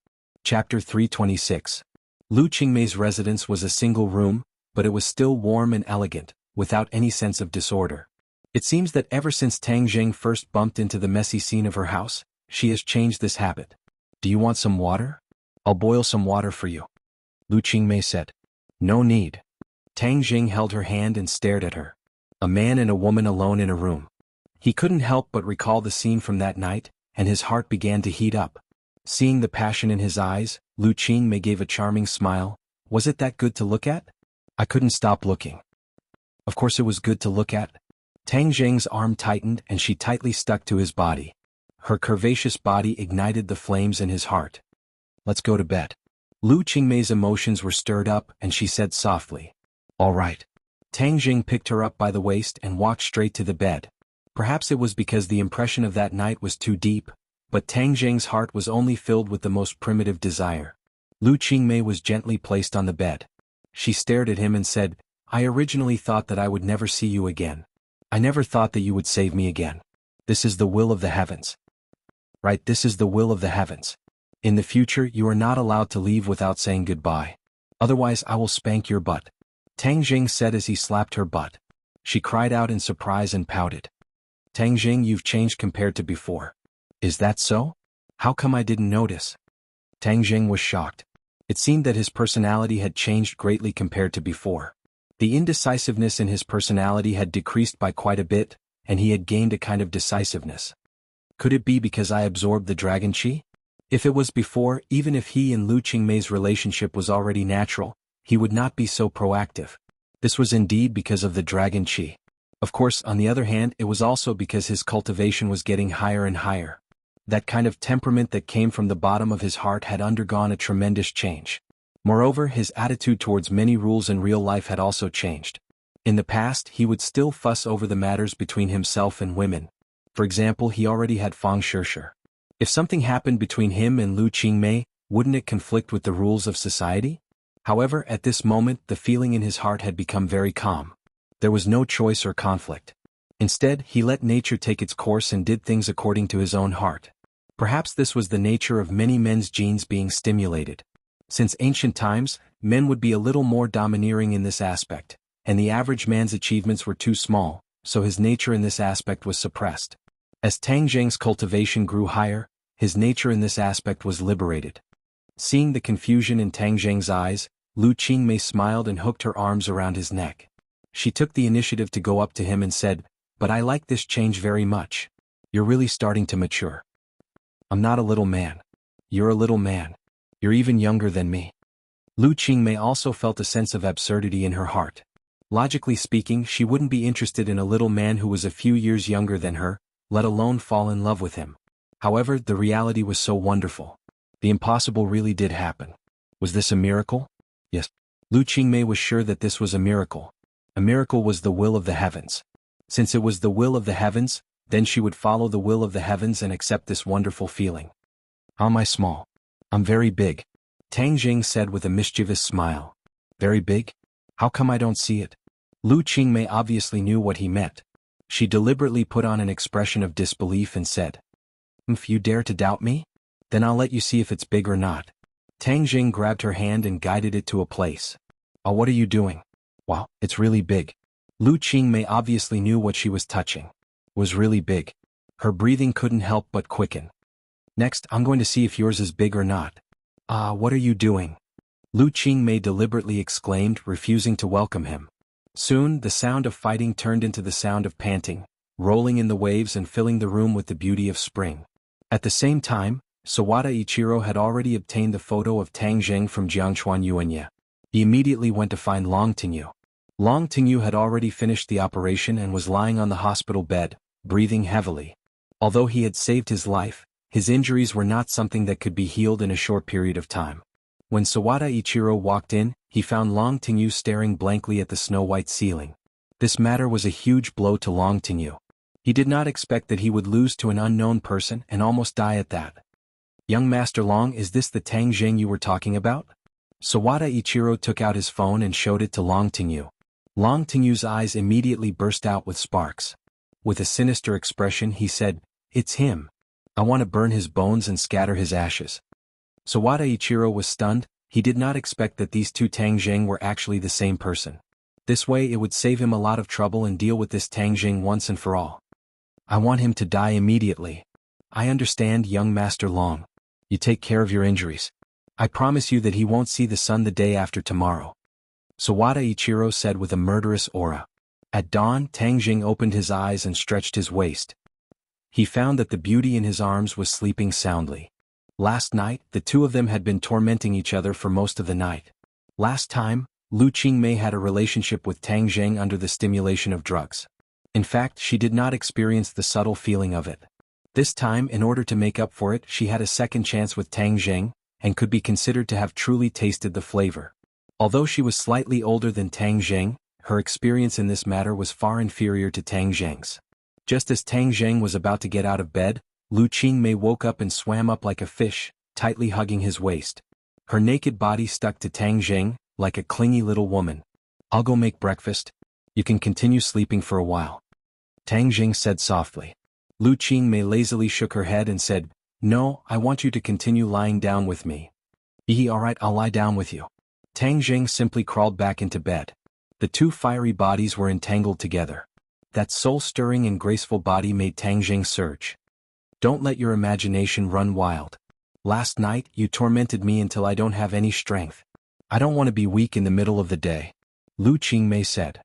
Chapter 326. Lu Qingmei's residence was a single room, but it was still warm and elegant, without any sense of disorder. It seems that ever since Tang Zheng first bumped into the messy scene of her house, she has changed this habit. Do you want some water? I'll boil some water for you. Lu Qingmei said. No need. Tang Zheng held her hand and stared at her. A man and a woman alone in a room. He couldn't help but recall the scene from that night, and his heart began to heat up. Seeing the passion in his eyes, Lu Qingmei gave a charming smile. Was it that good to look at? I couldn't stop looking. Of course it was good to look at. Tang Zheng's arm tightened and she tightly stuck to his body. Her curvaceous body ignited the flames in his heart. Let's go to bed. Lu Qingmei's emotions were stirred up and she said softly. All right. Tang Zheng picked her up by the waist and walked straight to the bed. Perhaps it was because the impression of that night was too deep, but Tang Zheng's heart was only filled with the most primitive desire. Lu Qingmei was gently placed on the bed. She stared at him and said, I originally thought that I would never see you again. I never thought that you would save me again. This is the will of the heavens. Right, this is the will of the heavens. In the future you are not allowed to leave without saying goodbye. Otherwise I will spank your butt. Tang Zheng said as he slapped her butt. She cried out in surprise and pouted. Tang Zheng, you've changed compared to before. Is that so? How come I didn't notice? Tang Zheng was shocked. It seemed that his personality had changed greatly compared to before. The indecisiveness in his personality had decreased by quite a bit, and he had gained a kind of decisiveness. Could it be because I absorbed the dragon qi? If it was before, even if he and Lu Qingmei's relationship was already natural, he would not be so proactive. This was indeed because of the dragon qi. Of course, on the other hand, it was also because his cultivation was getting higher and higher. That kind of temperament that came from the bottom of his heart had undergone a tremendous change. Moreover, his attitude towards many rules in real life had also changed. In the past, he would still fuss over the matters between himself and women. For example, he already had Fang Shishir. If something happened between him and Lu Qingmei, wouldn't it conflict with the rules of society? However, at this moment, the feeling in his heart had become very calm. There was no choice or conflict. Instead, he let nature take its course and did things according to his own heart. Perhaps this was the nature of many men's genes being stimulated. Since ancient times, men would be a little more domineering in this aspect, and the average man's achievements were too small, so his nature in this aspect was suppressed. As Tang Zheng's cultivation grew higher, his nature in this aspect was liberated. Seeing the confusion in Tang Zheng's eyes, Lu Qingmei smiled and hooked her arms around his neck. She took the initiative to go up to him and said, "But I like this change very much. You're really starting to mature. I'm not a little man. You're a little man. You're even younger than me." Lu Qingmei also felt a sense of absurdity in her heart. Logically speaking, she wouldn't be interested in a little man who was a few years younger than her, let alone fall in love with him. However, the reality was so wonderful. The impossible really did happen. Was this a miracle? Yes. Lu Qingmei was sure that this was a miracle. A miracle was the will of the heavens. Since it was the will of the heavens, then she would follow the will of the heavens and accept this wonderful feeling. "How am I small? I'm very big," Tang Jing said with a mischievous smile. "Very big? How come I don't see it?" Lu Qingmei obviously knew what he meant. She deliberately put on an expression of disbelief and said, "If you dare to doubt me? Then I'll let you see if it's big or not." Tang Jing grabbed her hand and guided it to a place. "Oh, what are you doing?" "Wow, it's really big." Lu Qingmei obviously knew what she was touching. It was really big. Her breathing couldn't help but quicken. "Next, I'm going to see if yours is big or not." What are you doing?" Lu Qingmei deliberately exclaimed, refusing to welcome him. Soon, the sound of fighting turned into the sound of panting, rolling in the waves and filling the room with the beauty of spring. At the same time, Sawada Ichiro had already obtained the photo of Tang Zheng from Jianghuan Yuanya. He immediately went to find Long Tingyu. Long Tingyu had already finished the operation and was lying on the hospital bed, breathing heavily. Although he had saved his life, his injuries were not something that could be healed in a short period of time. When Sawada Ichiro walked in, he found Long Tingyu staring blankly at the snow-white ceiling. This matter was a huge blow to Long Tingyu. He did not expect that he would lose to an unknown person and almost die at that. "Young Master Long, is this the Tang Zheng you were talking about?" Sawada Ichiro took out his phone and showed it to Long Tingyu. Long Tingyu's eyes immediately burst out with sparks. With a sinister expression he said, "It's him. I want to burn his bones and scatter his ashes." Sawada Ichiro was stunned. He did not expect that these two Tang Zheng were actually the same person. This way it would save him a lot of trouble and deal with this Tang Zheng once and for all. "I want him to die immediately." "I understand, young Master Long. You take care of your injuries. I promise you that he won't see the sun the day after tomorrow," Sawada Ichiro said with a murderous aura. At dawn, Tang Zheng opened his eyes and stretched his waist. He found that the beauty in his arms was sleeping soundly. Last night, the two of them had been tormenting each other for most of the night. Last time, Lu Qingmei had a relationship with Tang Zheng under the stimulation of drugs. In fact, she did not experience the subtle feeling of it. This time, in order to make up for it, she had a second chance with Tang Zheng, and could be considered to have truly tasted the flavor. Although she was slightly older than Tang Zheng, her experience in this matter was far inferior to Tang Zheng's. Just as Tang Zheng was about to get out of bed, Lu Qingmei woke up and swam up like a fish, tightly hugging his waist. Her naked body stuck to Tang Zheng, like a clingy little woman. "I'll go make breakfast. You can continue sleeping for a while," Tang Zheng said softly. Lu Qingmei lazily shook her head and said, "No, I want you to continue lying down with me." Alright, I'll lie down with you." Tang Zheng simply crawled back into bed. The two fiery bodies were entangled together. That soul-stirring and graceful body made Tang Zheng surge. "Don't let your imagination run wild. Last night, you tormented me until I don't have any strength. I don't want to be weak in the middle of the day," Lu Qingmei said.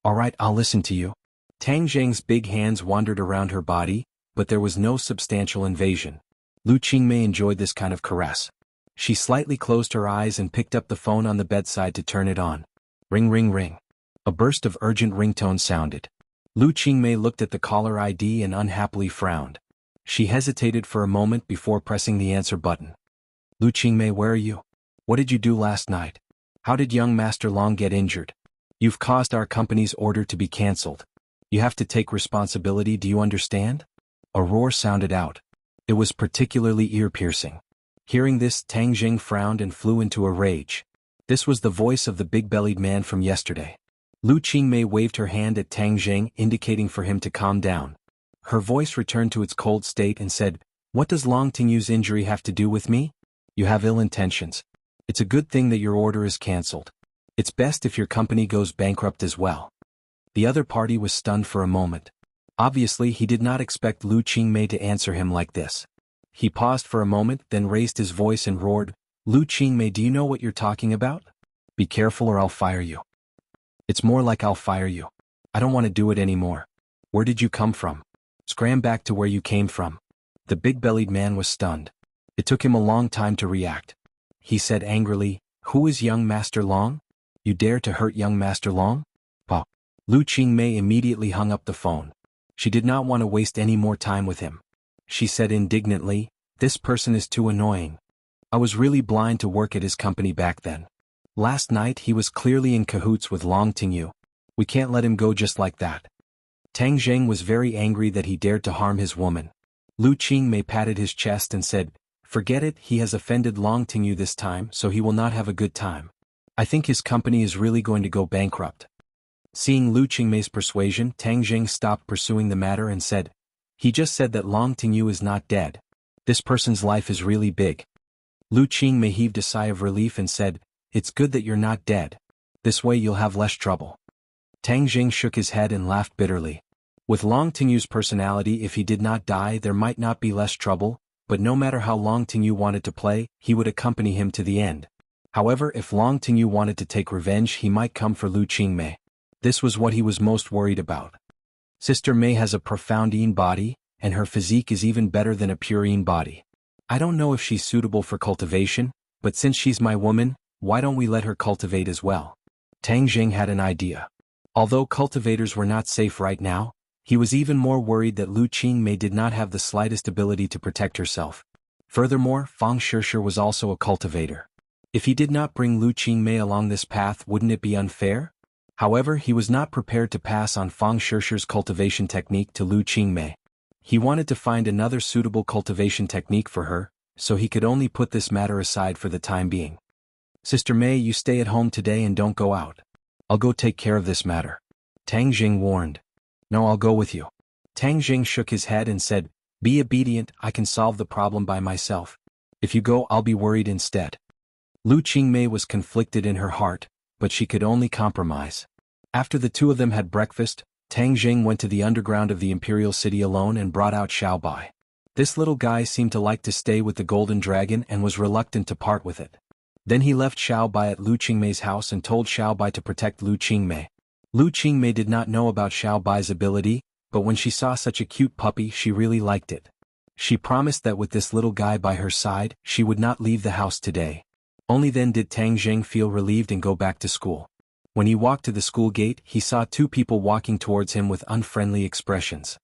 "Alright, I'll listen to you." Tang Zheng's big hands wandered around her body, but there was no substantial invasion. Lu Qingmei enjoyed this kind of caress. She slightly closed her eyes and picked up the phone on the bedside to turn it on. Ring ring ring. A burst of urgent ringtone sounded. Lu Qingmei looked at the caller ID and unhappily frowned. She hesitated for a moment before pressing the answer button. "Lu Qingmei, where are you? What did you do last night? How did young Master Long get injured? You've caused our company's order to be cancelled. You have to take responsibility, do you understand?" A roar sounded out. It was particularly ear-piercing. Hearing this, Tang Zheng frowned and flew into a rage. This was the voice of the big-bellied man from yesterday. Lu Qingmei waved her hand at Tang Zheng, indicating for him to calm down. Her voice returned to its cold state and said, "What does Long Tingyu's injury have to do with me? You have ill intentions. It's a good thing that your order is cancelled. It's best if your company goes bankrupt as well. The other party was stunned for a moment. Obviously he did not expect Lu Qingmei to answer him like this. He paused for a moment, then raised his voice and roared, "Lu Qingmei, do you know what you're talking about? Be careful or I'll fire you." "It's more like I'll fire you. I don't want to do it anymore. Where did you come from? Scram back to where you came from." The big-bellied man was stunned. It took him a long time to react. He said angrily, "Who is young Master Long? You dare to hurt young Master Long?" "Pa." Lu Qingmei immediately hung up the phone. She did not want to waste any more time with him. She said indignantly, "This person is too annoying. I was really blind to work at his company back then. Last night he was clearly in cahoots with Long Tingyu. We can't let him go just like that." Tang Zheng was very angry that he dared to harm his woman. Lu Qingmei patted his chest and said, "Forget it, he has offended Long Tingyu this time, so he will not have a good time. I think his company is really going to go bankrupt." Seeing Lu Qingmei's persuasion, Tang Zheng stopped pursuing the matter and said, "He just said that Long Tingyu is not dead. This person's life is really big." Lu Qingmei heaved a sigh of relief and said, "It's good that you're not dead. This way you'll have less trouble." Tang Zheng shook his head and laughed bitterly. With Long Tingyu's personality, if he did not die there might not be less trouble, but no matter how Long Tingyu wanted to play, he would accompany him to the end. However, if Long Tingyu wanted to take revenge, he might come for Lu Qingmei. This was what he was most worried about. Sister Mei has a profound Yin body, and her physique is even better than a pure Yin body. I don't know if she's suitable for cultivation, but since she's my woman, why don't we let her cultivate as well? Tang Zheng had an idea. Although cultivators were not safe right now, he was even more worried that Lu Qingmei did not have the slightest ability to protect herself. Furthermore, Fang Shishir was also a cultivator. If he did not bring Lu Qingmei along this path, wouldn't it be unfair? However, he was not prepared to pass on Fang Shishir's cultivation technique to Lu Qingmei. He wanted to find another suitable cultivation technique for her, so he could only put this matter aside for the time being. "Sister Mei, you stay at home today and don't go out. I'll go take care of this matter," Tang Zheng warned. "No, I'll go with you." Tang Zheng shook his head and said, "Be obedient, I can solve the problem by myself. If you go, I'll be worried instead." Lu Qingmei was conflicted in her heart, but she could only compromise. After the two of them had breakfast, Tang Zheng went to the underground of the imperial city alone and brought out Xiaobai. This little guy seemed to like to stay with the golden dragon and was reluctant to part with it. Then he left Xiaobai at Lu Qingmei's house and told Xiaobai to protect Lu Qingmei. Lu Qingmei did not know about Xiaobai's ability, but when she saw such a cute puppy she really liked it. She promised that with this little guy by her side, she would not leave the house today. Only then did Tang Zheng feel relieved and go back to school. When he walked to the school gate, he saw two people walking towards him with unfriendly expressions.